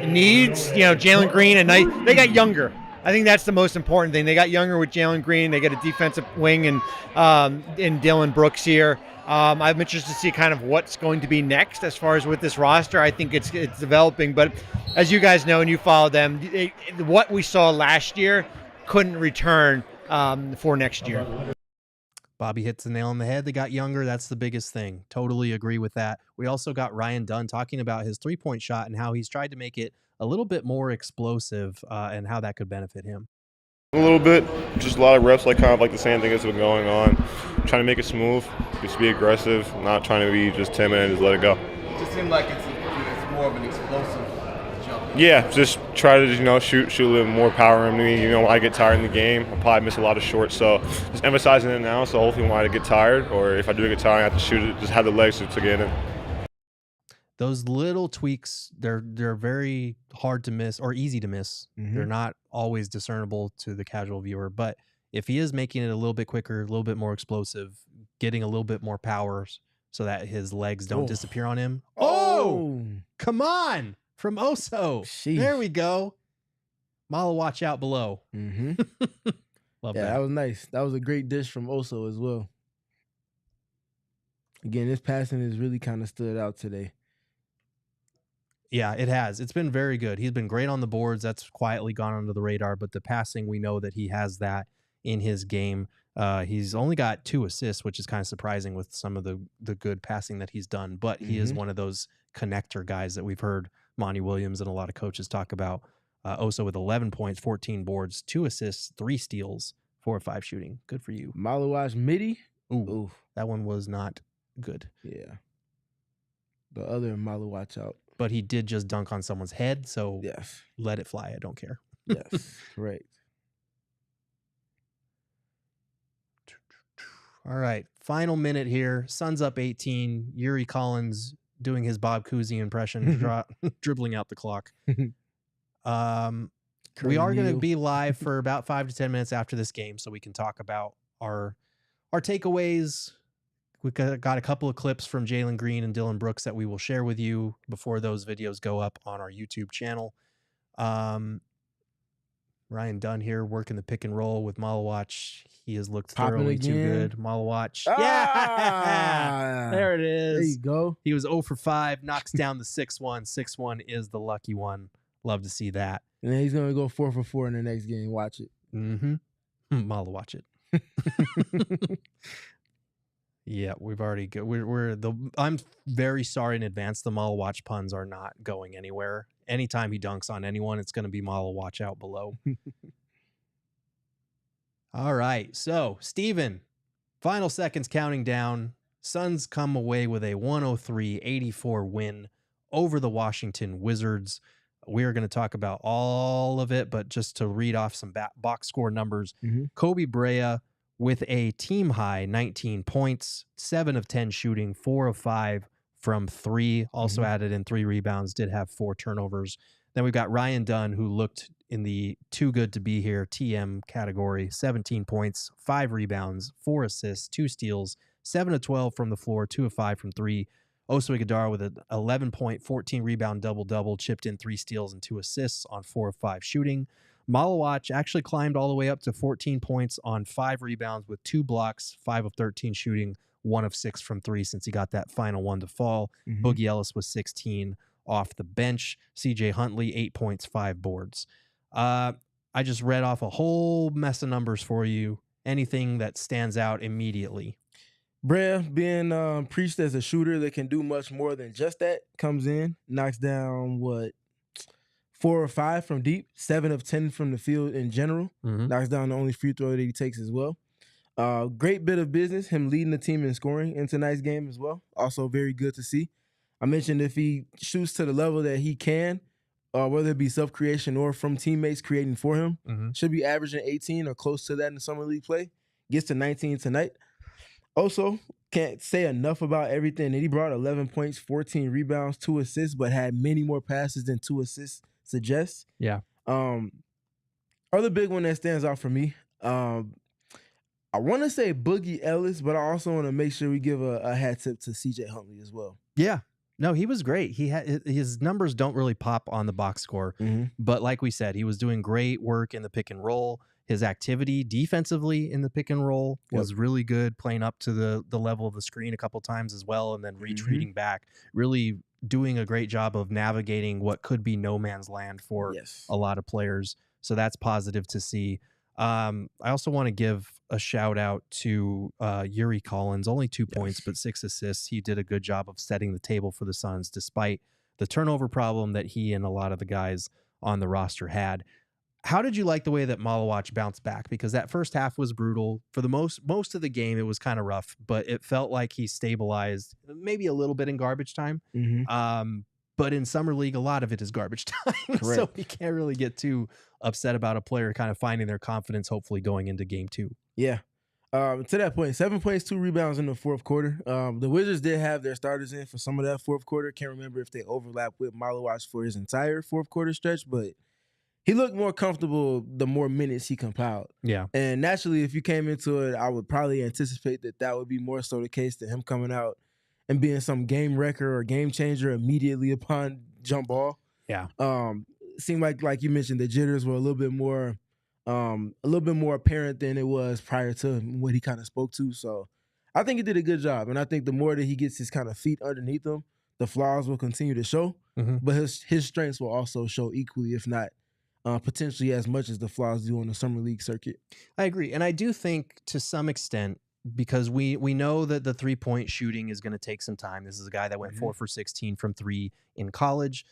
needs. Jalen Green, and they got younger. I think that's the most important thing. They got younger with Jalen Green. They got a defensive wing and Dillon Brooks here. I'm interested to see kind of what's going to be next as far as with this roster. I think it's developing, but as you guys know and you follow them, what we saw last year couldn't return for next year. Bobby hits the nail on the head. They got younger. That's the biggest thing. Totally agree with that. We also got Ryan Dunn talking about his 3-point shot and how he's tried to make it a little bit more explosive and how that could benefit him. A little bit, just a lot of reps, kind of the same thing that's been going on. Trying to make it smooth, just be aggressive, not trying to be just timid and just let it go. It just seemed like it's more of an explosive jump. Yeah, just try to shoot a little more power in me. When I get tired in the game, I'll probably miss a lot of shorts, so just emphasizing it now. So hopefully when I get tired, or if I do get tired, I have to shoot it. Just have the legs to get in. Those little tweaks, they're very hard to miss or easy to miss. Mm-hmm. They're not always discernible to the casual viewer, but if he is making it a little bit quicker, a little bit more explosive, getting a little bit more power so that his legs don't disappear on him. Oh, come on. From Oso. Sheesh. There we go. Maluach out below. Mm-hmm. Love Yeah, that. that was nice. That was a great dish from Oso as well. Again, this passing has really kind of stood out today. Yeah, it has. It's been very good. He's been great on the boards. That's quietly gone under the radar, but the passing, we know that he has that in his game. He's only got 2 assists, which is kind of surprising with some of the good passing that he's done, but he is one of those connector guys that we've heard Monty Williams and a lot of coaches talk about. Oso with 11 points, 14 boards, 2 assists, 3 steals, 4 of 5 shooting. Good for you. Maluach midi. Ooh, that one was not good. Yeah. The other Maluach out. But he did just dunk on someone's head, so yes, let it fly. I don't care. Yes, correct. All right, final minute here. Suns up 18. Yuri Collins doing his Bob Cousy impression, dribbling out the clock. We are going to be live for about 5 to 10 minutes after this game, so we can talk about our takeaways. We've got a couple of clips from Jalen Green and Dillon Brooks that we will share with you before those videos go up on our YouTube channel. Ryan Dunn here working the pick and roll with Maluach. He has looked thoroughly too good. Maluach. Yeah! There it is. There you go. He was 0 for 5, knocks down the 6-1. 6-1 is the lucky one. Love to see that. And then he's going to go 4 for 4 in the next game. Watch it. Mm-hmm. Maluach it. Yeah, we've already I'm very sorry in advance. The Maluach puns are not going anywhere. Anytime he dunks on anyone, it's going to be Maluach out below. All right. So, Steven, final seconds counting down. Suns come away with a 103-84 win over the Washington Wizards. We are going to talk about all of it, but just to read off some box score numbers. Koby Brea with a team high 19 points, 7 of 10 shooting, 4 of 5 from 3. Also added in 3 rebounds, did have 4 turnovers. Then we've got Ryan Dunn, who looked in the too good to be here TM category, 17 points, 5 rebounds, 4 assists, 2 steals, 7 of 12 from the floor, 2 of 5 from 3. Oso Ighodaro with an 11-point, 14-rebound double-double, chipped in 3 steals and 2 assists on 4 of 5 shooting. Maluach actually climbed all the way up to 14 points on 5 rebounds with 2 blocks, 5 of 13 shooting, 1 of 6 from 3 since he got that final one to fall. Boogie Ellis was 16 off the bench. CJ Huntley, 8 points, 5 boards. I just read off a whole mess of numbers for you. Anything that stands out immediately? Brea being preached as a shooter that can do much more than just that. Comes in, knocks down, 4 or 5 from deep, 7 of 10 from the field in general. Knocks down the only free throw that he takes as well. Great bit of business, him leading the team in scoring in tonight's game as well. Also very good to see. I mentioned if he shoots to the level that he can, whether it be self-creation or from teammates creating for him, should be averaging 18 or close to that in summer league play. gets to 19 tonight. Also, can't say enough about everything that he brought. 11 points, 14 rebounds, 2 assists, but had many more passes than 2 assists suggests. Yeah. Other big one that stands out for me, I want to say Boogie Ellis, but I also want to make sure we give a hat tip to CJ Huntley as well. Yeah. No, he was great. He had his numbers don't really pop on the box score, but like we said, he was doing great work in the pick and roll. His activity defensively in the pick and roll was really good, playing up to the level of the screen a couple times as well, and then retreating back, really doing a great job of navigating what could be no man's land for a lot of players. So that's positive to see. I also want to give a shout out to Yuri Collins, only 2 points, but 6 assists. He did a good job of setting the table for the Suns, despite the turnover problem that he and a lot of the guys on the roster had. How did you like the way that Maluach bounced back? Because that first half was brutal. For the most of the game, it was kind of rough, but it felt like he stabilized maybe a little bit in garbage time. But in Summer League, a lot of it is garbage time. So you can't really get too upset about a player kind of finding their confidence, hopefully going into game 2. Yeah. To that point, 7 points, 2 rebounds in the fourth quarter. The Wizards did have their starters in for some of that fourth quarter. Can't remember if they overlapped with Maluach for his entire fourth quarter stretch, but he looked more comfortable the more minutes he compiled. Yeah. And naturally, if you came into it, I would probably anticipate that would be more so the case than him coming out and being some game wrecker or game changer immediately upon jump ball. Yeah. Seemed like you mentioned, the jitters were a little bit more apparent than it was prior to what he kind of spoke to. So I think he did a good job. And I think the more that he gets his kind of feet underneath him, the flaws will continue to show. But his strengths will also show equally, if not potentially as much as the flaws do on the Summer League circuit. I agree. And I do think to some extent, because we know that the 3-point shooting is going to take some time. This is a guy that went 4 for 16 from 3 in college.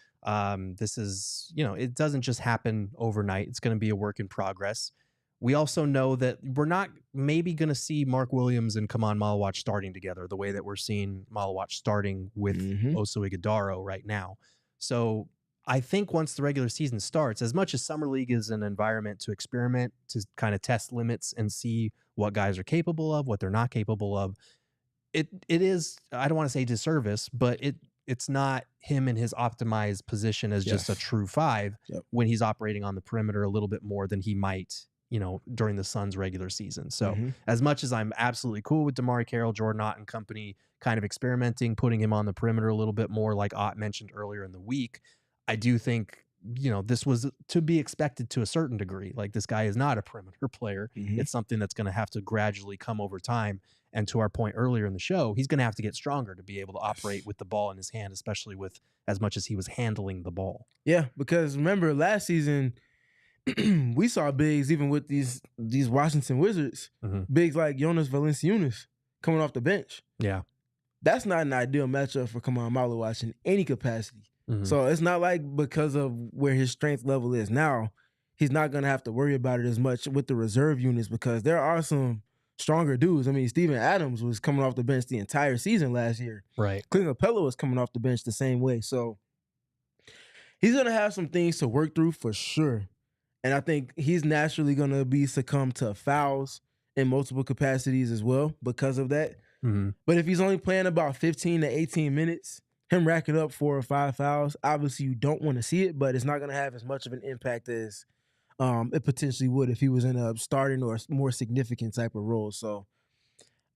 This is, it doesn't just happen overnight. It's going to be a work in progress. We also know that we're not maybe going to see Mark Williams and Khaman Maluach starting together the way that we're seeing Maluach starting with Oso Ighodaro right now. So I think once the regular season starts, as much as Summer League is an environment to experiment, to kind of test limits and see what guys are capable of, what they're not capable of, it is, I don't want to say disservice, but it's not him in his optimized position as just a true 5 when he's operating on the perimeter a little bit more than he might, during the Suns regular season. So as much as I'm absolutely cool with DeMarre Carroll, Jordan Ott and company kind of experimenting, putting him on the perimeter a little bit more, like Ott mentioned earlier in the week, I do think, this was to be expected to a certain degree. Like, this guy is not a perimeter player. It's something that's going to have to gradually come over time. And to our point earlier in the show, he's going to have to get stronger to be able to operate with the ball in his hand, especially with as much as he was handling the ball. Yeah, because remember last season, we saw bigs even with these Washington Wizards, bigs like Jonas Valanciunas coming off the bench. Yeah. That's not an ideal matchup for Khaman Maluach in any capacity. So it's not like because of where his strength level is now, he's not going to have to worry about it as much with the reserve units, because there are some stronger dudes. I mean, Steven Adams was coming off the bench the entire season last year. Right. Clint Capella was coming off the bench the same way. So he's going to have some things to work through for sure. And I think he's naturally going to be succumb to fouls in multiple capacities as well because of that. But if he's only playing about 15 to 18 minutes, him racking up 4 or 5 fouls, obviously you don't want to see it, but it's not going to have as much of an impact as it potentially would if he was in a starting or more significant type of role. So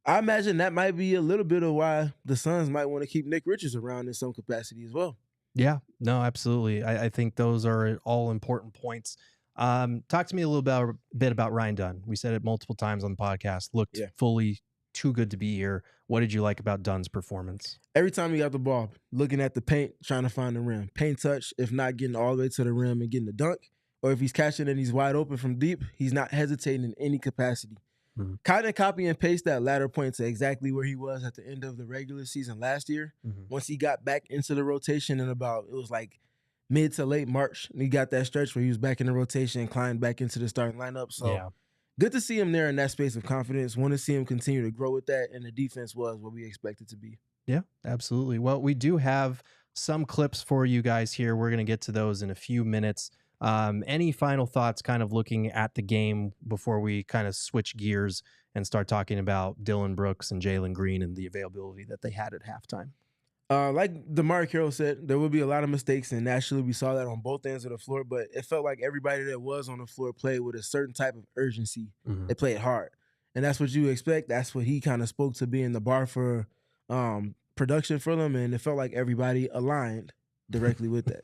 I imagine that might be a little bit of why the Suns might want to keep Nick Richards around in some capacity as well. Yeah, no, absolutely. I think those are all important points. Talk to me a little bit about Ryan Dunn. We said it multiple times on the podcast. Looked fully too good to be here. What did you like about Dunn's performance? Every time he got the ball, looking at the paint, trying to find the rim. Paint touch, if not getting all the way to the rim and getting the dunk, or if he's catching and he's wide open from deep, he's not hesitating in any capacity. Kind of copy and paste that latter point to exactly where he was at the end of the regular season last year. Once he got back into the rotation in it was like mid to late March, and he got that stretch where he was back in the rotation and climbed back into the starting lineup. So good to see him there in that space of confidence. Want to see him continue to grow with that, and the defense was what we expected to be. Yeah, absolutely. Well, we do have some clips for you guys here. We're going to get to those in a few minutes. Any final thoughts kind of looking at the game before we kind of switch gears and start talking about Dillon Brooks and Jalen Green and the availability that they had at halftime. Like DeMar Carroll said, there will be a lot of mistakes, and naturally we saw that on both ends of the floor, but it felt like everybody that was on the floor played with a certain type of urgency. They played hard, and that's what you expect. That's what he kind of spoke to being the bar for production for them, and it felt like everybody aligned directly with that.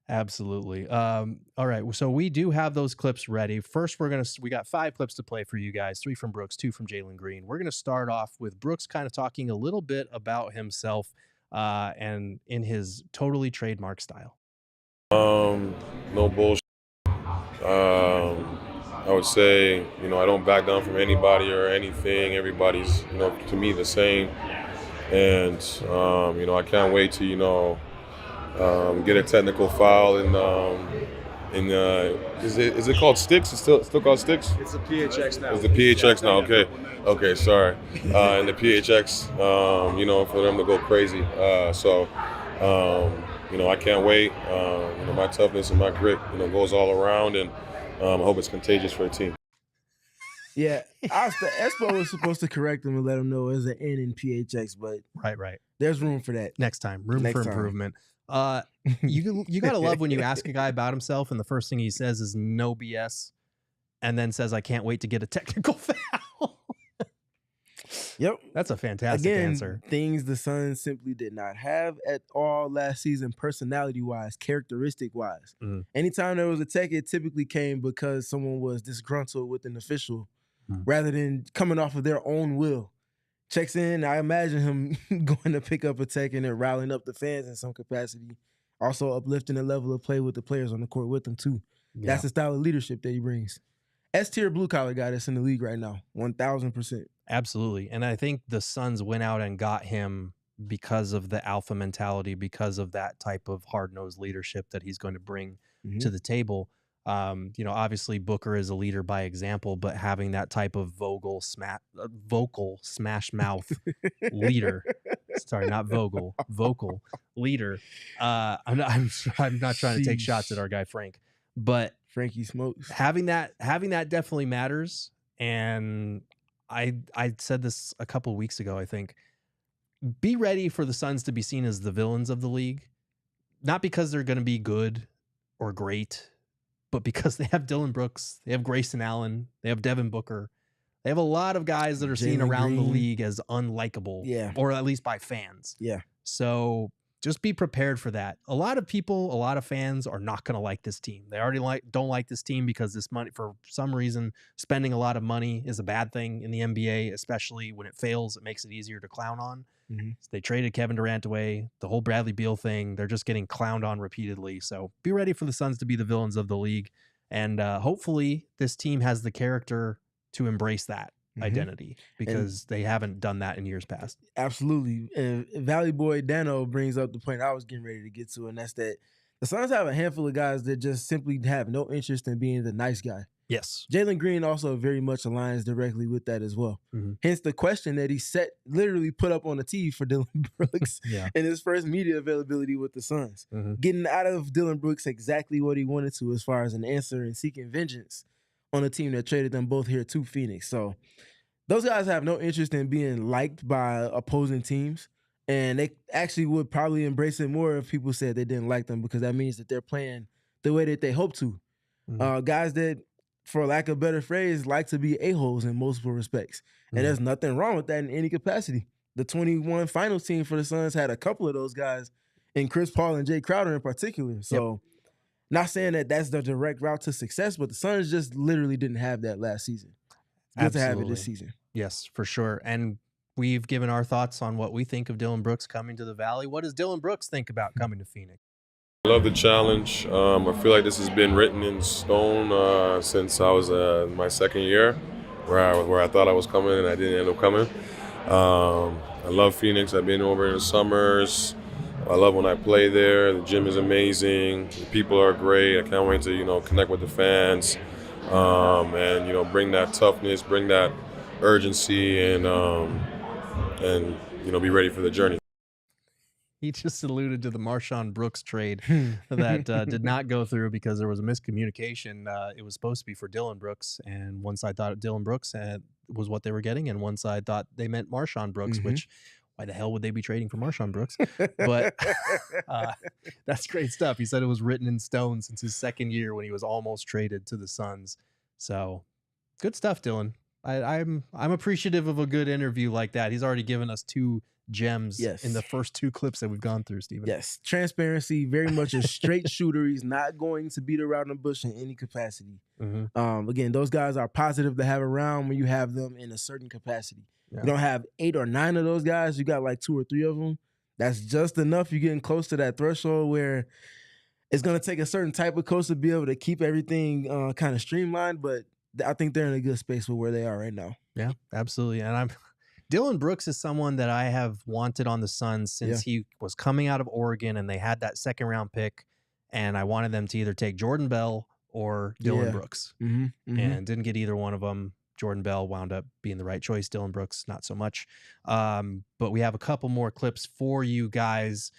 Absolutely. All right. So we do have those clips ready. First, we got 5 clips to play for you guys, 3 from Brooks, 2 from Jalen Green. We're going to start off with Brooks kind of talking a little bit about himself and in his totally trademark style. No bullshit. I would say, I don't back down from anybody or anything. Everybody's, to me the same. And, I can't wait to, get a technical foul is it called sticks? It's still called sticks? It's the PHX now. It's the PHX now. Okay, sorry. And the PHX, for them to go crazy. I can't wait. My toughness and my grit, goes all around, and I hope it's contagious for the team. Yeah, Espo was supposed to correct him and let him know there's an N in PHX, but right. There's room for that. Next time, room for improvement. You gotta love when you ask a guy about himself and the first thing he says is no BS, and then says, "I can't wait to get a technical foul." Yep, that's a fantastic answer. Things the Suns simply did not have at all last season, personality-wise, characteristic-wise. Anytime there was a tech, it typically came because someone was disgruntled with an official, rather than coming off of their own will. Checks in. I imagine him going to pick up a tech and then rallying up the fans in some capacity. Also uplifting the level of play with the players on the court with him too. Yeah. That's the style of leadership that he brings. S-tier blue-collar guy that's in the league right now, 1,000%. Absolutely. And I think the Suns went out and got him because of the alpha mentality, because of that type of hard-nosed leadership that he's going to bring to the table. Obviously Booker is a leader by example, but having that type of vocal smash mouth leader, sorry, not vocal leader. I'm not trying to take shots at our guy Frank, but Frankie smokes. Having that definitely matters. And I said this a couple of weeks ago. I think be ready for the Suns to be seen as the villains of the league, not because they're going to be good or great, but because they have Dillon Brooks, they have Grayson Allen, they have Devin Booker. They have a lot of guys that are seen around the league as unlikable, or at least by fans. Yeah. So just be prepared for that. A lot of people, a lot of fans are not going to like this team. They already don't like this team because this money, for some reason, spending a lot of money is a bad thing in the NBA, especially when it fails. It makes it easier to clown on. They traded Kevin Durant away, the whole Bradley Beal thing. They're just getting clowned on repeatedly. So be ready for the Suns to be the villains of the league. And hopefully this team has the character to embrace that identity, because they haven't done that in years past. Absolutely. Valley Boy Dano brings up the point I was getting ready to get to, and that's that the Suns have a handful of guys that just simply have no interest in being the nice guy. Yes. Jalen Green also very much aligns directly with that as well. Hence the question that he literally put up on the tee for Dillon Brooks in his first media availability with the Suns. Getting out of Dillon Brooks exactly what he wanted to as far as an answer and seeking vengeance on a team that traded them both here to Phoenix. So those guys have no interest in being liked by opposing teams. And they actually would probably embrace it more if people said they didn't like them, because that means that they're playing the way that they hope to. Guys that, for lack of a better phrase, like to be a-holes in multiple respects. And there's nothing wrong with that in any capacity. The 21 finals team for the Suns had a couple of those guys, in Chris Paul and Jay Crowder in particular. So not saying that that's the direct route to success, but the Suns just literally didn't have that last season. Good to have it this season. Yes, for sure. And we've given our thoughts on what we think of Dillon Brooks coming to the Valley. What does Dillon Brooks think about coming to Phoenix? I love the challenge. I feel like this has been written in stone since I was in my second year, where I thought I was coming and I didn't end up coming. I love Phoenix. I've been over in the summers. I love when I play there. The gym is amazing. The people are great. I can't wait to connect with the fans, and bring that toughness, bring that urgency, and be ready for the journey. He just alluded to the Marshawn Brooks trade that did not go through because there was a miscommunication. It was supposed to be for Dillon Brooks, and one side thought Dillon Brooks was what they were getting, and one side thought they meant Marshawn Brooks, which why the hell would they be trading for Marshawn Brooks? But that's great stuff. He said it was written in stone since his second year when he was almost traded to the Suns. So good stuff, Dillon. I'm appreciative of a good interview like that. He's already given us 2 gems in the first 2 clips that we've gone through, Steven. Yes. Transparency, very much a straight shooter. He's not going to beat around the bush in any capacity. Again, those guys are positive to have around when you have them in a certain capacity. You don't have 8 or 9 of those guys. You got like 2 or 3 of them. That's just enough. You're getting close to that threshold where it's going to take a certain type of coach to be able to keep everything kind of streamlined, but I think they're in a good space with where they are right now. Yeah, absolutely. And Dillon Brooks is someone that I have wanted on the Suns since he was coming out of Oregon and they had that second round pick, and I wanted them to either take Jordan Bell or Dillon Brooks, and didn't get either one of them. Jordan Bell wound up being the right choice. Dillon Brooks, not so much. But we have a couple more clips for you guys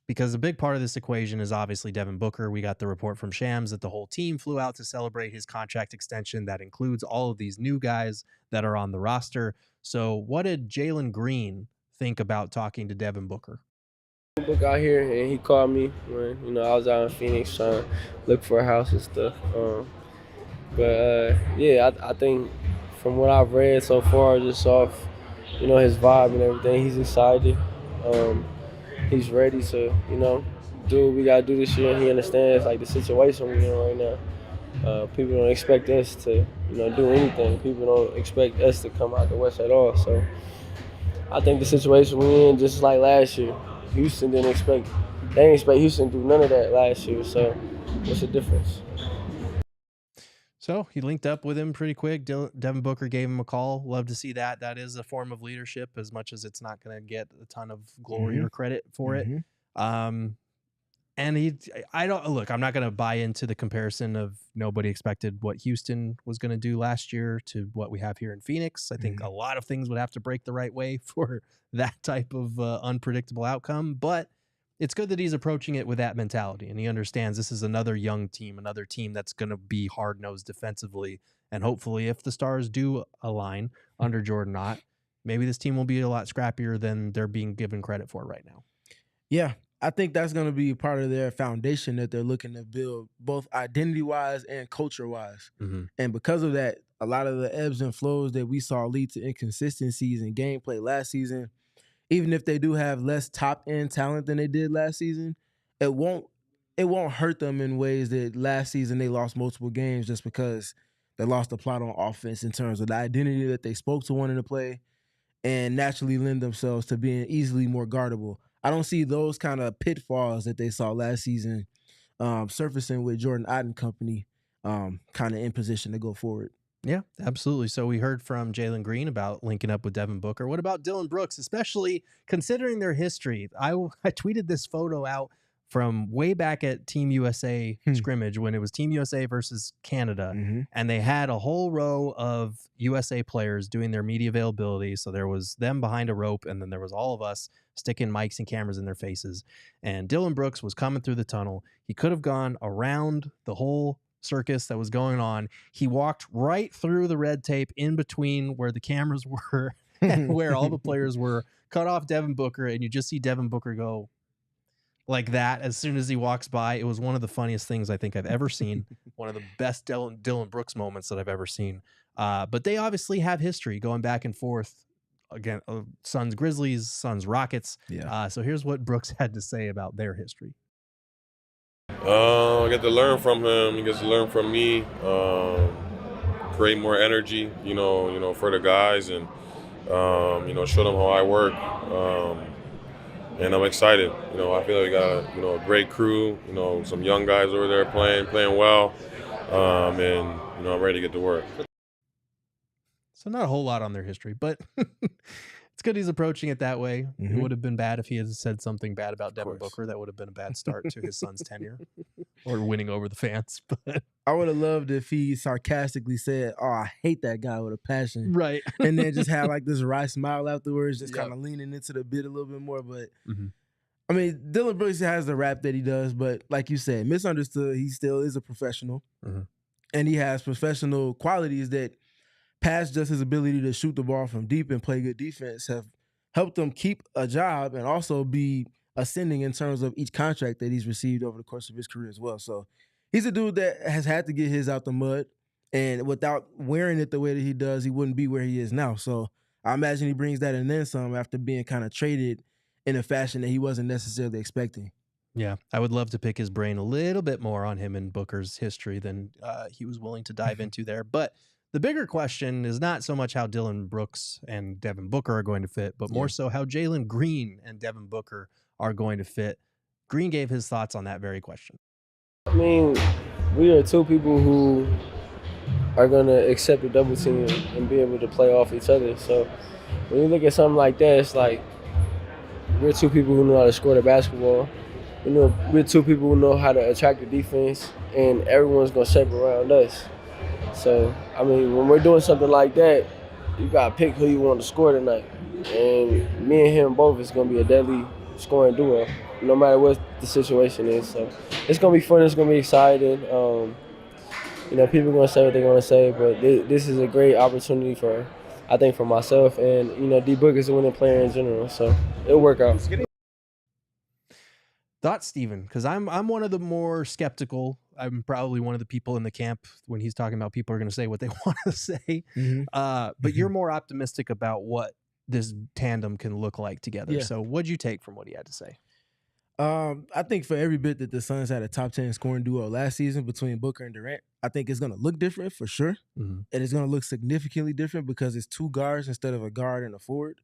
because a big part of this equation is obviously Devin Booker. We got the report from Shams that the whole team flew out to celebrate his contract extension. That includes all of these new guys that are on the roster. So what did Jalen Green think about talking to Devin Booker? Book out here and he called me when I was out in Phoenix trying to look for a house and stuff. I think from what I've read so far, just off his vibe and everything, he's excited. He's ready to do what we gotta do this year. He understands like the situation we're in right now. People don't expect us to do anything. People don't expect us to come out the West at all. So I think the situation we're in, just like last year, Houston they didn't expect Houston to do none of that last year. So what's the difference? So he linked up with him pretty quick. Devin Booker gave him a call. Love to see that. That is a form of leadership, as much as it's not going to get a ton of glory or credit for it. And I'm not going to buy into the comparison of nobody expected what Houston was going to do last year to what we have here in Phoenix. I think a lot of things would have to break the right way for that type of unpredictable outcome, but it's good that he's approaching it with that mentality, and he understands this is another young team, another team that's going to be hard-nosed defensively, and hopefully if the stars do align under Jordan Ott, maybe this team will be a lot scrappier than they're being given credit for right now. Yeah, I think that's going to be part of their foundation that they're looking to build, both identity-wise and culture-wise. And because of that, a lot of the ebbs and flows that we saw lead to inconsistencies in gameplay last season, even if they do have less top-end talent than they did last season, it won't hurt them in ways that last season they lost multiple games just because they lost the plot on offense in terms of the identity that they spoke to wanting to play and naturally lend themselves to being easily more guardable. I don't see those kind of pitfalls that they saw last season surfacing with Jordan Ott and company kind of in position to go forward. Yeah, absolutely. So we heard from Jalen Green about linking up with Devin Booker. What about Dillon Brooks, especially considering their history? I tweeted this photo out from way back at Team USA scrimmage when it was Team USA versus Canada, and they had a whole row of USA players doing their media availability. So there was them behind a rope, and then there was all of us sticking mics and cameras in their faces. And Dillon Brooks was coming through the tunnel. He could have gone around the whole circus that was going on. He walked right through the red tape in between where the cameras were and where all the players were, cut off Devin Booker, and you just see Devin Booker go like that as soon as he walks by. It was one of the funniest things I think I've ever seen. One of the best Dillon Brooks moments that I've ever seen. But they obviously have history going back and forth. Again, Suns Grizzlies, Suns Rockets. So here's what Brooks had to say about their history. I get to learn from him. He gets to learn from me. Create more energy, for the guys, and show them how I work. And I'm excited. I feel like we got a great crew. Some young guys over there playing well, and I'm ready to get to work. So not a whole lot on their history, but it's good he's approaching it that way. It would have been bad if he had said something bad about Devin Booker. That would have been a bad start to his son's tenure or winning over the fans. But I would have loved if he sarcastically said, "Oh, I hate that guy with a passion." Right. And then just had like this wry smile afterwards, just kind of leaning into the bit a little bit more. But I mean, Dillon Brooks has the rap that he does, but like you said, misunderstood, he still is a professional. And he has professional qualities that, past just his ability to shoot the ball from deep and play good defense, have helped him keep a job and also be ascending in terms of each contract that he's received over the course of his career as well. So he's a dude that has had to get his out the mud, and without wearing it the way that he does, he wouldn't be where he is now. So I imagine he brings that and then some after being kind of traded in a fashion that he wasn't necessarily expecting. Yeah, I would love to pick his brain a little bit more on him and Booker's history than he was willing to dive into there. But the bigger question is not so much how Dillon Brooks and Devin Booker are going to fit, but more so how Jalen Green and Devin Booker are going to fit. Green gave his thoughts on that very question. I mean, we are two people who are going to accept the double team and be able to play off each other. So when you look at something like that, it's like we're two people who know how to score the basketball. We're two people who know how to attract the defense, and everyone's going to shape around us. So, I mean, when we're doing something like that, you got to pick who you want to score tonight. And me and him both is going to be a deadly scoring duo, no matter what the situation is. So it's going to be fun. It's going to be exciting. People are going to say what they're going to say, but this is a great opportunity for myself and, D Book is a winning player in general. So it'll work out. Thoughts, Steven? Because I'm one of the more skeptical. I'm probably one of the people in the camp when he's talking about people are going to say what they want to say. But you're more optimistic about what this tandem can look like together. Yeah. So what'd you take from what he had to say? I think for every bit that the Suns had a top 10 scoring duo last season between Booker and Durant, I think it's going to look different for sure. And it's going to look significantly different because it's two guards instead of a guard and a forward.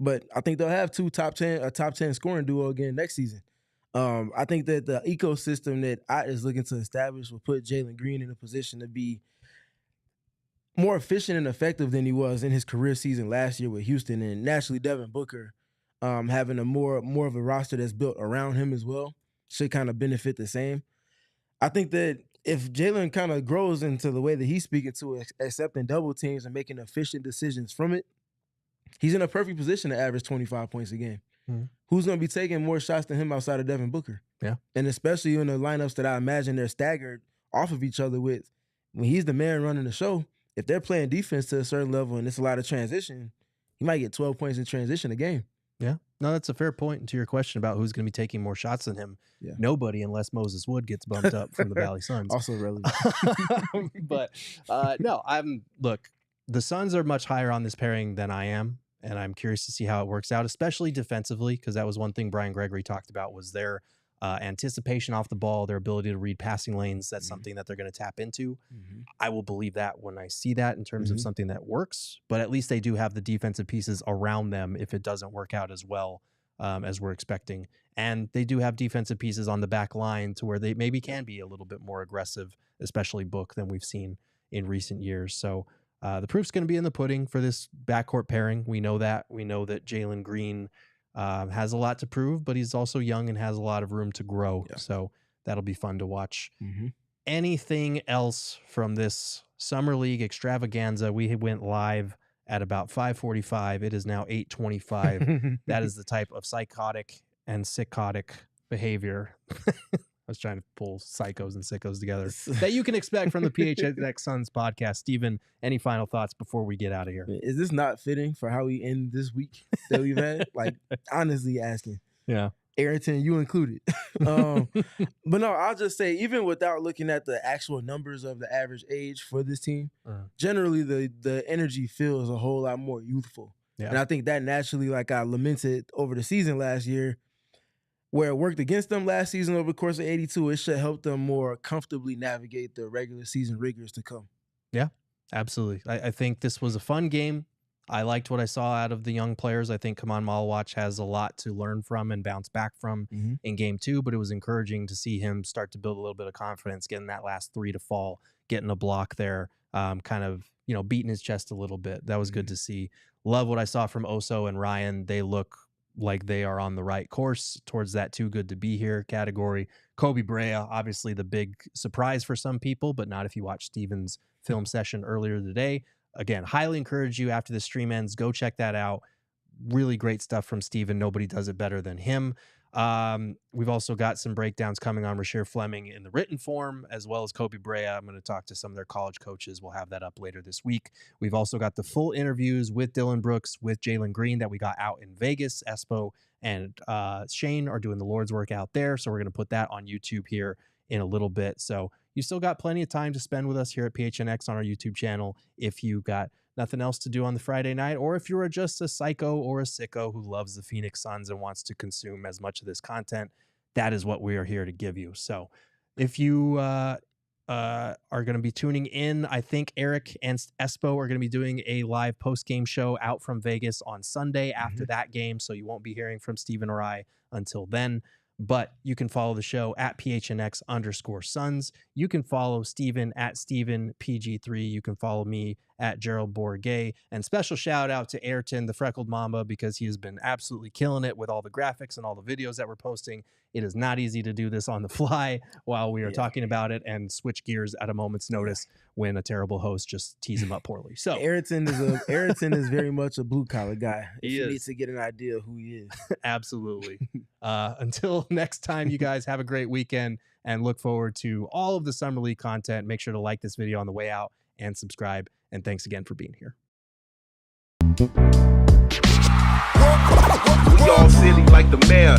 But I think they'll have a top 10 scoring duo again next season. I think that the ecosystem that I is looking to establish will put Jalen Green in a position to be more efficient and effective than he was in his career season last year with Houston, and naturally Devin Booker having a more of a roster that's built around him as well should kind of benefit the same. I think that if Jalen kind of grows into the way that he's speaking to accepting double teams and making efficient decisions from it, he's in a perfect position to average 25 points a game. Who's going to be taking more shots than him outside of Devin Booker? Yeah. And especially in the lineups that I imagine they're staggered off of each other with, when he's the man running the show, if they're playing defense to a certain level and it's a lot of transition, he might get 12 points in transition a game. Yeah. No, that's a fair point. And to your question about who's going to be taking more shots than him, nobody unless Moses Wood gets bumped up from the Valley Suns. Also relevant. But no, look, the Suns are much higher on this pairing than I am. And I'm curious to see how it works out, especially defensively, because that was one thing Brian Gregory talked about was their anticipation off the ball, their ability to read passing lanes. That's something that they're going to tap into. I will believe that when I see that in terms of something that works, but at least they do have the defensive pieces around them if it doesn't work out as well as we're expecting. And they do have defensive pieces on the back line to where they maybe can be a little bit more aggressive, especially Book, than we've seen in recent years. So the proof's going to be in the pudding for this backcourt pairing. We know that. We know that Jalen Green has a lot to prove, but he's also young and has a lot of room to grow. Yeah. So that'll be fun to watch. Anything else from this Summer League extravaganza? We went live at about 5:45. It is now 8:25. That is the type of psychotic and sickotic behavior. I was trying to pull psychos and sickos together that you can expect from the PHNX Suns podcast. Steven, any final thoughts before we get out of here? Is this not fitting for how we end this week that we've had? Like, honestly asking. Yeah. Ayrton, you included. But no, I'll just say, even without looking at the actual numbers of the average age for this team, generally the energy feels a whole lot more youthful. Yeah. And I think that naturally, like I lamented over the season last year, where it worked against them last season over the course of 82, it should help them more comfortably navigate the regular season rigors to come. Yeah, absolutely. I think this was a fun game. I liked what I saw out of the young players. I think Khaman Maluach has a lot to learn from and bounce back from in game 2, but it was encouraging to see him start to build a little bit of confidence, getting that last 3 to fall, getting a block there, kind of, beating his chest a little bit. That was good to see. Love what I saw from Oso and Ryan. They look like they are on the right course towards that too good to be here category. Koby Brea, obviously the big surprise for some people, but not if you watch Steven's film session earlier today. Again, highly encourage you after the stream ends, go check that out. Really great stuff from Steven. Nobody does it better than him. We've also got some breakdowns coming on Rasheer Fleming in the written form, as well as Koby Brea. I'm going to talk to some of their college coaches. We'll have that up later this week. We've also got the full interviews with Dylan Brooks, with Jalen Green that we got out in Vegas. Espo and Shane are doing the Lord's work out there, so we're going to put that on YouTube here in a little bit. So you still got plenty of time to spend with us here at PHNX on our YouTube channel if you got nothing else to do on the Friday night, or if you're just a psycho or a sicko who loves the Phoenix Suns and wants to consume as much of this content. That is what we are here to give you. So if you are going to be tuning in, I think Eric and Espo are going to be doing a live post-game show out from Vegas on Sunday after that game, so you won't be hearing from Steven or I until then. But you can follow the show at PHNX_Suns. You can follow Steven at StevenPG3. You can follow me at Gerald Bourguet. And special shout out to Ayrton, the freckled mamba, because he has been absolutely killing it with all the graphics and all the videos that we're posting. It is not easy to do this on the fly while we are talking about it and switch gears at a moment's notice when a terrible host just tees him up poorly. So Ayrton is very much a blue collar guy. He needs to get an idea of who he is. Absolutely. Until next time, you guys have a great weekend and look forward to all of the Summer League content. Make sure to like this video on the way out and subscribe. And thanks again for being here. We all silly like the mayor.